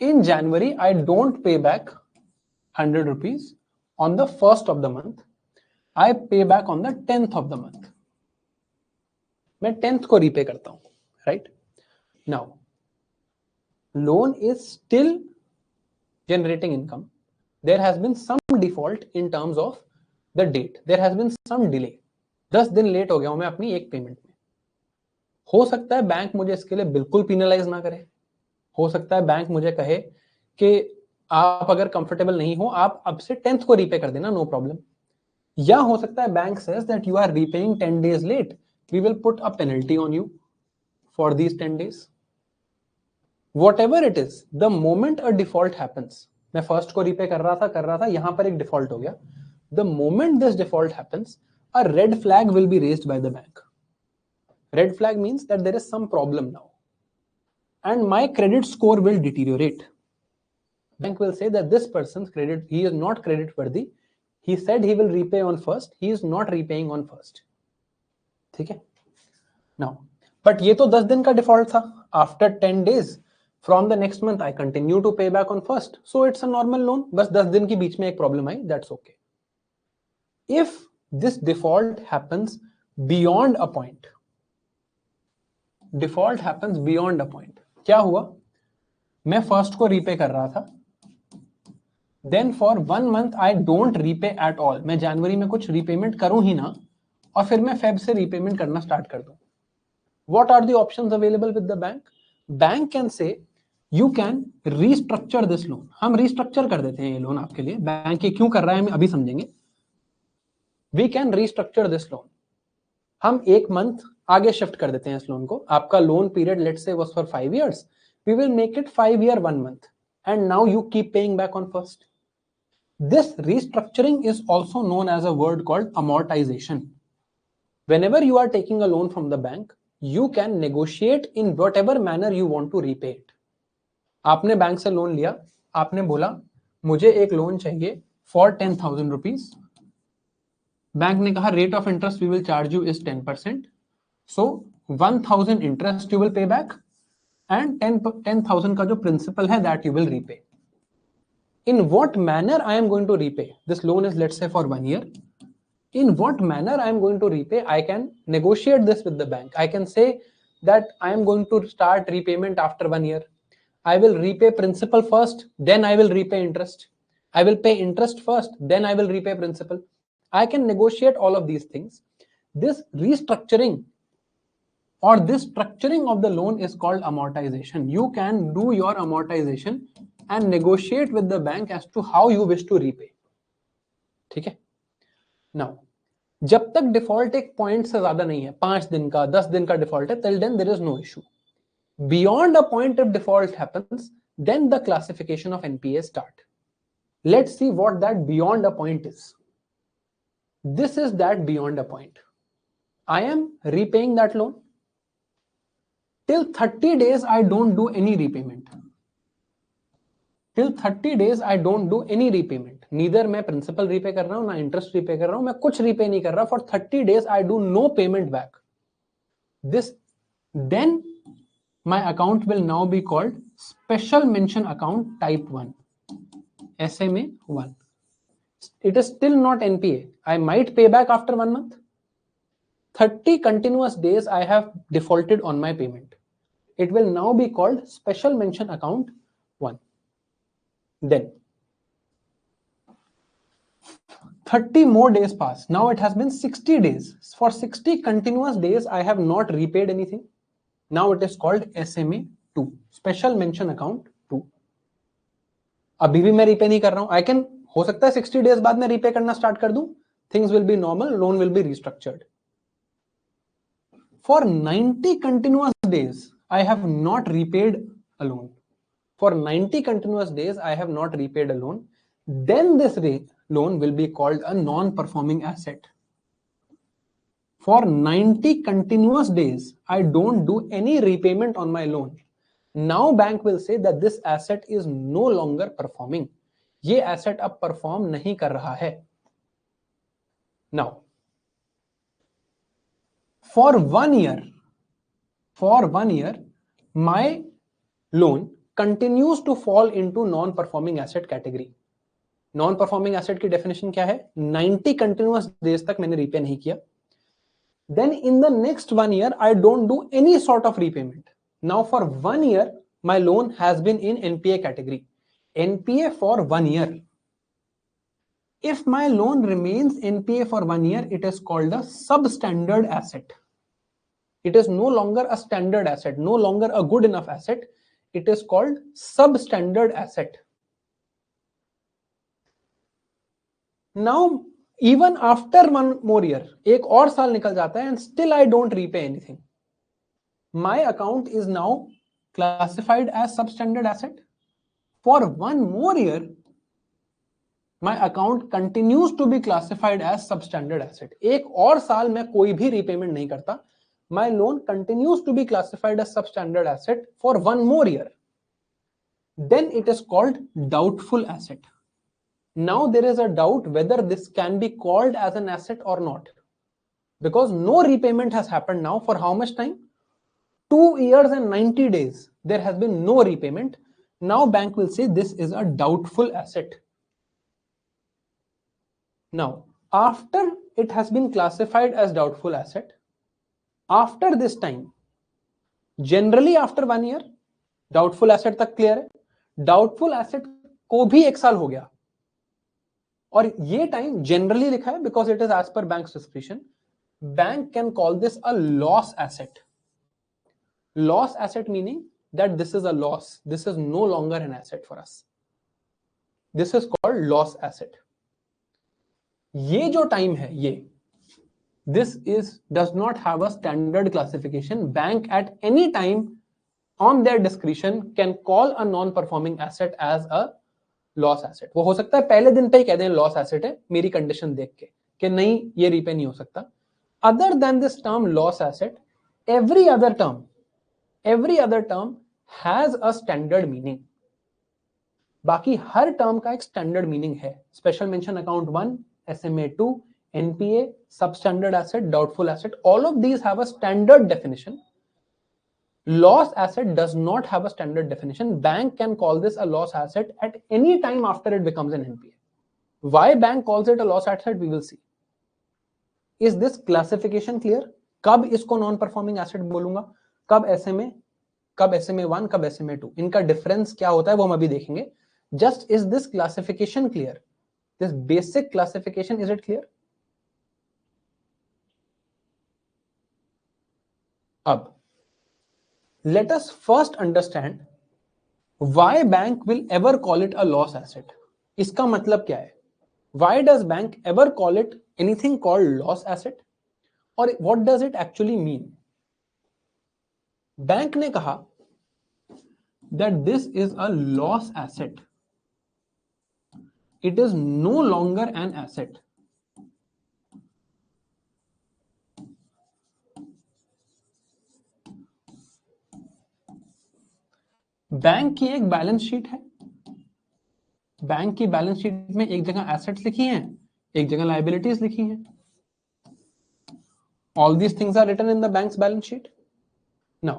In January, I don't pay back 100 rupees on the first of the month. I pay back on the 10th of the month. मैं 10th को repay करता हूँ, right? Now, loan is still generating income. There has been some default in terms of the date. There has been some delay. 10 दिन late हो गया हूं मैं अपनी एक पेमेंट में. हो सकता है बैंक मुझे इसके लिए बिल्कुल पेनलाइज ना करे. हो सकता है बैंक मुझे कहे कि आप अगर कंफर्टेबल नहीं हो आप अब से 10th को रीपे कर देना, नो प्रॉब्लम. या हो सकता है bank says that you are repaying 10 days late, we will put a penalty on you for these 10 days. Whatever it is, the moment a default happens, मैं फर्स्ट को repay कर रहा था, यहां पर एक डिफॉल्ट हो गया. The moment this default happens, a red flag will be raised by the bank. Red flag means that there is some problem now, and my credit score will deteriorate. Bank will say that this person's credit, he is not credit worthy. He said he will repay on first. He is not repaying on first. ठीक है? Now, but ये तो 10 दिन का default था. After 10 days, from the next month, I continue to pay back on first. So it's a normal loan. बस 10 दिन के बीच में एक problem I. That's okay. If this default happens beyond a point. Default happens beyond a point. क्या हुआ, मैं first को repay कर रहा था, then for 1 month I don't repay at all. मैं जनवरी में कुछ रीपेमेंट करूं ही ना, और फिर मैं फेब से रीपेमेंट करना स्टार्ट कर दूं. What are the options available with the bank? Bank can say you can restructure this loan. हम restructure कर देते हैं ये लोन आपके लिए. बैंक ये क्यों कर रहा है हम अभी समझेंगे. We can restructure this loan. हम 1 month आगे शिफ्ट कर देते हैं इस लोन को. आपका loan period let's say was for 5 years. We will make it 5 year 1 month, and now you keep paying back on first. This restructuring is also known as a word called amortization. Whenever you are taking a loan from the bank, you can negotiate in whatever manner you want to repay it. आपने bank से loan लिया, आपने बोला मुझे एक loan चाहिए for 10,000 rupees. Bank ने कहा rate of interest we will charge you is 10%. So 1,000 interest you will pay back and 10,000 का जो principal है that you will repay. In what manner I am going to repay? This loan is let's say for 1 year. In what manner I am going to repay? I can negotiate this with the bank. I can say that I am going to start repayment after 1 year. I will repay principal first, then I will repay interest. I will pay interest first, then I will repay principal. I can negotiate all of these things. This restructuring or this structuring of the loan is called amortization. You can do your amortization and negotiate with the bank as to how you wish to repay. ठीक है. Now, जब तक default एक point से ज्यादा नहीं है, 5 दिन का 10 दिन का डिफॉल्ट है, till then there is no issue. Beyond a point, if default happens, then the classification of NPA start. Let's see what that beyond a point is. This is that beyond a point. I am repaying that loan. Till 30 days, I don't do any repayment. Till 30 days, I don't do any repayment. Neither मैं principal repay कर रहा हूँ, ना interest repay कर रहा हूँ, मैं कुछ repay नहीं कर रहा. For 30 days, I do no payment back. Then my account will now be called Special Mention Account Type 1, SMA 1. It is still not NPA. I might pay back after 1 month. 30 continuous days I have defaulted on my payment. It will now be called Special Mention Account 1. Then 30 more days pass. Now it has been 60 days. For 60 continuous days, I have not repaid anything. Now it is called SMA 2, Special Mention Account 2. अभी भी मैं repay नहीं कर रहा हूँ. I can, हो सकता है 60 days बाद मैं repay करना start कर दूं. Things will be normal. Loan will be restructured. For 90 continuous days, I have not repaid a loan. For 90 continuous days, I have not repaid a loan. Then this loan will be called a non-performing asset. For 90 continuous days, I don't do any repayment on my loan. Now bank will say that this asset is no longer performing. ये asset अब perform नहीं कर रहा है. Now, for 1 year, my loan continues to fall into non-performing asset category. Non-performing asset की definition क्या है? 90 continuous days तक मैंने repay नहीं किया. Then in the next 1 year, I don't do any sort of repayment. Now for 1 year, my loan has been in NPA category. NPA for 1 year. If my loan remains NPA for 1 year, it is called a substandard asset. It is no longer a standard asset, no longer a good enough asset. It is called substandard asset. Now, even after 1 more year, एक और साल निकल जाता है and still I don't repay anything. My account is now classified as substandard asset. For 1 more year, my account continues to be classified as substandard asset. एक और साल मैं कोई भी repayment नहीं करता. My loan continues to be classified as substandard asset for 1 more year. Then it is called doubtful asset. Now there is a doubt whether this can be called as an asset or not. Because no repayment has happened now for how much time? 2 years and 90 days. There has been no repayment. Now bank will say this is a doubtful asset. Now, after it has been classified as doubtful asset. After this time, generally after 1 year, doubtful asset तक clear है, doubtful asset को भी 1 साल हो गया, और ये time generally लिखा है because it is as per bank description. Bank can call this a loss asset. Loss asset meaning that this is a loss, this is no longer an asset for us, this is called loss asset. ये जो time है, ये this does not have a standard classification. Bank at any time on their discretion can call a non-performing asset as a loss asset. वो हो सकता है पहले दिन पे ही कह दें लॉस एसेट है, मेरी कंडीशन देख के कि नहीं ये रीपे नहीं हो सकता. Other than this term loss asset, every other term has a standard meaning. बाकी हर टर्म का एक स्टैंडर्ड मीनिंग है. Special mention account 1, SMA 2, NPA, substandard asset, doubtful asset, all of these have a standard definition. Loss asset does not have a standard definition. Bank can call this a loss asset at any time after it becomes an NPA. Why bank calls it a loss asset, we will see. Is this classification clear? कब इसको non performing asset बोलूंगा, कब SMA, कब SMA 1, कब SMA 2, इनका difference क्या होता है वो हम अभी देखेंगे. Just is this classification clear? This basic classification, is it clear? अब let us first understand why bank will ever call it a loss asset. इसका मतलब क्या है? Why does bank ever call it anything called loss asset? और what does it actually mean? Bank ने कहा that this is a loss asset. It is no longer an asset. Bank की एक balance sheet है. Bank की balance sheet में एक जगह एसेट्स लिखी हैं, एक जगह लायबिलिटीज लिखी हैं. All these things are written in the bank's balance sheet. Now,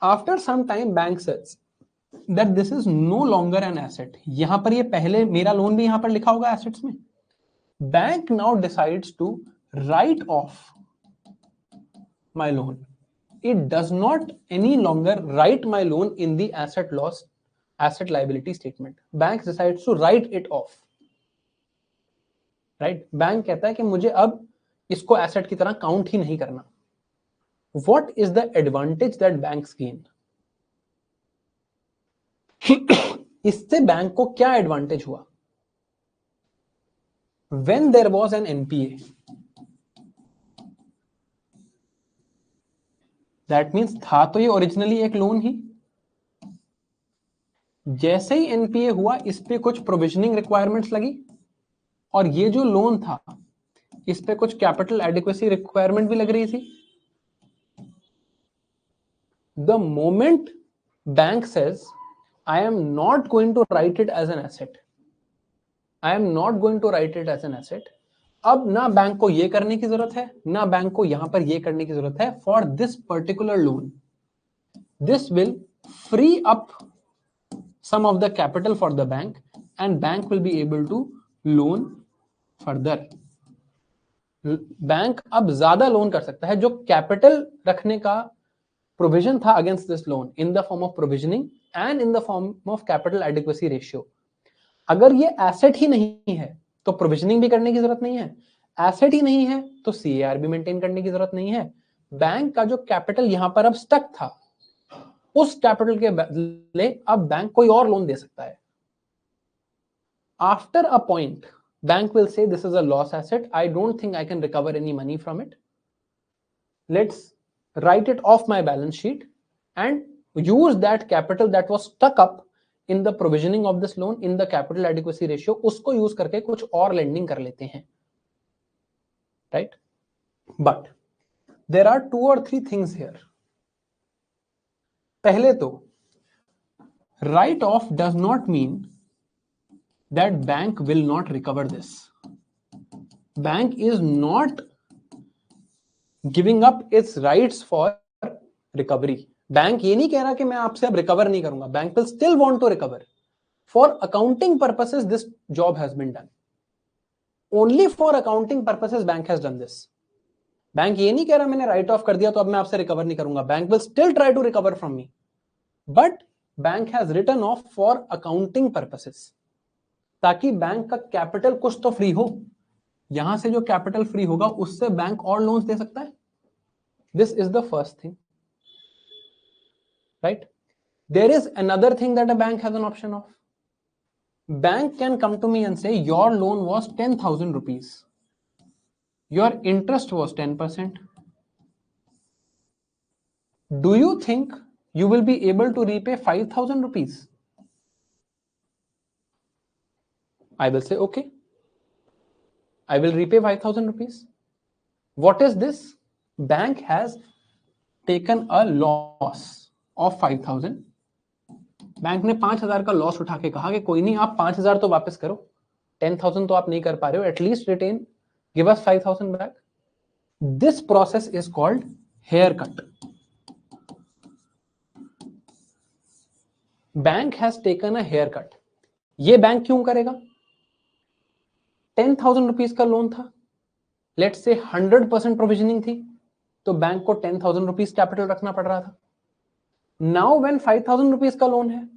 after some time, bank says that this is no longer an asset. यहां पर ये पहले मेरा लोन भी यहां पर लिखा होगा एसेट्स में. Bank now decides to write off my loan. It does not any longer write my loan in the asset liability statement. Bank decides to write it off. Right? Bank कहता है कि मुझे अब इसको एसेट की तरह count ही नहीं करना. What is the advantage that banks gain? इससे बैंक को क्या एडवांटेज हुआ? When there was an NPA, that means था तो ये ओरिजिनली एक लोन ही. जैसे ही NPA हुआ, इस पे कुछ प्रोविजनिंग रिक्वायरमेंट्स लगी, और ये जो लोन था इस पे कुछ कैपिटल एडिक्वेसी रिक्वायरमेंट भी लग रही थी. The moment bank says, I am not going to write it as an asset, I am not going to write it as an asset, अब ना बैंक को ये करने की जरूरत है, ना बैंक को यहां पर ये करने की जरूरत है. For this particular loan, this will free up some of the capital for the bank, and bank will be able to loan further. Bank अब ज्यादा लोन कर सकता है. जो कैपिटल रखने का प्रोविजन था against this loan in the form of provisioning and in the form of capital adequacy ratio, अगर ये एसेट ही नहीं है तो प्रोविजनिंग भी करने की जरूरत नहीं है. एसेट ही नहीं है तो CAR भी मेंटेन करने की जरूरत नहीं है. बैंक का जो कैपिटल यहां पर अब स्टक था, उस कैपिटल के बदले अब बैंक कोई और लोन दे सकता है. After a point, bank will say this is a loss asset, I don't think I can recover any money from it, let's write it off my balance sheet and use that capital that was stuck up in the provisioning of this loan in the capital adequacy ratio, उसको use करके कुछ और lending कर लेते हैं. Right? But there are 2 or 3 things here. पहले तो write off does not mean that bank will not recover this. Bank is not giving up it's rights for recovery. Bank ये नहीं कह रहा कि मैं आपसे अब रिकवर नहीं करूंगा. Bank will still want to recover. For accounting purposes this job has been done. Only for accounting purposes bank has done this. Bank ये नहीं कह रहा मैंने राइट ऑफ कर दिया तो अब मैं आपसे रिकवर नहीं करूंगा. Bank will still try to recover from me, but bank has written off for accounting purposes, ताकि बैंक का कैपिटल कुछ तो फ्री हो. यहां से जो कैपिटल फ्री होगा उससे बैंक और लोन्स दे सकता है. This is the first thing, right. There is another thing that a bank has an option of. Bank can come to me and say your loan was 10,000 rupees. Your interest was 10%. Do you think you will be able to repay 5,000 rupees? I will say, okay, I will repay 5,000 rupees. What is this? Bank has taken a loss of 5,000. Bank ने 5,000 का loss उठा के कहा कि कोई नहीं, आप 5,000 तो वापस करो, 10,000 तो आप नहीं कर पा रहे हो, at least retain, give us 5,000 back. This process is called haircut. Bank has taken a haircut. ये बैंक क्यों करेगा? 10,000 रुपीज का लोन था, लेट्स से 100% प्रोविजनिंग थी, तो बैंक को 10,000 रुपीज कैपिटल रखना पड़ रहा था. नाउ व्हेन 5,000 रुपीज का लोन है,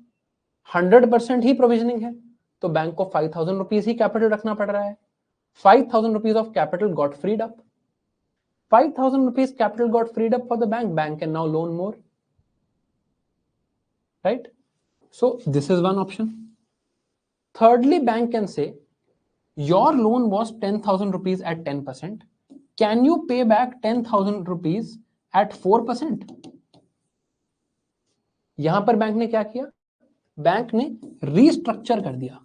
100% ही प्रोविजनिंग है, तो बैंक को 5,000 रुपीज ही कैपिटल रखना पड़ रहा है. 5,000 rupees of capital got freed up. 5,000 rupees capital got freed up for the bank. Bank can now loan more. Right? So this is one option. Thirdly, bank can say, your loan was 10,000 rupees at 10%. Can you pay back 10,000 rupees at 4%? यहां पर bank ने क्या किया? Bank ने restructure कर दिया.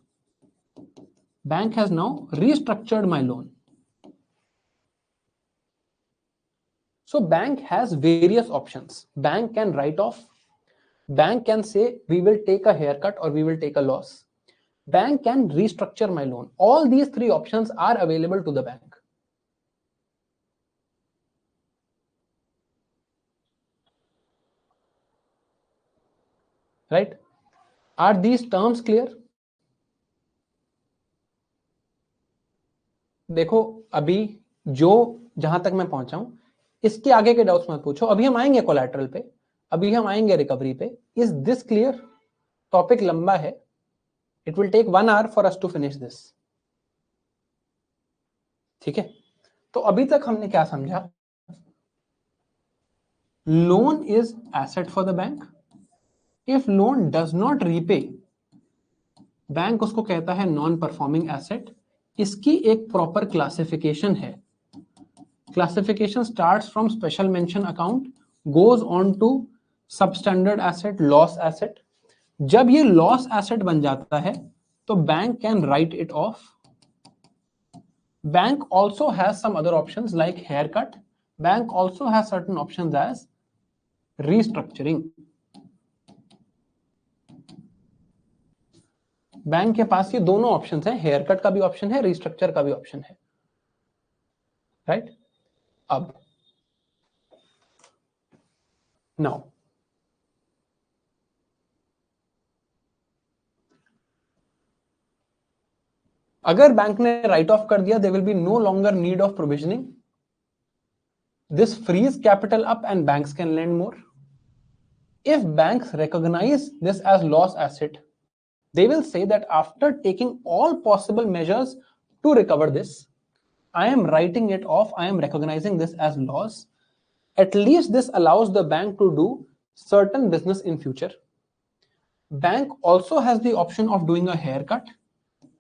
Bank has now restructured my loan. So bank has various options. Bank can write off. Bank can say we will take a haircut or we will take a loss. Bank can restructure my loan. All these three options are available to the bank. Right? Are these terms clear? देखो अभी जो जहां तक मैं पहुंचा हूं, इसके आगे के डाउट्स मत पूछो. अभी हम आएंगे कोलैटरल पे, अभी हम आएंगे रिकवरी पे. Is this clear? टॉपिक लंबा है. It will take 1 hour for us to finish this. ठीक है, तो अभी तक हमने क्या समझा? Loan is asset for the bank. If loan does not repay, bank उसको कहता है नॉन परफॉर्मिंग एसेट. इसकी एक प्रॉपर क्लासिफिकेशन है. Classification starts from special mention account, goes on to substandard asset, loss asset. जब ये लॉस एसेट बन जाता है तो bank can write it of. Bank also has some other options like haircut. Bank also has certain options as restructuring. Bank के पास ये दोनों ऑप्शंस हैं, हेयर कट का भी ऑप्शन है, रीस्ट्रक्चर का भी ऑप्शन है. राइट? अब नाउ अगर बैंक ने राइट ऑफ कर दिया, there will be no longer need of provisioning. This frees capital up and banks can lend more. If banks recognize this as loss asset, they will say that after taking all possible measures to recover this, I am writing it off, I am recognizing this as loss. At least this allows the bank to do certain business in future. Bank also has the option of doing a haircut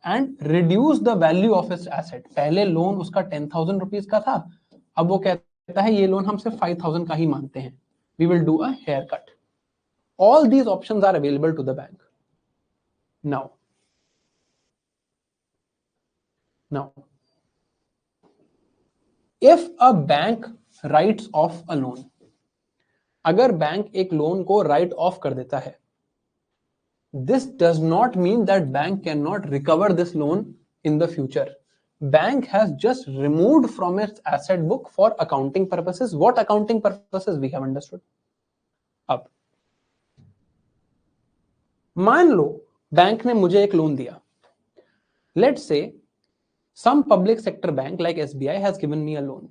and reduce the value of its asset. पहले loan उसका 10,000 rupees का था, अब वो कहता है ये loan हम सिर्फ 5,000 का ही मानते हैं. We will do a haircut. All these options are available to the bank. Now, if a bank writes off a loan, अगर बैंक एक लोन को राइट ऑफ कर देता है, this does not mean that bank cannot recover this loan in the future. Bank has just removed from its asset book for accounting purposes. What accounting purposes we have understood. अब मान लो bank ने मुझे एक loan दिया. Let's say Some public sector bank like SBI has given me a loan.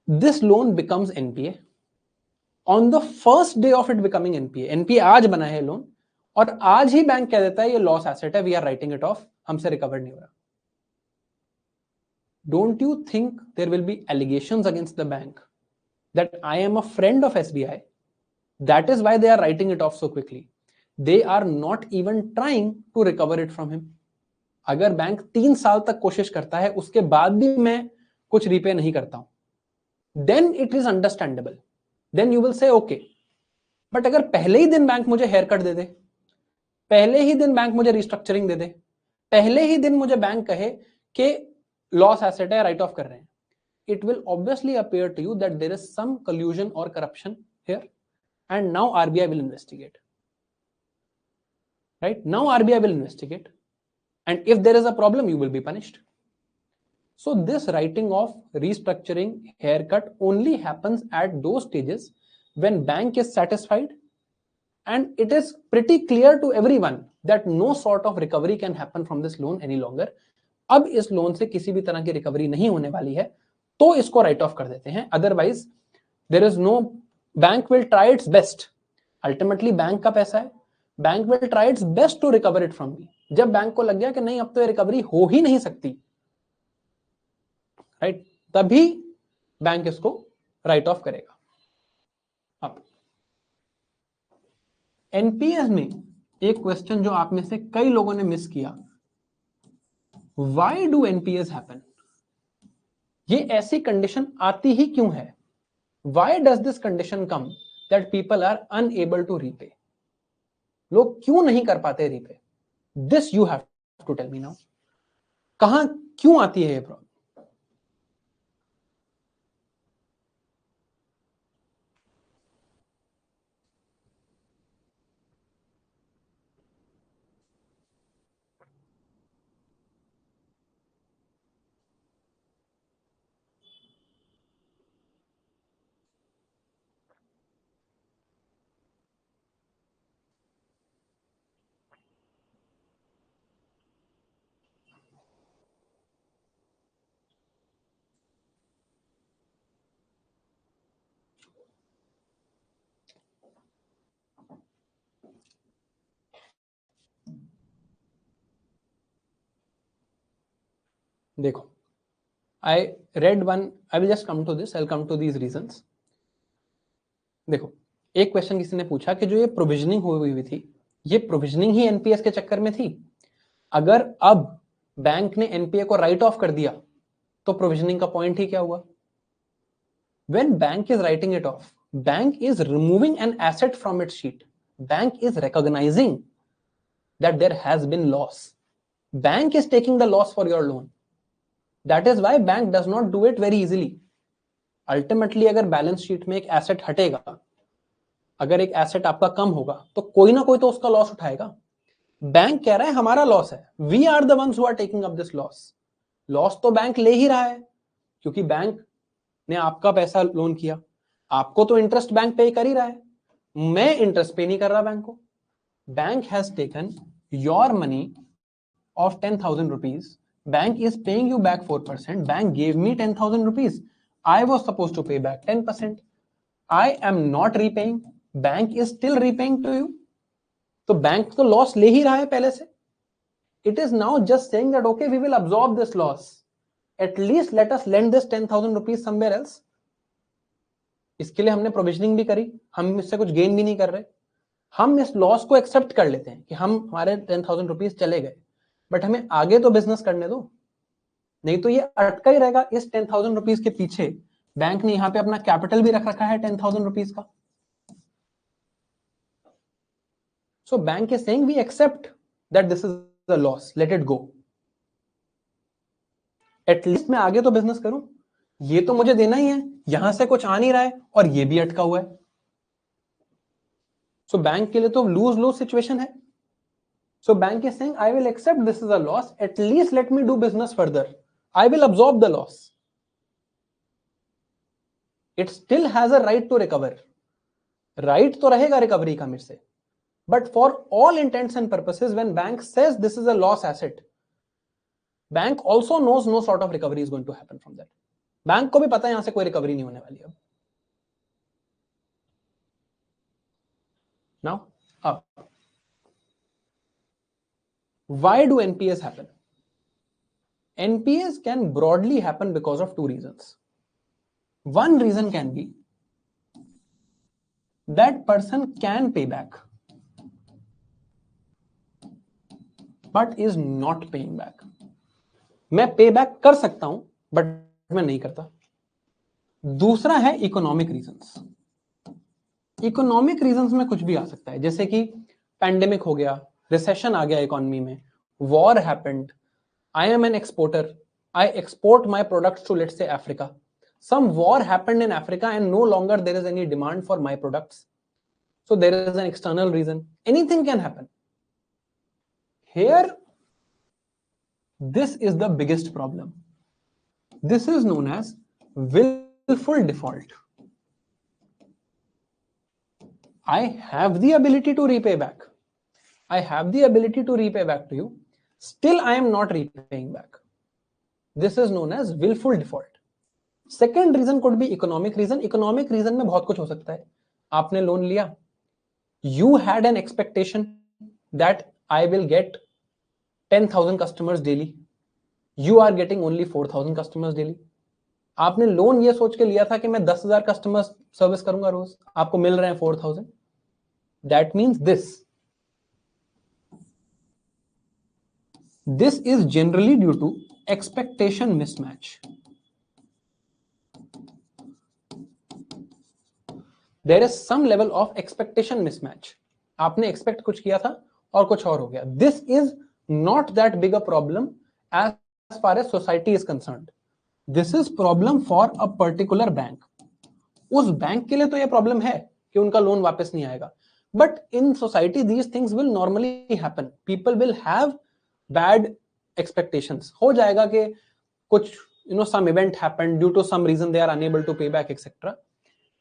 This loan becomes NPA. On the first day of it becoming NPA आज बना है loan, और आज ही बैंक कह देता है ये लॉस एसेट है, we are writing it off, हमसे रिकवर नहीं हो रहा. Don't you think there will be allegations against the bank that I am a friend of SBI? That is why they are writing it off so quickly. They are not even trying to recover it from him. अगर bank 3 साल तक कोशिश करता है, उसके बाद भी मैं कुछ रीपे नहीं करता हूं, then it is understandable. Then you will say okay. But अगर पहले ही दिन बैंक मुझे हेयर कट दे दे, पहले ही दिन बैंक मुझे रिस्ट्रक्चरिंग दे दे, पहले ही दिन मुझे बैंक कहे कि लॉस एसेट है, राइट ऑफ कर रहे हैं, it will obviously appear to you that there is some collusion or corruption here, and now RBI will investigate. Right? Now RBI will investigate, and if there is a problem, you will be punished. So this writing off, restructuring, haircut only happens at those stages when bank is satisfied and it is pretty clear to everyone that no sort of recovery can happen from this loan any longer. अब इस loan से किसी भी तरह की recovery नहीं होने वाली है, तो इसको राइट ऑफ कर देते हैं. Otherwise there is no, bank will try its best. Ultimately bank का पैसा है, bank will try its best to recover it from me. जब बैंक को लग गया कि नहीं अब तो ये रिकवरी हो ही नहीं सकती, राइट, तभी बैंक इसको राइट ऑफ करेगा. अब एनपीएस में एक क्वेश्चन जो आप में से कई लोगों ने मिस किया, व्हाई डू एनपीएस हैपन? ये ऐसी कंडीशन आती ही क्यों है? Why does this condition come that people are unable to repay? लोग क्यों नहीं कर पाते repay? This you have to tell me now. कहां क्यों आती है ये प्रॉब्लम? देखो, I read one, I will just come to this, I'll come to these reasons. देखो, एक क्वेश्चन किसी ने पूछा कि जो ये प्रोविजनिंग हुई थी, ये प्रोविजनिंग ही एनपीएस के चक्कर में थी. अगर अब बैंक ने एनपीए को राइट ऑफ कर दिया तो प्रोविजनिंग का पॉइंट ही क्या हुआ? When bank is writing it off, bank is removing an asset from its sheet. Bank is recognizing that there has been loss. Bank is taking the loss for your loan. That is why bank does not do it very easily. Ultimately, अगर balance sheet में एक asset हटेगा, अगर एक asset आपका कम होगा, तो कोई ना कोई तो उसका लॉस उठाएगा. बैंक कह रहा है हमारा लॉस है, we are the ones who are taking up this loss. Loss तो बैंक ले ही रहा है, क्योंकि बैंक ने आपका पैसा लोन किया, आपको तो इंटरेस्ट बैंक पे कर ही रहा है, मैं इंटरेस्ट पे नहीं कर रहा बैंक को. Bank has taken your money of 10,000 rupees. Bank is paying you back 4%. Bank gave me 10,000 rupees. I was supposed to pay back 10%. I am not repaying. Bank is still repaying to you. तो bank तो loss ले ही रहा है पहले से. It is now just saying that okay, we will absorb this loss. At least let us lend this 10,000 rupees somewhere else. इसके लिए हमने प्रोविजनिंग भी करी, हम इससे कुछ गेन भी नहीं कर रहे. हम इस लॉस को एक्सेप्ट कर लेते हैं कि हम हमारे 10,000 रुपीज चले गए, बट हमें आगे तो बिजनेस करने दो, नहीं तो ये अटका ही रहेगा इस 10,000 रुपीज के पीछे. बैंक ने यहां पे अपना कैपिटल भी रख रखा है 10,000 रुपीज का. So bank is saying we accept that this is a loss, let it go. At least मैं आगे तो बिजनेस करूं, ये तो मुझे देना ही है, यहां से कुछ आ नहीं रहा है और ये भी अटका हुआ है. सो बैंक के लिए तो लूज लूज सिचुएशन है. So bank is saying, I will accept this is a loss. At least let me do business further. I will absorb the loss. It still has a right to recover. Right तो रहेगा recovery का मेरे से. But for all intents and purposes, when bank says this is a loss asset, bank also knows no sort of recovery is going to happen from that. Bank को भी पता है यहां से कोई रिकवरी नहीं होने वाली अब. नाउ अब why do NPAs happen? NPAs can broadly happen because of two reasons. One reason can be that person can pay back but is not paying back. मैं पे बैक कर सकता हूं बट मैं नहीं करता. दूसरा है इकोनॉमिक रीजंस. इकोनॉमिक रीजंस में कुछ भी आ सकता है, जैसे कि पैंडेमिक हो गया, रिसेशन आ गया इकोनॉमी में, war happened, I am an exporter, I export my products to, let's say, Africa. Some war happened in Africa and no longer there is any demand for my products. So there is an external reason. Anything can happen. Here, this is the biggest problem. This is known as willful default. I have the ability to repay back. I have the ability to repay back to you. Still, I am not repaying back. This is known as willful default. Second reason could be economic reason. Economic reason में बहुत कुछ हो सकता है. आपने loan लिया, you had an expectation that I will get 10,000 customers daily. You are getting only 4,000 customers daily. आपने loan ये सोच के लिया था कि मैं 10,000 कस्टमर्स सर्विस करूंगा रोज, आपको मिल रहे हैं 4,000. That means this is generally due to expectation mismatch. There is some level of expectation mismatch. आपने एक्सपेक्ट कुछ किया था और कुछ और हो गया. This is not that big a problem as far as society is concerned. This is problem for a particular bank. उस बैंक के लिए तो ये प्रॉब्लम है कि उनका लोन वापस नहीं आएगा. But in society these things will normally happen. People will have bad expectations. हो जाएगा कि कुछ some event happened, due to some reason they are unable to pay back, etc.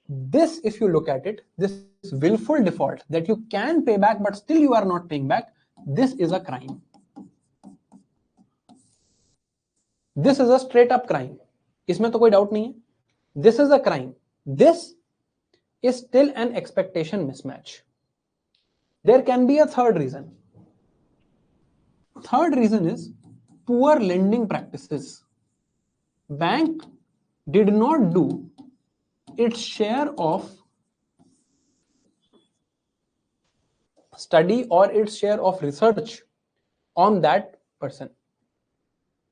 This, if you look at it, this willful default that you can pay back but still you are not paying back, this is a crime. This is a straight up crime. इसमें तो कोई doubt नहीं है. This is a crime. This is still an expectation mismatch. There can be a third reason. Third reason is poor lending practices. Bank did not do its share of study or its share of research on that person.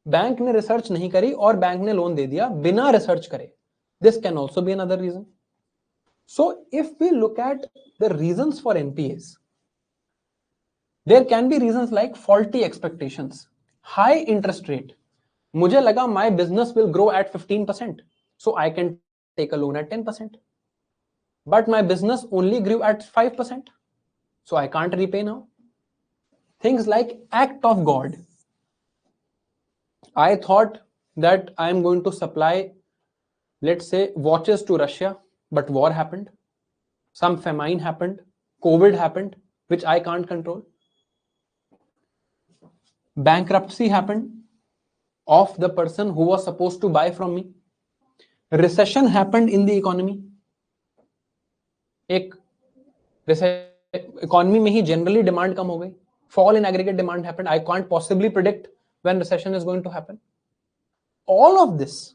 Bank ने research नहीं करी और bank ने loan दे दिया बिना research करे. This can also be another reason. So if we look at the reasons for NPAs, there can be reasons like faulty expectations, high interest rate. मुझे लगा my business will grow at 15%, so I can take a loan at 10%. But my business only grew at 5%, so I can't repay now. Things like act of God. I thought that I am going to supply, let's say, watches to Russia, but war happened. Some famine happened. COVID happened, which I can't control. Bankruptcy happened of the person who was supposed to buy from me. Recession happened in the economy. एक economy में ही generally demand कम हो गई. Fall in aggregate demand happened. I can't possibly predict when recession is going to happen. All of this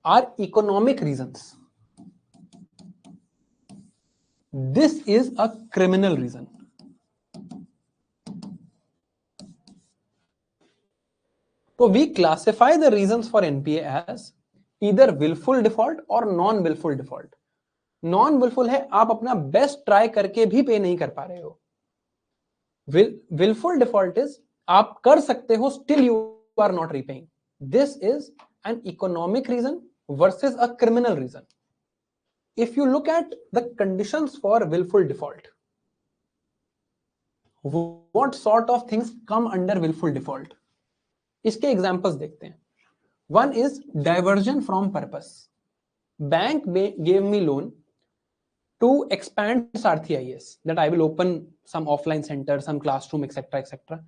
are economic reasons. This is a criminal reason. So we classify the reasons for NPA as either willful default or non-willful default. Non-willful है आप अपना best try करके भी पे नहीं कर पा रहे हो. Willful default is आप कर सकते हो, still you are not repaying. This is an economic reason versus a criminal reason. If you look at the conditions for willful default, what sort of things come under willful default? इसके examples देखते हैं. One is diversion from purpose. Bank gave me loan to expand Sarthi IAS, that I will open some offline center, some classroom, etc., etc.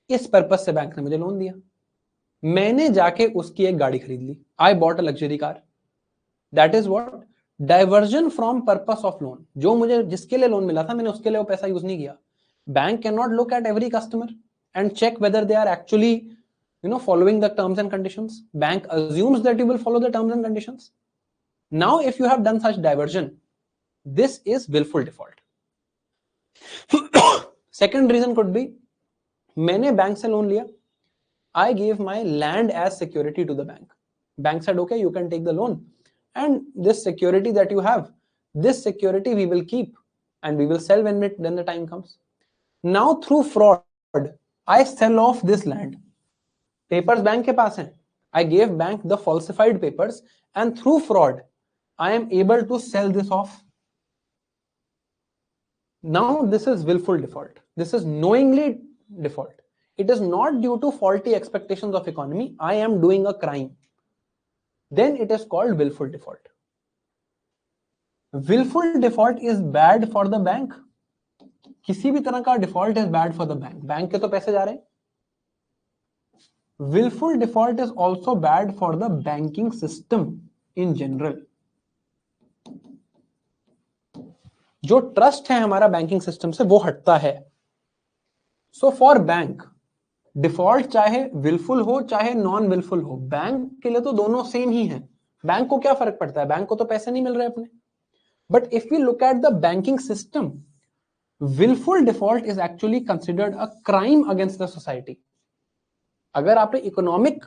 इस purpose से bank ने मुझे loan दिया. मैंने जाके उसकी एक गाड़ी खरीद ली, I bought a luxury car, that is what diversion from purpose of loan. जो मुझे जिसके लिए लोन मिला था मैंने उसके लिए वो पैसा यूज नहीं किया। Bank can not look at every customer and check whether they are actually following the terms and conditions. Bank assumes that you will follow the terms and conditions. Now if you have done such diversion, this is willful default. Second reason could be, मैंने bank से loan लिया, I gave my land as security to the bank. Bank said, okay, you can take the loan, and this security that you have, this security we will keep and we will sell when the time comes. Now through fraud, I sell off this land. Papers bank के पास हैं. I gave bank the falsified papers, and through fraud, I am able to sell this off. Now this is willful default. This is knowingly default. It is not due to faulty expectations of economy. I am doing a crime. Then it is called willful default. Willful default is bad for the bank. किसी भी तरह का default is bad for the bank. Bank के तो पैसे जा रहे हैं. Willful default is also bad for the banking system in general. जो ट्रस्ट है हमारा बैंकिंग सिस्टम से वो हटता है. सो फॉर बैंक, डिफॉल्ट चाहे विलफुल हो चाहे नॉन विलफुल हो, बैंक के लिए तो दोनों सेम ही हैं. बैंक को क्या फर्क पड़ता है, बैंक को तो पैसे नहीं मिल रहे अपने. But if we look at the banking system, wilful default is actually considered a crime against the society. अगर आपने इकोनॉमिक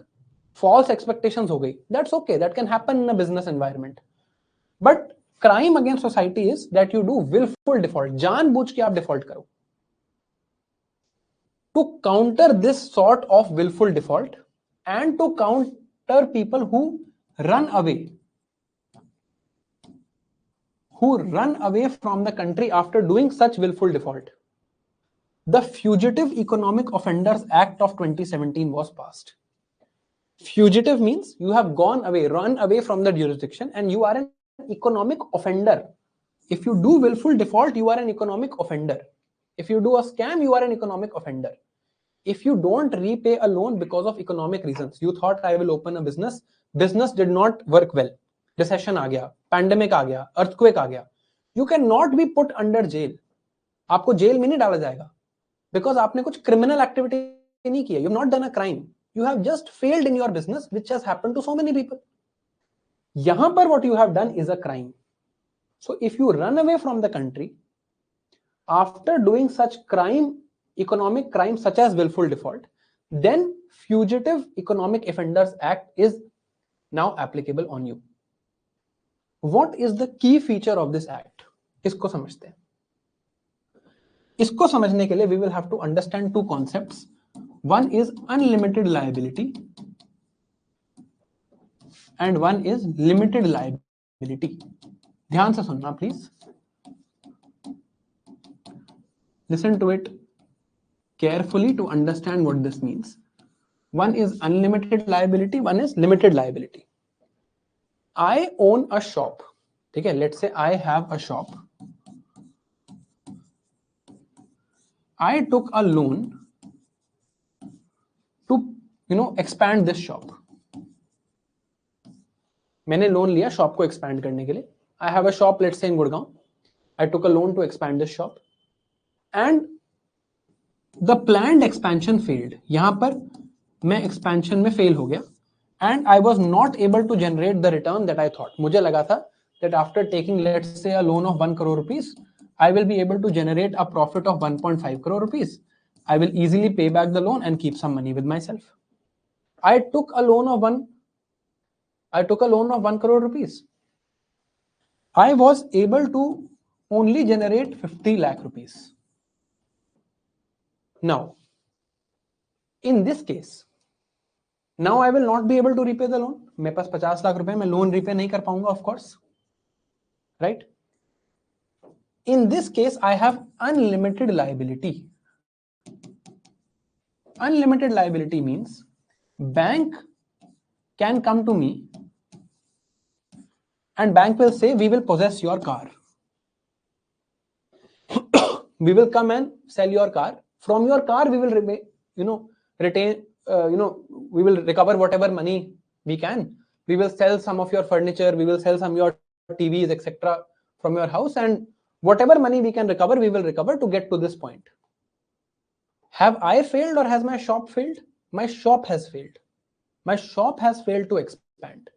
फॉल्स एक्सपेक्टेशंस हो गई, that's okay, that can happen in a business environment. But crime against society is that you do wilful default, जानबूझ के आप default करो. To counter this sort of willful default and to counter people who run away from the country after doing such willful default, the Fugitive Economic Offenders Act of 2017 was passed. Fugitive means you have gone away, run away from the jurisdiction, and you are an economic offender. If you do willful default, you are an economic offender. If you do a scam, you are an economic offender. If you don't repay a loan because of economic reasons, you thought I will open a business did not work well, recession आ गया, pandemic आ गया, earthquake आ गया, you cannot be put under jail. आपको jail में नहीं डाला जाएगा because आपने कुछ criminal activity नहीं किया. You have not done a crime. You have just failed in your business, which has happened to so many people. यहाँ पर what you have done is a crime. So if you run away from the country after doing such crime, economic crime such as willful default, then Fugitive Economic Offenders Act is now applicable on you. What is the key feature of this act? इसको समझते हैं. इसको समझने के लिए we will have to understand two concepts. One is unlimited liability and one is limited liability. ध्यान से सुनना please. Listen to it carefully to understand what this means. One is unlimited liability, one is limited liability. I own a shop. ठीक है, let's say I have a shop. I took a loan to expand this shop. मैंने loan लिया shop को expand करने के लिए. I have a shop, let's say in Gurgaon. I took a loan to expand this shop and the planned expansion failed. यहां पर मैं expansion में fail हो गया and I was not able to generate the return that I thought. मुझे लगा था that after taking let's say a loan of 1 crore rupees, I will be able to generate a profit of 1.5 crore rupees. I will easily pay back the loan and keep some money with myself. I took a loan of 1 crore rupees. I was able to only generate 50 lakh rupees. Now, in this case, now I will not be able to repay the loan. मेरे पास 50 लाख रुपए, मैं loan repay नहीं कर पाऊंगा, of course, right? In this case, I have unlimited liability. Unlimited liability means bank can come to me and bank will say, we will possess your car. We will come and sell your car. From your car, we will retain we will recover whatever money we can. We will sell some of your furniture, we will sell some of your TVs, etc. from your house, and whatever money we can recover, we will recover to get to this point. Have I failed or has my shop failed? My shop has failed. My shop has failed to expand.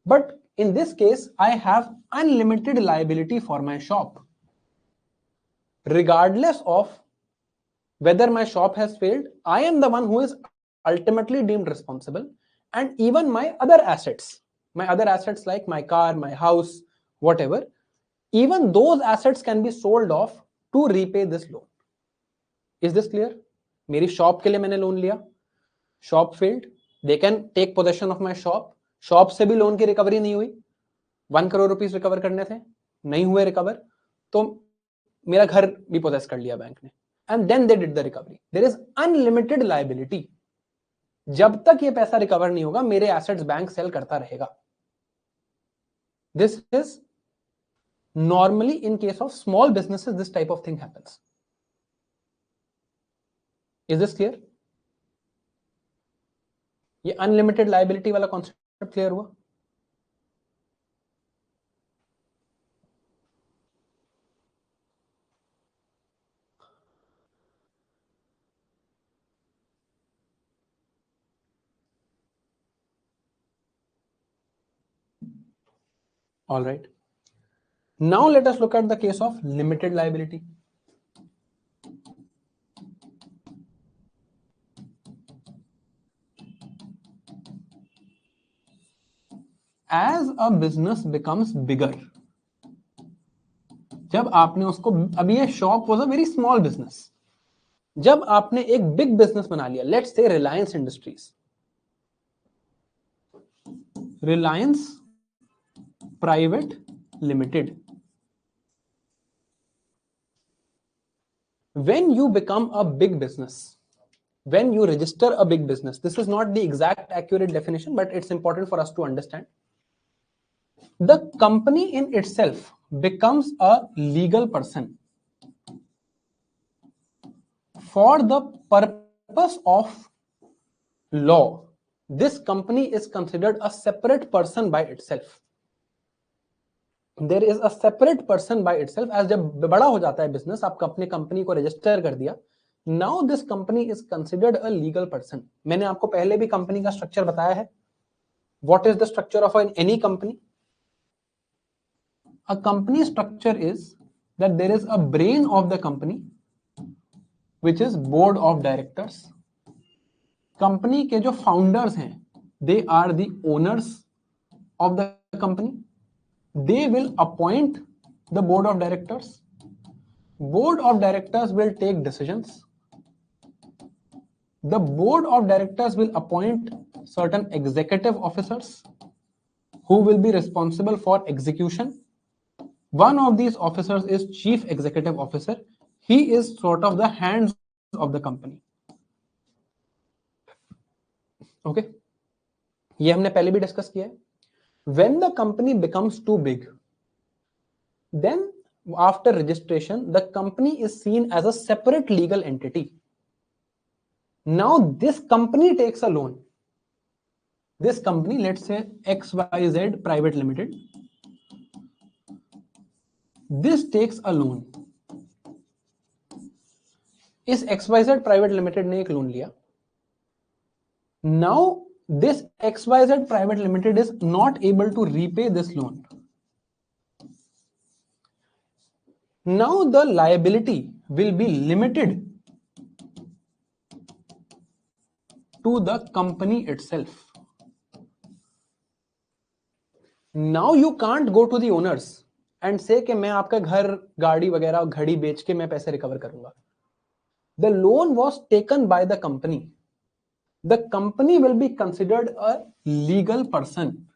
But in this case, I have unlimited liability for my shop. Regardless of whether my shop has failed, I am the one who is ultimately deemed responsible. And even my other assets like my car, my house, whatever, even those assets can be sold off to repay this loan. Is this clear? मेरी shop के लिए मैंने loan लिया, shop failed, they can take possession of my shop, shop से भी loan की recovery नहीं हुई, 1 करोड़ रुपीस रिकवर करने थे, नहीं हुए रिकवर, तो मेरा घर भी पोजेस कर लिया बैंक ने, and then they did the recovery. There is unlimited liability. जब तक ये पैसा रिकवर नहीं होगा, मेरे एसेट्स बैंक सेल करता रहेगा. This is normally in case of small businesses, this type of thing happens. Is this clear? ये अनलिमिटेड लायबिलिटी वाला कॉन्सेप्ट क्लियर हुआ? All right. Now let us look at the case of limited liability. As a business becomes bigger, जब आपने उसको, अभी ये shop was a very small business, जब आपने एक बिग बिजनेस बना लिया, let's say Reliance industries, Reliance private limited. When you become a big business, when you register a big business, this is not the exact accurate definition, but it's important for us to understand. The company in itself becomes a legal person. For the purpose of law, this company is considered a separate person by itself. There is a separate person by itself. As जब बड़ा हो जाता है business, आपका अपने company को register कर दिया, now this company is considered a legal person. मैंने आपको पहले भी कंपनी का स्ट्रक्चर बताया है. What is the structure of any company? A company structure is that there is a brain of the company, which is board of directors. Company के जो founders हैं, they are the owners of the company. They will appoint the board of directors. Board of directors will take decisions. The board of directors will appoint certain executive officers who will be responsible for execution. One of these officers is chief executive officer. He is sort of the hands of the company. Okay, ये हमने पहले भी discuss किया है. When the company becomes too big, then after registration, the company is seen as a separate legal entity. Now this company takes a loan. This company, let's say XYZ Private Limited, this takes a loan. इस XYZ Private Limited ने एक loan लिया. Now this XYZ Private Limited is not able to repay this loan. Now the liability will be limited to the company itself. Now you can't go to the owners and say कि मैं आपका घर, गाड़ी वगैरह, घड़ी बेच के मैं पैसे रिकवर करूंगा. The loan was taken by the company. The company will be considered a legal person,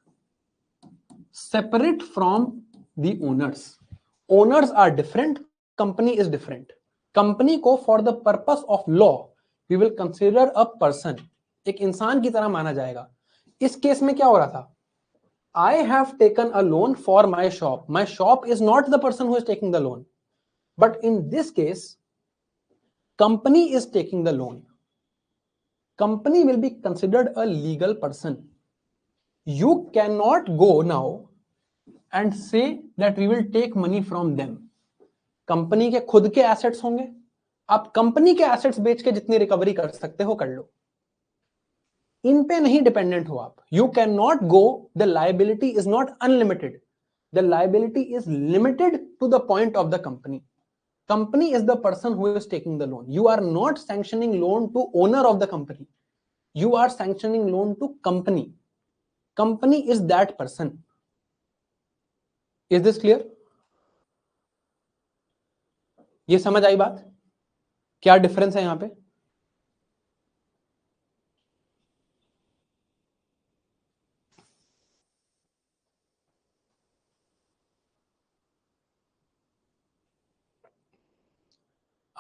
separate from the owners. Owners are different, company is different. Company को for the purpose of law, we will consider a person. एक इंसान की तरह माना जाएगा. इस case में क्या हो रहा था? I have taken a loan for my shop. My shop is not the person who is taking the loan. But in this case, company is taking the loan. company will be considered a legal person. You cannot go now and say that we will take money from them. Company के खुद के assets होंगे, आप company के assets बेच के जितनी recovery कर सकते हो कर लो, इन पे नहीं डिपेंडेंट हो आप. You can not go, the liability is not unlimited, the liability is limited to the point of the company. Company is the person who is taking the loan. You are not sanctioning loan to owner of the company. You are sanctioning loan to company. Company is that person. Is this clear? ये समझ आई बात? क्या difference है यहां पे?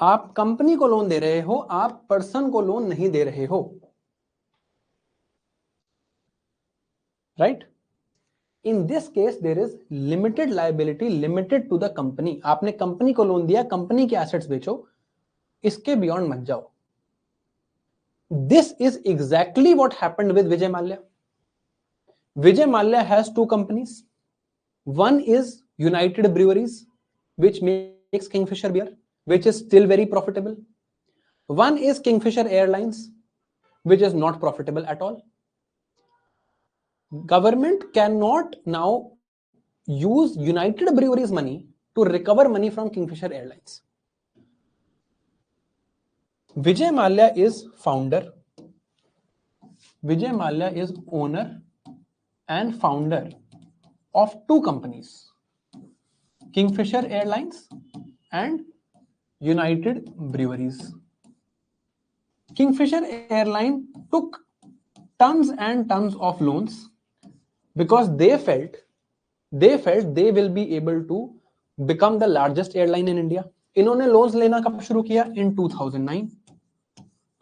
आप company को loan दे रहे हो, आप पर्सन को लोन नहीं दे रहे हो, right? In this case there is limited liability limited to the company. आपने कंपनी को लोन दिया, कंपनी के एसेट्स बेचो, इसके बियॉन्ड मत जाओ. This is exactly what happened with Vijay Mallya. Vijay Mallya has two companies. One is United Breweries which makes Kingfisher beer, which is still very profitable. One is Kingfisher Airlines, which is not profitable at all. Government cannot now use United Breweries money to recover money from Kingfisher Airlines. Vijay Mallya is founder. Vijay Mallya is owner and founder of two companies, Kingfisher Airlines and United Breweries. Kingfisher Airline took tons and tons of loans because they felt they will be able to become the largest airline in India. इन्होंने loans लेना कब शुरू किया? In 2009.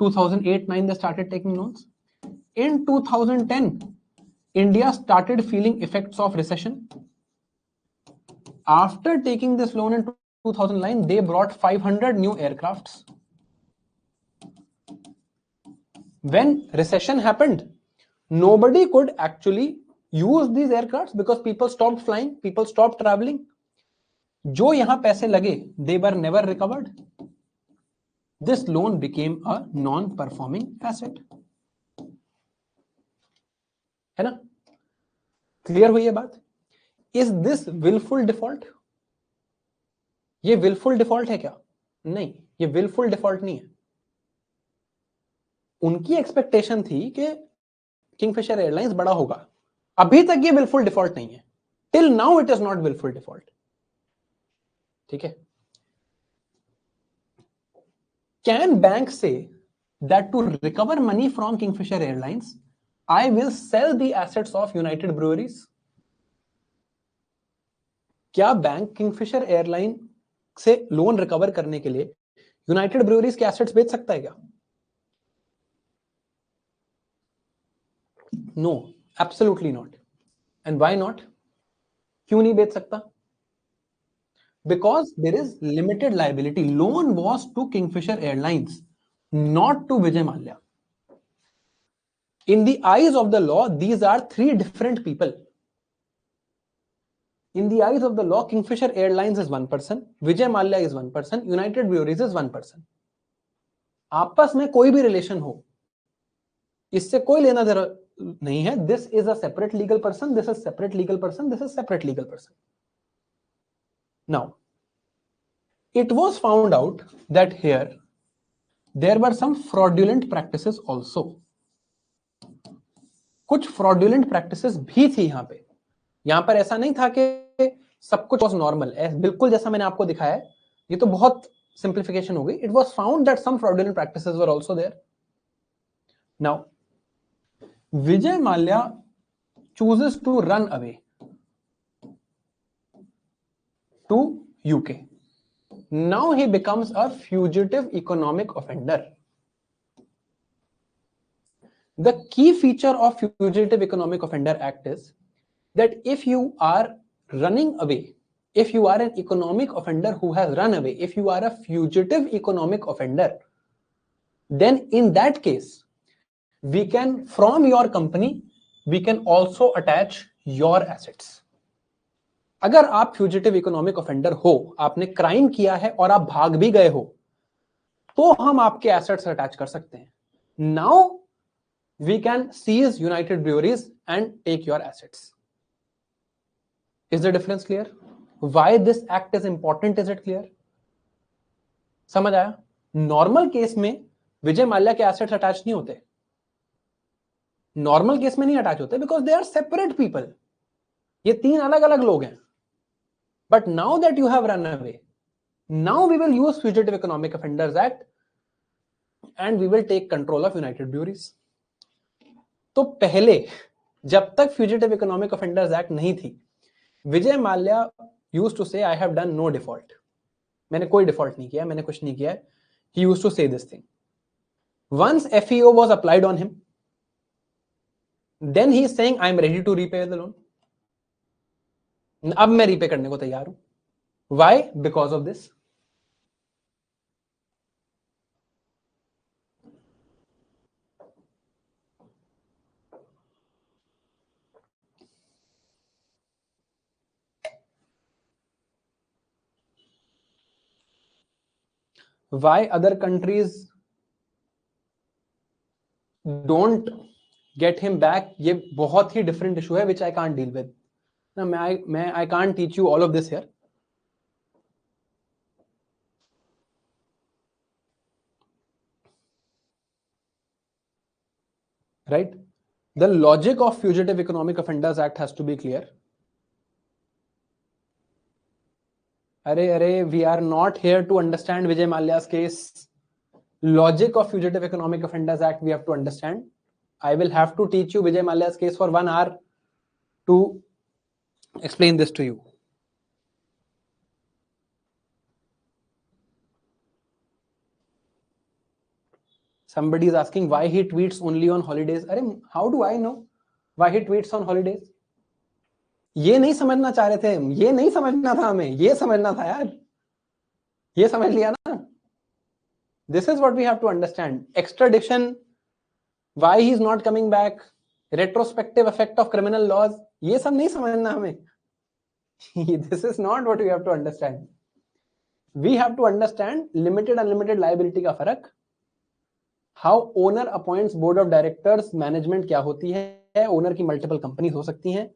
2008-9 they started taking loans. In 2010, India started feeling effects of recession. After taking this loan in 2009, they brought 500 new aircrafts. When recession happened, nobody could actually use these aircrafts because people stopped flying, people stopped traveling. जो यहां पैसे लगे, they were never recovered. This loan became a non-performing asset. है ना? Clear हुई ये बात? Is this willful default? ये विलफुल डिफॉल्ट है क्या? नहीं, ये विलफुल डिफॉल्ट नहीं है. उनकी एक्सपेक्टेशन थी कि किंगफिशर एयरलाइंस बड़ा होगा. अभी तक ये विलफुल डिफॉल्ट नहीं है. Till now it is not wilful default. ठीक है? Can bank say that to recover money from Kingfisher Airlines I will sell the assets of United Breweries? क्या बैंक किंगफिशर एयरलाइन से लोन रिकवर करने के लिए United breweries के assets बेच सकता है क्या? No, absolutely not. And why not? क्यों नहीं बेच सकता? Because there is limited liability. Loan was to Kingfisher Airlines, not to Vijay Mallya. In the eyes of the law, these are three different people. In the eyes of the law, Kingfisher Airlines is one person, Vijay Mallya is one person, United Breweries is one person. आपस में कोई भी relation हो, इससे कोई लेना देना नहीं है. This is a separate legal person, this is separate legal person, this is separate legal person. Now, it was found out that here there were some fraudulent practices also. कुछ fraudulent practices भी थी यहां पे. यहां पर ऐसा नहीं था कि सब कुछ was normal, बिल्कुल जैसा मैंने आपको दिखाया है. ये तो बहुत simplification हो गई. It was found that some fraudulent practices were also there. Now, Vijay Mallya chooses to run away to UK. Now he becomes a fugitive economic offender. The key feature of Fugitive Economic Offender Act is that if you are running away, if you are an economic offender who has run away, if you are a fugitive economic offender, then in that case, we can, from your company, we can also attach your assets. अगर आप fugitive economic offender हो, आपने crime किया है और आप भाग भी गए हो, तो हम आपके एसेट्स अटैच कर सकते हैं. Now we can seize United Breweries and take your assets. Is the difference clear? Why this act is important? Is it clear? समझ आया? नॉर्मल केस में विजय माल्या के एसेट्स अटैच नहीं होते. नॉर्मल केस में नहीं अटैच होते because they are separate people. ये तीन अलग अलग लोग हैं. But now that you have run away, now we will use Fugitive Economic Offenders Act and we will take control of United Breweries. तो पहले जब तक Fugitive Economic Offenders Act नहीं थी, Vijay Mallya used to say I have done no default. मैंने कोई default नहीं किया, मैंने कुछ नहीं किया. He used to say this thing. Once FEO was applied on him, then he is saying I am ready to repay the loan. अब मैं रीपे करने को तैयार हूं. Why? Because of this. Why other countries don't get him back? ये बहुत ही different issue है which I can't deal with. ना I can't teach you all of this here. Right? The logic of Fugitive Economic Offenders Act has to be clear. Arey, we are not here to understand Vijay Mallya's case. Logic of Fugitive Economic Offenders Act we have to understand. I will have to teach you Vijay Mallya's case for 1 hour to explain this to you. Somebody is asking why he tweets only on holidays. Arey, how do I know why he tweets on holidays? ये नहीं समझना चाह रहे थे हम, ये नहीं समझना था हमें, ये समझना था यार. ये समझ लिया ना? This is what we have to understand. Extradition, why he is not coming back, retrospective effect of criminal laws, ये सब नहीं समझना हमें. This is not what we have to understand. We have to understand limited unlimited liability का फर्क, how owner appoints board of directors, management क्या होती है, owner की multiple companies हो सकती हैं,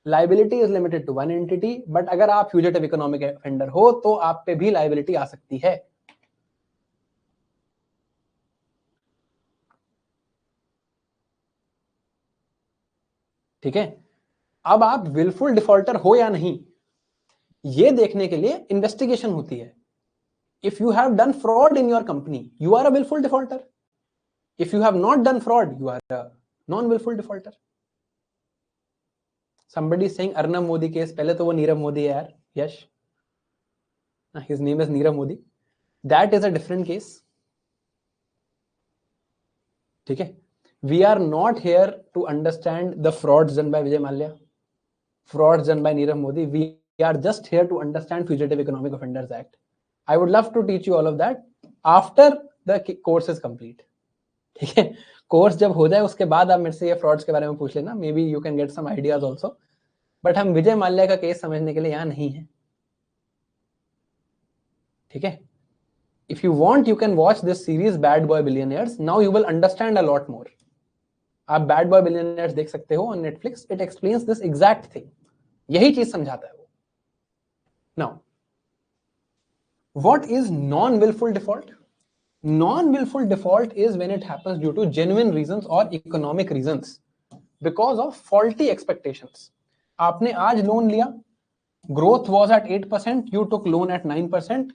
liability is limited to one entity, but अगर आप fugitive economic offender हो तो आप पे भी liability आ सकती है. ठीक है? अब आप willful defaulter हो या नहीं, ये देखने के लिए इन्वेस्टिगेशन होती है. If you have done fraud in your company, you are a willful defaulter. If you have not done fraud, you are a non-willful defaulter. Somebody is saying Arnab Modi case, पहले तो वो नीरव मोदी है यार. Yes, his name is Nirav Modi. That is a different case. ठीक है? We are not here to understand the frauds done by Vijay Mallya, frauds done by Nirav Modi. We are just here to understand Fugitive Economic Offenders Act. I would love to teach you all of that after the course is complete. ठीक है? Course जब हो जाए उसके बाद आप मेरे से ये फ्रॉड्स के बारे में पूछ लेना. Maybe you can get some ideas also. But हम विजय माल्या का केस समझने के लिए यहाँ नहीं है. ठीक है? If you want, you can watch this series Bad Boy Billionaires. Now you will understand a lot more. आप Bad Boy Billionaires देख सकते हो on Netflix. It explains this exact thing. यही चीज समझाता है वो. Now, what is non-willful default? Non-willful default is when it happens due to genuine reasons or economic reasons because of faulty expectations. आपने आज लोन लिया, growth was at 8%, you took loan at 9%,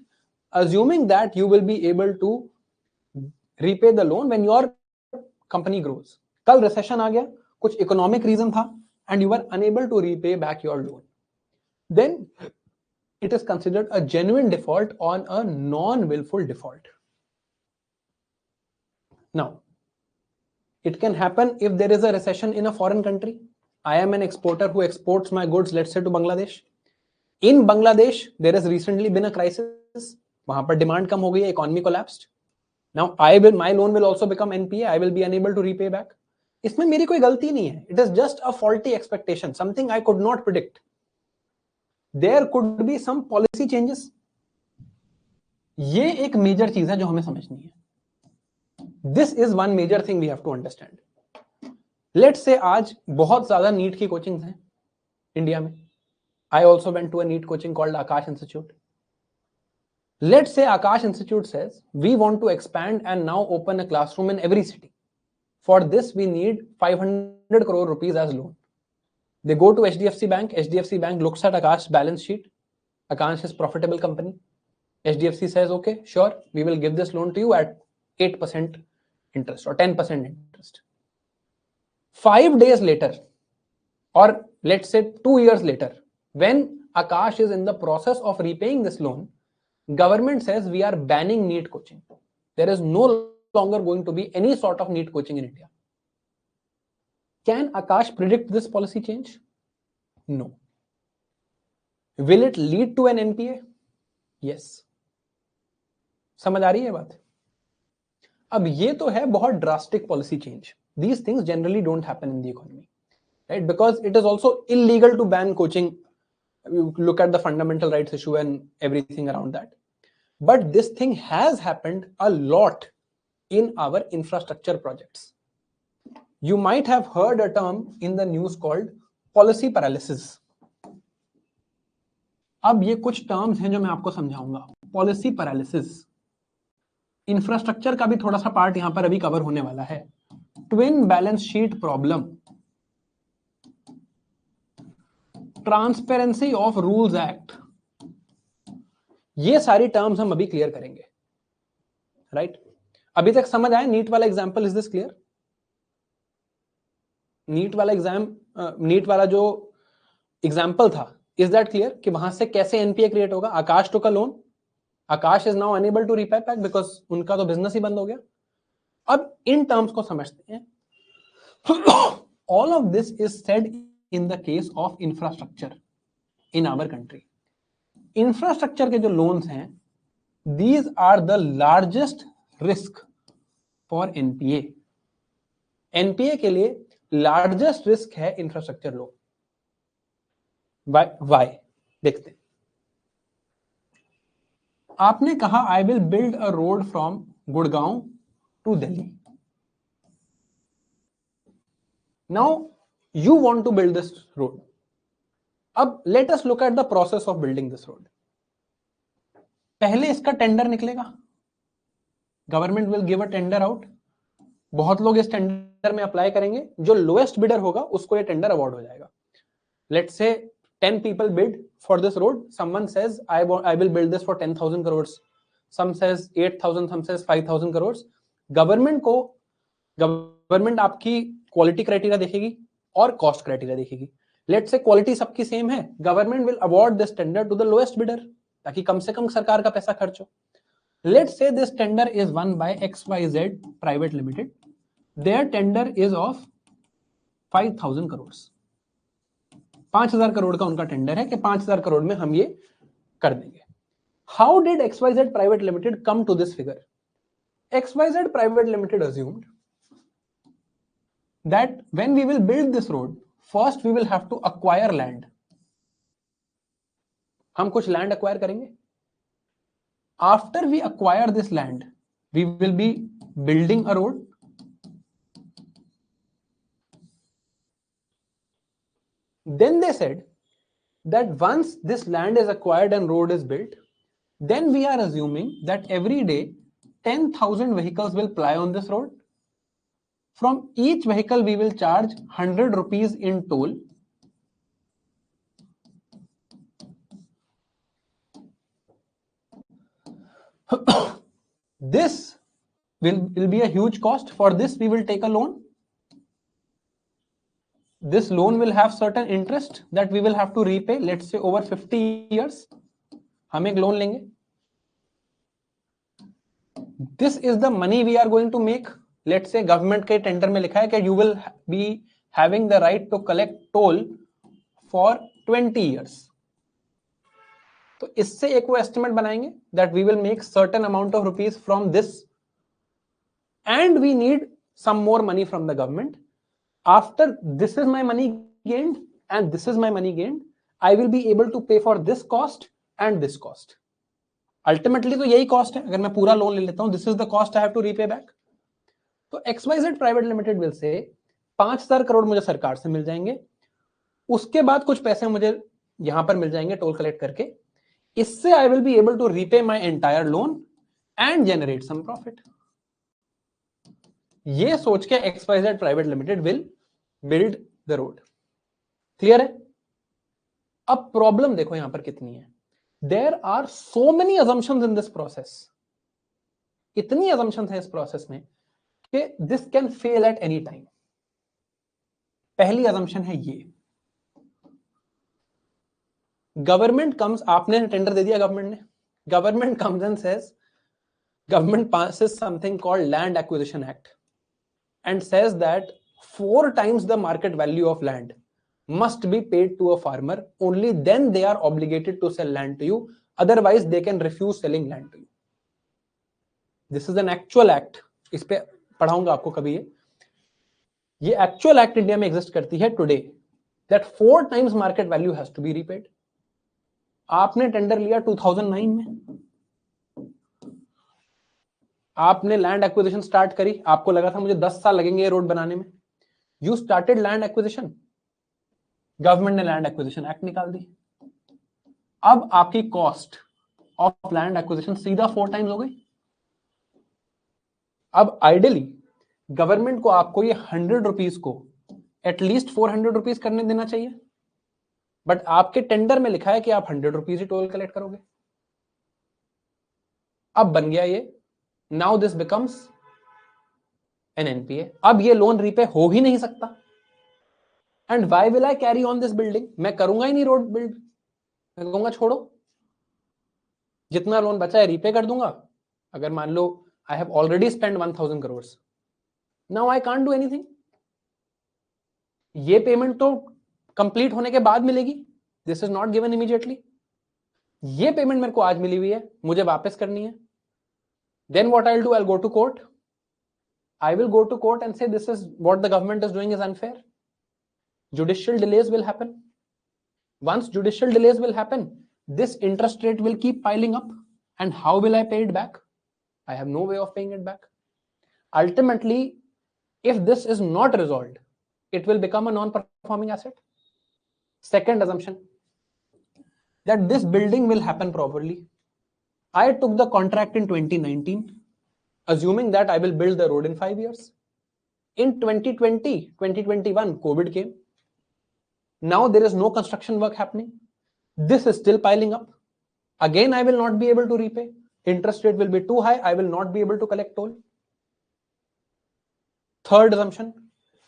assuming that you will be able to repay the loan when your company grows. कल recession आ गया, कुछ economic reason था, and you were unable to repay back your loan. Then it is considered a genuine default on a non-willful default. Now, it can happen if there is a recession in a foreign country. I am an exporter who exports my goods, let's say, to Bangladesh. In Bangladesh, there has recently been a crisis. वहां पर demand कम हो गई है, economy collapsed. Now my loan will also become NPA. I will be unable to repay back. इसमें मेरी कोई गलती नहीं है. It is just a faulty expectation, something I could not predict. There could be some policy changes. ये एक major चीज है जो हमें समझनी है. This is one major thing we have to understand. Let's say आज बहुत ज्यादा नीट की कोचिंग्स हैं इंडिया में. I also went to a NEET coaching called Akash Institute. Let's say Akash Institute says, we want to expand and now open a classroom in every city. For this, we need 500 crore rupees as loan. They go to HDFC Bank. HDFC Bank looks at Akash's balance sheet. Akash is a profitable company. HDFC says, okay, sure, we will give this loan to you at 8% interest or 10% interest. 5 days later, or let's say 2 years later, when Akash is in the process of repaying this loan, government says we are banning NEET coaching. There is no longer going to be any sort of NEET coaching in India. Can Akash predict this policy change? No. Will it lead to an NPA? Yes. समझ आ रही है बात? अब ये तो है बहुत drastic policy change. These things generally don't happen in the economy, right? Because it is also illegal to ban coaching. You look at the fundamental rights issue and everything around that. But this thing has happened a lot in our infrastructure projects. You might have heard a term in the news called policy paralysis. अब ये कुछ terms हैं जो मैं आपको समझाऊंगा. Policy paralysis. Infrastructure का भी थोड़ा सा पार्ट यहां पर अभी कवर होने वाला है. Twin balance sheet problem, transparency of rules act, ये सारी टर्म्स हम अभी क्लियर करेंगे. राइट? अभी तक समझ आया नीट वाला example? Is this clear? NEET वाला नीट वाला जो एग्जांपल था, इज दैट क्लियर कि वहां से कैसे एनपीए क्रिएट होगा? Akash took a loan, Akash is now unable to repay back because उनका तो बिजनेस ही बंद हो गया. अब इन टर्म्स को समझते हैं. All of this is said in the case of infrastructure in our country. Infrastructure के जो लोन्स हैं, these are the largest risk for NPA. NPA के लिए लार्जेस्ट रिस्क है इंफ्रास्ट्रक्चर लोन. वाई? देखते हैं. आपने कहा I will build a road from Gurgaon to Delhi. Now you want to build this road. अब let us look at the process of building this road. पहले इसका टेंडर निकलेगा. Government will give a tender out. बहुत लोग इस tender में apply करेंगे. जो लोएस्ट बिडर होगा उसको ये टेंडर अवार्ड हो जाएगा. Let's say 10 people bid for this road. Someone says I will build this for 10,000 crores. Some says 8,000, some says 5,000 crores. Government आपकी क्वालिटी क्राइटेरिया देखेगी और कॉस्ट क्राइटेरिया देखेगी. लेट्स से क्वालिटी सबकी सेम है. Government will award this tender to the lowest bidder ताकि कम से कम सरकार का पैसा खर्च हो. Let's say this tender is won by XYZ private limited. Their tender is of 5,000 crores. 5,000 crore का उनका टेंडर है कि 5,000 करोड़ में हम ये कर देंगे. How did XYZ private limited come to this figure? XYZ private limited assumed that when we will build this road, first we will have to acquire land. हम कुछ लैंड अक्वायर करेंगे. After we acquire this land, we will be building a road. Then they said that once this land is acquired and road is built, then we are assuming that every day 10,000 vehicles will ply on this road. From each vehicle we will charge 100 rupees in toll. This will be a huge cost. For this we will take a loan. This loan will have certain interest that we will have to repay, let's say over 50 years. हम एक loan लेंगे. This is the money we are going to make. Let's say government के tender में लिखा है कि you will be having the right to collect toll for 20 years. तो इससे एक वो एस्टिमेट बनाएंगे that we will make certain amount of rupees from this and we need some more money from the government. After this is my money gained and this is my money gained, I will be able to pay for this cost and this cost. Ultimately तो यही cost है. अगर मैं पूरा loan ले लेता हूं, this is the cost I have to repay back. तो XYZ private limited will say 5,000 crore मुझे सरकार से मिल जाएंगे, उसके बाद कुछ पैसे मुझे यहां पर मिल जाएंगे टोल कलेक्ट करके. इससे I will be able to repay my entire loan and generate some profit. ये सोच के XYZ private limited will build the road. Clear है? अब प्रॉब्लम देखो यहां पर कितनी है. There are so many assumptions in this process. इतनी assumptions है इस प्रोसेस में कि this can fail at any time. पहली assumption है ये, गवर्नमेंट कम्स, आपने टेंडर दे दिया गवर्नमेंट ने, government comes and says, government passes something called Land Acquisition Act and says that 4 times the market value of land must be paid to a farmer. Only then they are obligated to sell land to you. Otherwise, they can refuse selling land to you. This is an actual act. इस पे पढ़ाऊंगा आपको कभी. ये actual act India में exist करती है today. That 4 times market value has to be repaid. आपने टेंडर लिया 2009 में, आपने लैंड एक्विजिशन स्टार्ट करी, आपको लगा था मुझे 10 साल लगेंगे ये रोड बनाने में. You started land acquisition, government ने लैंड एक्विजिशन एक्ट निकाल दी. अब आपकी कॉस्ट ऑफ लैंड एक्विजिशन सीधा 4 टाइम्स हो गई. अब आइडियली गवर्नमेंट को आपको ये 100 रुपीज को एटलीस्ट 400 रुपीज करने देना चाहिए, बट आपके टेंडर में लिखा है कि आप 100 रुपीज ही टोल कलेक्ट करोगे. अब बन गया ये, now this becomes N NPA. अब ये लोन रीपे हो ही नहीं सकता. And why will I carry on this building? मैं करूंगा ही नहीं रोड बिल्ड. मैं कहूंगा छोड़ो, जितना लोन बचा है रीपे कर दूंगा. अगर मान लो I have already spend 1,000 crore, now I can't do anything. ये पेमेंट तो कंप्लीट होने के बाद मिलेगी. This is not given immediately. ये पेमेंट मेरे को आज मिली हुई है, मुझे वापस करनी है. Then what I'll do, I'll go to court. I will go to court and say this is what the government is doing is unfair. Judicial delays will happen. Once judicial delays will happen, this interest rate will keep piling up. And how will I pay it back? I have no way of paying it back. Ultimately, if this is not resolved, it will become a non-performing asset. Second assumption, that this building will happen properly. I took the contract in 2019, assuming that I will build the road in 5 years. In 2020, 2021, COVID came. Now there is no construction work happening. This is still piling up. Again, I will not be able to repay. Interest rate will be too high. I will not be able to collect toll. Third assumption,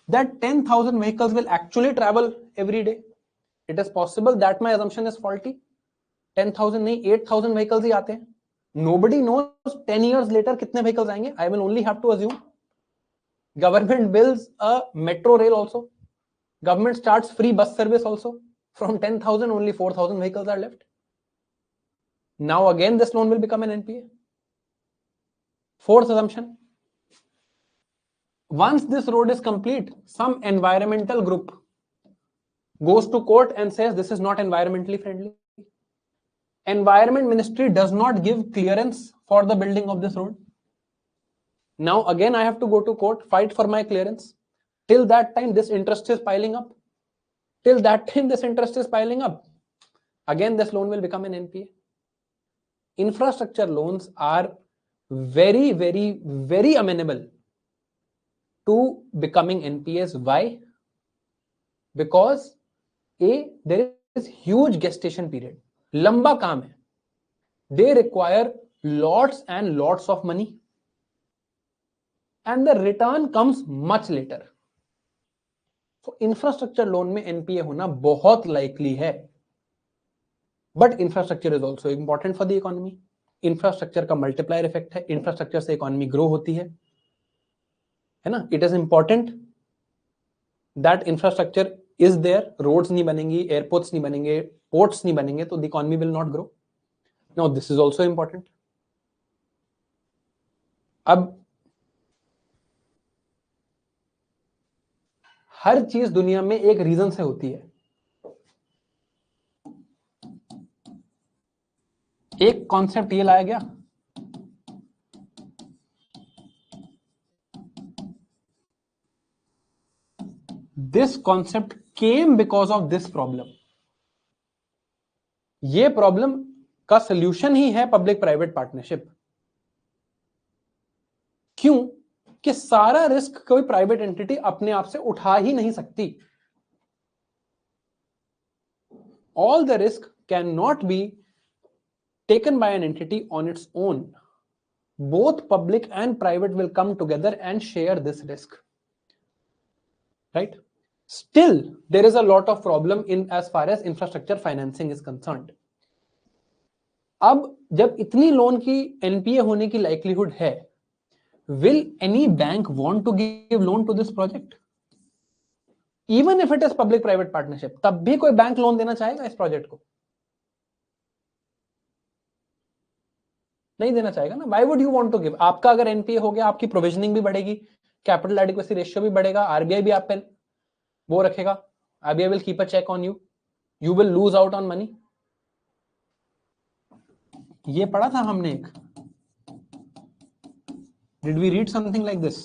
that 10,000 vehicles will actually travel every day. It is possible that my assumption is faulty. 10,000 नहीं, 8,000 vehicles ही आते हैं. Nobody knows 10 years later कितने vehicles आएंगे. I will only have to assume. Government builds a metro rail also. Government starts free bus service also. From 10,000, only 4,000 vehicles are left. Now again, this loan will become an NPA. Fourth assumption, once this road is complete, some environmental group goes to court and says this is not environmentally friendly. Environment Ministry does not give clearance for the building of this road. Now again I have to go to court, fight for my clearance. Till that time this interest is piling up. Till that time this interest is piling up. Again this loan will become an NPA. Infrastructure loans are very, very, very amenable to becoming NPAs. Why? Because there is huge gestation period. लंबा काम है. They require lots and lots of money, and the return comes much later. So infrastructure loan में NPA होना बहुत likely है. But infrastructure is also important for the economy. Infrastructure का multiplier effect है. Infrastructure से economy grow होती है ना? It is important that infrastructure is there. Roads नहीं बनेंगी, airports नहीं बनेंगे, ports नहीं बनेंगे, तो the economy will not grow. Now this is also important. अब हर चीज दुनिया में एक रीजन से होती है। एक कॉन्सेप्ट ये लाया गया, this concept came because of this problem. ये प्रॉब्लम का सोल्यूशन ही है पब्लिक प्राइवेट पार्टनरशिप। क्यों? कि सारा रिस्क कोई प्राइवेट एंटिटी अपने आप से उठा ही नहीं सकती। All the risk can not be taken by an entity on its own. Both public and private will come together and share this risk. Right? Still, there is a lot of problem in as far as infrastructure financing is concerned. अब जब इतनी loan की NPA होने की likelihood है, will any bank want to give loan to this project? Even if it is public private partnership, तब भी कोई बैंक लोन देना चाहेगा इस प्रोजेक्ट को? नहीं देना चाहेगा ना। Why would you want to give? आपका अगर एनपीए हो गया, आपकी प्रोविजनिंग भी बढ़ेगी, कैपिटल एडिक्वेसी रेशियो भी बढ़ेगा, आरबीआई भी आप पे वो रखेगा, RBI will keep a check on you, you will lose out on money. ये पढ़ा था हमने एक, did we read something like this?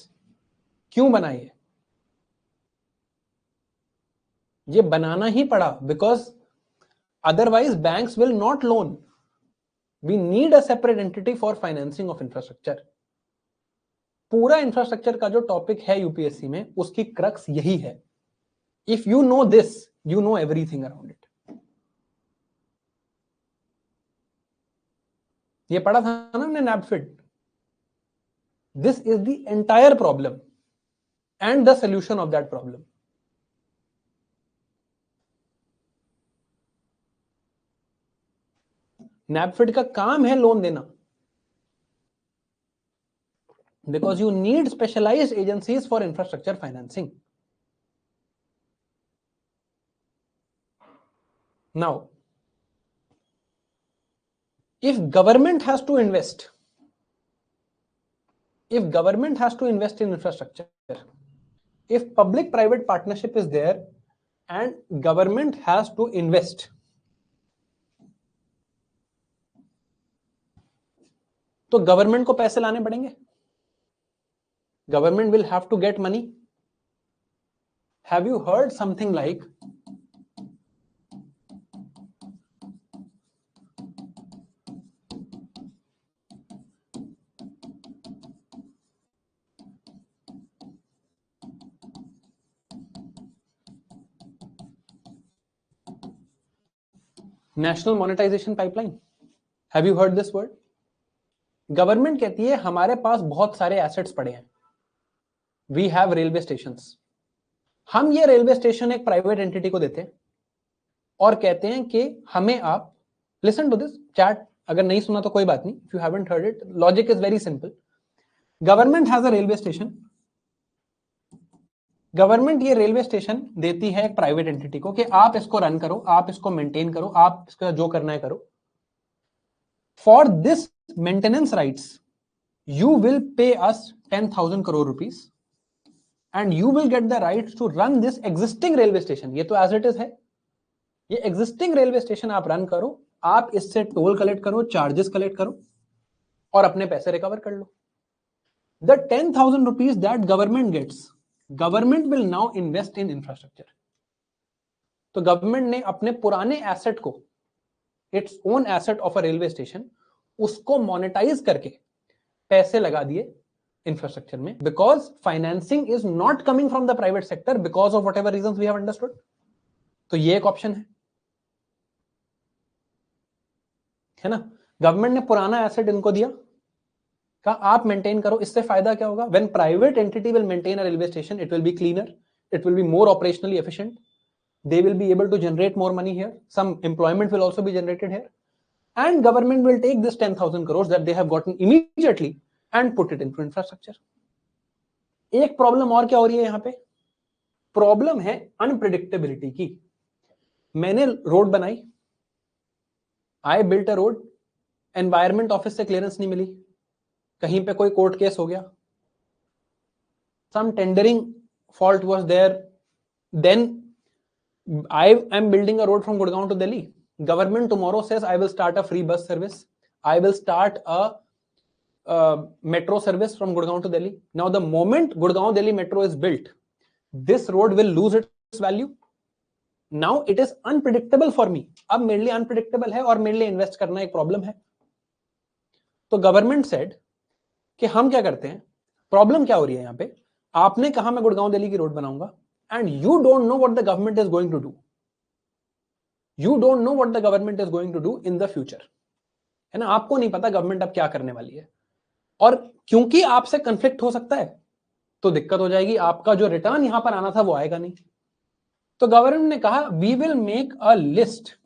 क्यों बना ये बनाना ही पड़ा because otherwise banks will not loan. We need a separate entity for financing of infrastructure. पूरा इंफ्रास्ट्रक्चर का जो टॉपिक है यूपीएससी में, उसकी क्रक्स यही है। If you know this, you know everything around it. ये पढ़ा था ना हमने NaBFID. This is the entire problem and the solution of that problem. NaBFID का काम है लोन देना, because you need specialized agencies for infrastructure financing. Now, if government has to invest, in infrastructure, if public private partnership is there and government has to invest, तो government को पैसे लाने पड़ेंगे। Government will have to get money. Have you heard something like national monetisation pipeline? Have you heard this word? Government कहती है हमारे पास बहुत सारे एसेट्स पड़े हैं, वी हैव रेलवे स्टेशन, हम ये रेलवे स्टेशन एक प्राइवेट एंटिटी को देते हैं और कहते हैं कि हमें आप, लिसन टू दिस चैट, अगर नहीं सुना तो कोई बात नहीं, if you haven't heard it, logic is very simple. Government has a railway station, government ये रेलवे स्टेशन देती है एक प्राइवेट एंटिटी को कि आप इसको रन करो, आप इसको मेंटेन करो, आप इसका जो करना है करो। For this maintenance rights you will pay us 10,000 crore rupees and you will get the rights to run this existing railway station। ये तो as it is है, ये एग्जिस्टिंग रेलवे स्टेशन आप रन करो, आप इससे टोल कलेक्ट करो, charges collect करो और अपने पैसे रिकवर कर लो। The 10,000 rupees that government gets, government will now invest in infrastructure. तो गवर्नमेंट ने अपने पुराने एसेट को, its own asset of a railway station, उसको मोनेटाइज करके पैसे लगा दिए इंफ्रास्ट्रक्चर में, because financing is not coming from the private sector because of whatever reasons we have understood. तो ये एक ऑप्शन है ना। गवर्नमेंट ने पुराना एसेट इनको दिया, कहा आप मेंटेन करो। इससे फायदा क्या होगा? When private entity will maintain a railway station, it will be cleaner, it will be more operationally efficient, they will be able to generate more money here, some employment will also be generated here, and government will take this 10,000 crores that they have gotten immediately and put it into infrastructure। एक problem और क्या हो रही है यहां पे? Problem है unpredictability की। मैंने रोड बनाई, I built a road, environment office से क्लियरेंस नहीं मिली, कहीं पे कोई कोर्ट केस हो गया, some tendering fault was there, then I am building a road from Gurgaon to Delhi. Government tomorrow says I will start a free bus service. I will start a metro service from Gurgaon to Delhi. Now the moment Gurgaon Delhi metro is built, this road will lose its value. Now it is unpredictable for me. अब मेरे लिए unpredictable है और मेरे लिए invest करना एक problem है. तो गवर्नमेंट सेड कि हम क्या करते हैं, प्रॉब्लम क्या हो रही है यहां पे, आपने कहा मैं गुड़गांव दिल्ली की रोड बनाऊंगा, and you don't know what the government is going to do. You don't know what the government is going to do in the future, है ना. आपको नहीं पता गवर्नमेंट अब क्या करने वाली है, और क्योंकि आपसे कंफ्लिक्ट हो सकता है तो दिक्कत हो जाएगी, आपका जो रिटर्न यहां पर आना था वो आएगा नहीं. तो गवर्नमेंट ने कहा we will make a list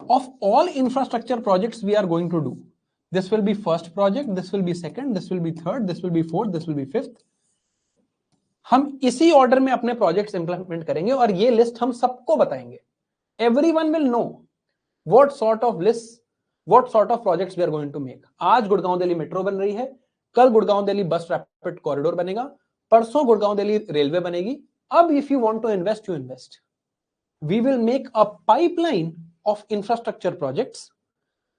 of all infrastructure projects we are going to do. This will be first project, this will be second, this will be third, this will be fourth, this will be fifth. हम इसी order में अपने projects implement करेंगे और ये list हम सबको बताएंगे. Everyone will know what sort of list, what sort of projects we are going to make. आज गुड़गांव दिल्ली मेट्रो बन रही है, कल गुड़गांव दिल्ली बस रैपिड कॉरिडोर बनेगा, परसों गुड़गांव दिल्ली रेलवे बनेगी. अब if you want to invest, you invest. We will make a pipeline of infrastructure projects.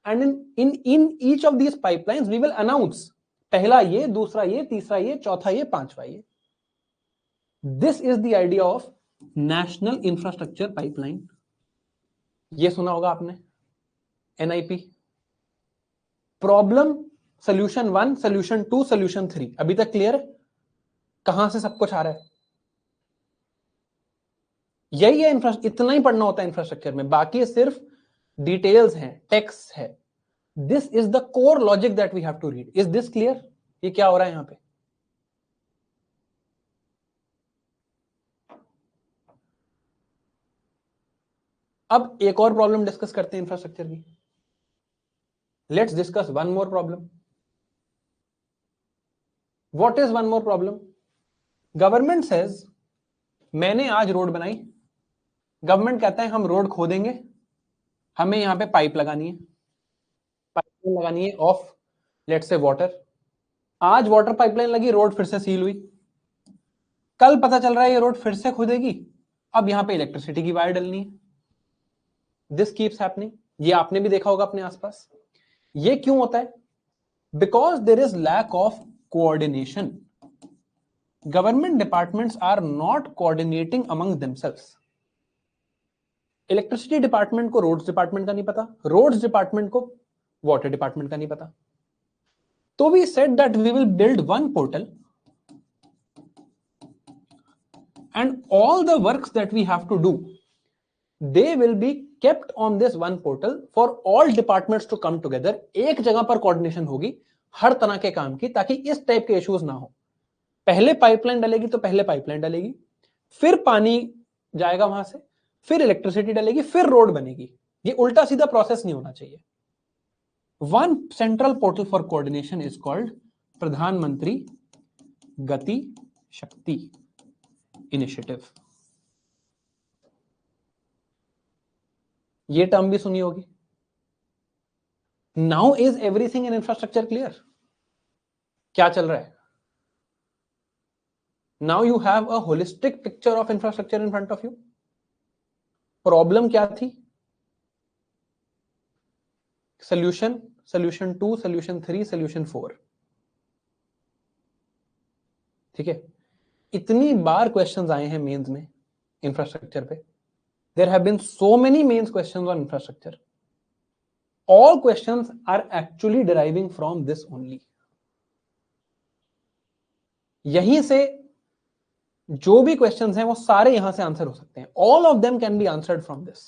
And in each of these pipelines we will announce पहला ये, दूसरा ये, तीसरा ये, चौथा ये, पांचवा ये. This is the idea of National Infrastructure Pipeline. ये सुना होगा आपने, NIP. Problem solution 1, solution 2, solution 3. अभी तक क्लियर है कहां से सब कुछ आ रहा है? यही है इतना ही पढ़ना होता है इंफ्रास्ट्रक्चर में, बाकी सिर्फ डिटेल्स हैं, टेक्स्ट है. This is the core logic that we have to read. Is this clear? ये क्या हो रहा है यहां पे? अब एक और प्रॉब्लम डिस्कस करते हैं इंफ्रास्ट्रक्चर की. Let's discuss one more problem. What is one more problem? Government says मैंने आज रोड बनाई, गवर्नमेंट कहता है हम रोड खोदेंगे, हमें यहां पे पाइप लगानी है, पाइपलाइन लगानी है ऑफ लेट्स से वाटर. आज वाटर पाइपलाइन लगी, रोड फिर से सील हुई. कल पता चल रहा है ये रोड फिर से खुदेगी, अब यहां पे इलेक्ट्रिसिटी की वायर डलनी है. This keeps happening. ये आपने भी देखा होगा अपने आसपास. ये क्यों होता है? Because there is lack of coordination. Government departments are not coordinating among themselves. Electricity department को रोड्स डिपार्टमेंट का नहीं पता, रोड्स डिपार्टमेंट को वाटर डिपार्टमेंट का नहीं पता. तो we said that we will build one portal and all the works that we have to do, they will be kept on this one portal for all departments to come together. एक जगह पर coordination होगी हर तरह के काम की, ताकि इस टाइप के इश्यूज ना हो. पहले पाइपलाइन डलेगी तो पहले पाइपलाइन डलेगी, फिर पानी जाएगा वहां से, फिर इलेक्ट्रिसिटी डलेगी, फिर रोड बनेगी. ये उल्टा सीधा प्रोसेस नहीं होना चाहिए. One central portal for coordination is called प्रधानमंत्री गति शक्ति इनिशिएटिव. ये टर्म भी सुनी होगी. Now is everything in infrastructure clear? क्या चल रहा है? Now you have a holistic picture of infrastructure in front of you. Problem क्या थी? Solution, solution 2, solution 3, solution 4. ठीक है. इतनी बार क्वेश्चंस आए हैं मेंस में इंफ्रास्ट्रक्चर पे. There have been so many mains questions on infrastructure. All questions are actually deriving from this only. यहीं से जो भी क्वेश्चंस हैं वो सारे यहां से आंसर हो सकते हैं. All of them can be answered from this.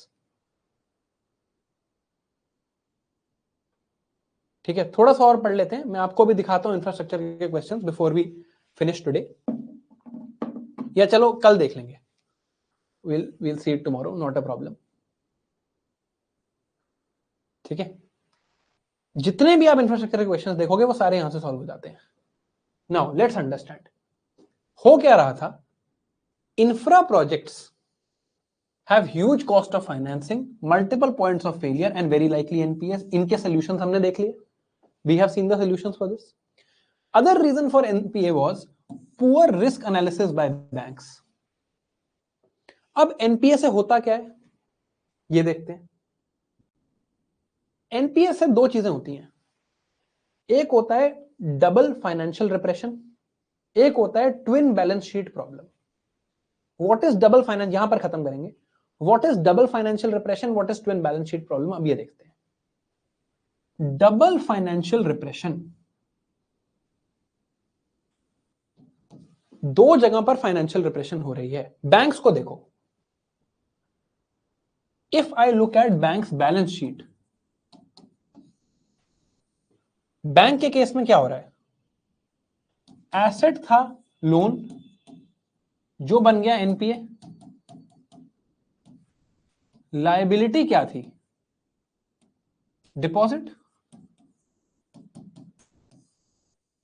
ठीक है, थोड़ा सा और पढ़ लेते हैं. मैं आपको भी दिखाता हूं इंफ्रास्ट्रक्चर के questions before we finish today. या चलो कल देख लेंगे. We'll see it tomorrow, not a problem. ठीक है. जितने भी आप इंफ्रास्ट्रक्चर के क्वेश्चंस देखोगे वो सारे यहां से सॉल्व हो जाते हैं. नाउ लेट्स अंडरस्टैंड हो क्या रहा था. Infra projects have huge cost of financing, multiple points of failure and very likely NPAs. इनके सॉल्यूशंस हमने देख लिए. We have seen the solutions for this. Other reason for NPA was poor risk analysis by banks. अब NPA से होता क्या है ये देखते हैं। एनपीए से दो चीजें होती हैं, एक होता है डबल फाइनेंशियल रिप्रेशन, एक होता है twin balance sheet problem. What is double finance, यहां पर खत्म करेंगे। What is double financial repression, what is twin balance sheet problem, अब ये देखते हैं। डबल फाइनेंशियल रिप्रेशन, दो जगह पर फाइनेंशियल रिप्रेशन हो रही है। बैंक्स को देखो, if I look at banks balance sheet, bank के केस में क्या हो रहा है, एसेट था लोन जो बन गया एनपीए, लायबिलिटी क्या थी, डिपॉजिट।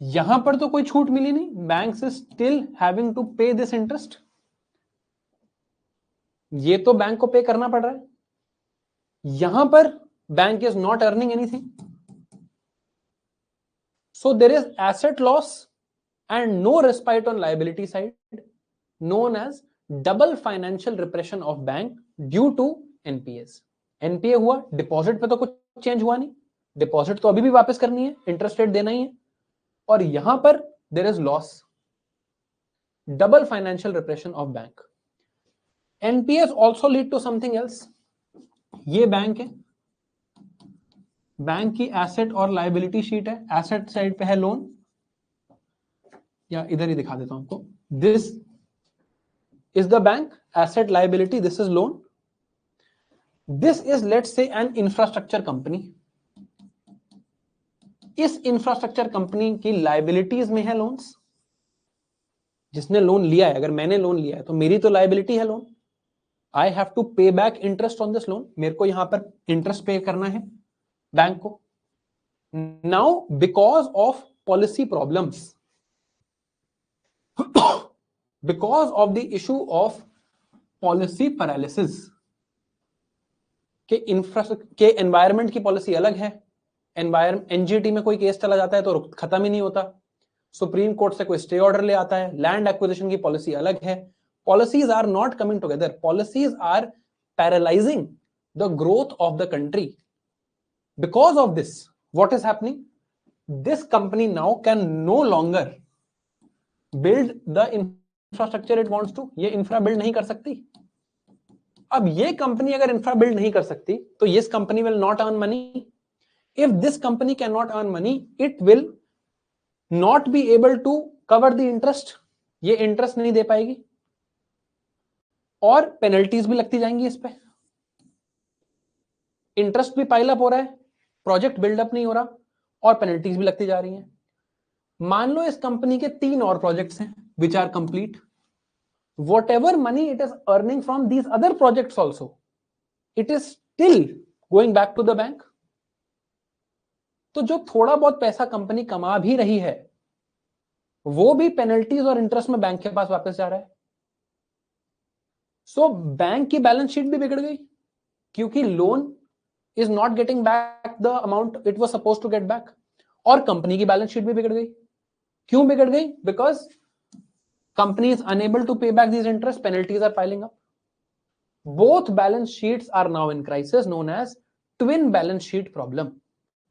यहां पर तो कोई छूट मिली नहीं, banks is still having to pay this interest, ये तो बैंक को पे करना पड़ रहा है। यहां पर bank is not earning anything, so there is asset loss and no respite on liability side, known as double financial repression of bank due to NPAs। NPA हुआ, डिपॉजिट पे तो कुछ चेंज हुआ नहीं, डिपॉजिट तो अभी भी वापस करनी है, इंटरेस्ट रेट देना ही है, और यहां पर there is loss, double financial repression of bank. NPAs also lead to something else. ये बैंक है, बैंक की एसेट और लाइबिलिटी शीट है, एसेट साइड पे है लोन, या इधर ही दिखा देता हूं आपको, this is the bank, asset liability, this is loan, this is let's say an infrastructure company। इस इंफ्रास्ट्रक्चर कंपनी की लाइबिलिटीज में है लोन्स, जिसने लोन लिया है, अगर मैंने लोन लिया है तो मेरी तो लाइबिलिटी है लोन, आई हैव टू पे back interest on this loan, मेरे को यहां पर इंटरेस्ट पे करना है बैंक को। Now because of policy problems, because of the issue of policy paralysis, के इंफ्रास्ट्रक्चर के एनवायरमेंट की पॉलिसी अलग है, एनवायरमेंट एनजीटी में कोई केस चला जाता है तो खत्म ही नहीं होता, सुप्रीम कोर्ट से कोई स्टे ऑर्डर ले आता है, लैंड एक्विजिशन की पॉलिसी अलग है, policies are not coming together, policies are paralysing the growth of the country. Because of this what is happening, this company now can no longer build the infrastructure it wants to, ये infra build नहीं कर सकती। अब ये company अगर infra build नहीं कर सकती तो ये company will not earn money, if this company can not earn money it will not be able to cover the interest, ये इंटरेस्ट नहीं दे पाएगी और पेनल्टीज भी लगती जाएंगी इस पे, इंटरेस्ट भी पाइल अप हो रहा है, प्रोजेक्ट बिल्डअप नहीं हो रहा और पेनल्टीज भी लगती जा रही हैं। मान लो इस कंपनी के 3 और प्रोजेक्ट्स हैं which are complete, whatever money it is earning from these other projects also, it is still going back to the bank। तो जो थोड़ा बहुत पैसा कंपनी कमा भी रही है वो भी पेनल्टीज और इंटरेस्ट में बैंक के पास वापस जा रहा है। सो बैंक की बैलेंस शीट भी बिगड़ गई क्योंकि loan is not getting back the amount it was supposed to get back, और कंपनी की बैलेंस शीट भी बिगड़ गई। क्यों बिगड़ गई? Because company is unable to pay back these interest, penalties are piling up, both balance sheets are now in crisis, known as twin balance sheet problem,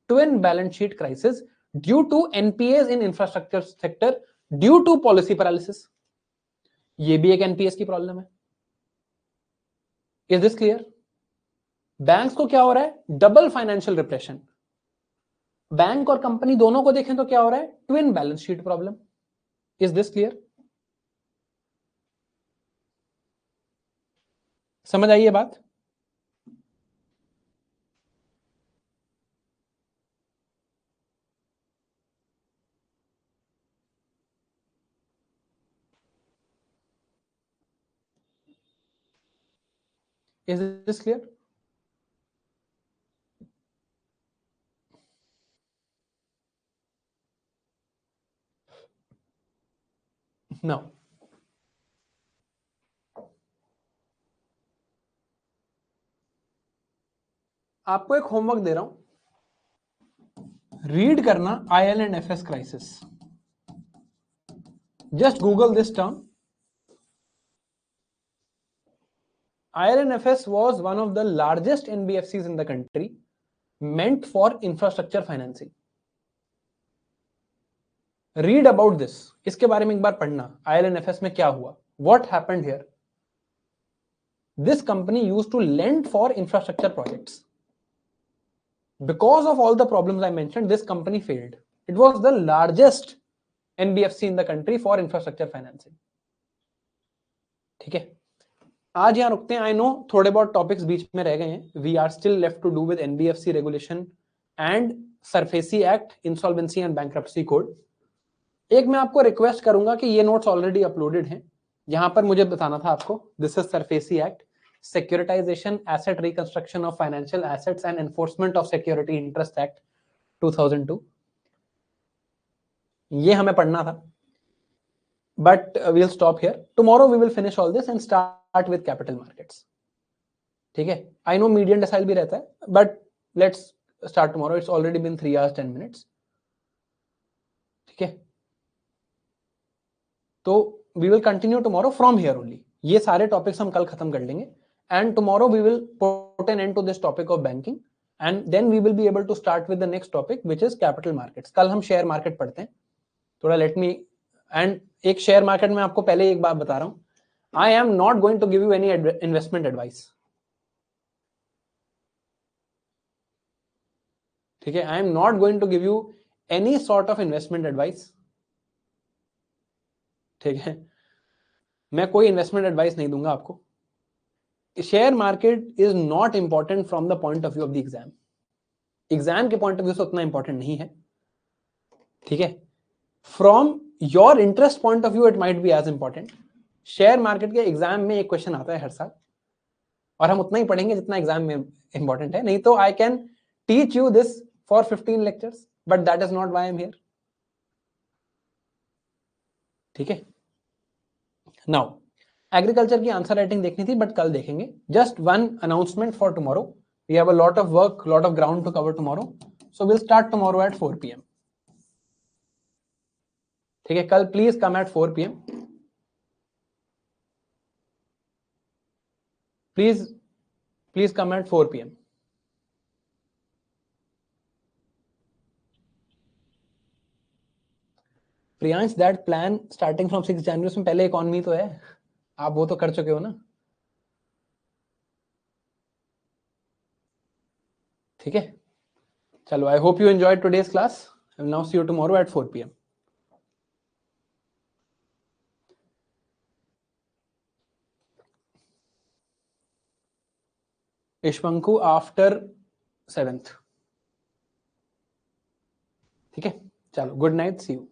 twin balance sheet crisis due to NPAs in infrastructure sector due to policy paralysis। ये भी एक NPAs की problem है। Is this clear? Banks को क्या हो रहा है? Double financial repression. बैंक और कंपनी दोनों को देखें तो क्या हो रहा है? Twin balance sheet problem. Is this clear? समझ आई ये बात? Is this clear? नाउ आपको एक होमवर्क दे रहा हूं, रीड करना IL and FS crisis. Just Google this term, IL&FS was one of the largest NBFCs in the country, meant for infrastructure financing. Read about this. इसके बारे में एक बार पढ़ना, IL&FS में क्या हुआ, what happened here. This company used to lend for infrastructure projects. Because of all the problems I mentioned, this company failed. It was the largest NBFC in the country for infrastructure financing. ठीक है, आज यहाँ रुकते हैं. I know थोड़े बहुत topics बीच में रह गए हैं. We are still left to do with NBFC regulation and SARFAESI act, insolvency and bankruptcy code. एक मैं आपको रिक्वेस्ट करूंगा कि ये नोट्स ऑलरेडी अपलोडेड हैं. यहां पर मुझे बताना था आपको, this is SARFAESI act, securitisation, asset reconstruction of financial assets and enforcement of security interest act 2002. ये हमें पढ़ना था. But we'll stop here. Tomorrow we will finish all this and start with capital markets. ठीक है, I know median decile भी रहता है, but let's start tomorrow. It's already been 3 hours 10 minutes. ठीक है, तो we will continue tomorrow from here only. ये सारे टॉपिक्स हम कल खत्म कर लेंगे and tomorrow we will put an end to this topic of banking and then we will be able to start with the next topic which is capital markets. कल हम share market पढ़ते हैं. थोड़ा लेट मी, एंड एक share market में आपको पहले एक बात बता रहा हूं, I am not going to give you any investment advice. ठीक है, I am not going to give you any sort of investment advice. ठीक है, मैं कोई इन्वेस्टमेंट एडवाइस नहीं दूंगा आपको. Share market is not important from the point of view of the exam. Exam के पॉइंट ऑफ व्यू से उतना इंपॉर्टेंट नहीं है. ठीक है, from your interest point of view it might be as important. Share market के exam में एक क्वेश्चन आता है हर साल और हम उतना ही पढ़ेंगे जितना एग्जाम में इंपॉर्टेंट है. नहीं तो I can teach you this for 15 lectures, but that is not why I am here. ठीक है, नाउ एग्रीकल्चर की आंसर राइटिंग देखनी थी बट कल देखेंगे. Just one announcement for tomorrow, we have a lot of work, lot of ground to cover tomorrow, so will start tomorrow at 4 PM. ठीक है, कल please come at 4 PM. Please come at 4 PM. Priyansh, that plan starting from 6 January में पहले economy तो है, आप वो तो कर चुके हो ना. ठीक है, चलो, I hope you enjoyed today's class. I will now see you tomorrow at 4 PM. इशवंकु आफ्टर 7th. ठीक है, चलो, गुड नाइट, सी यू.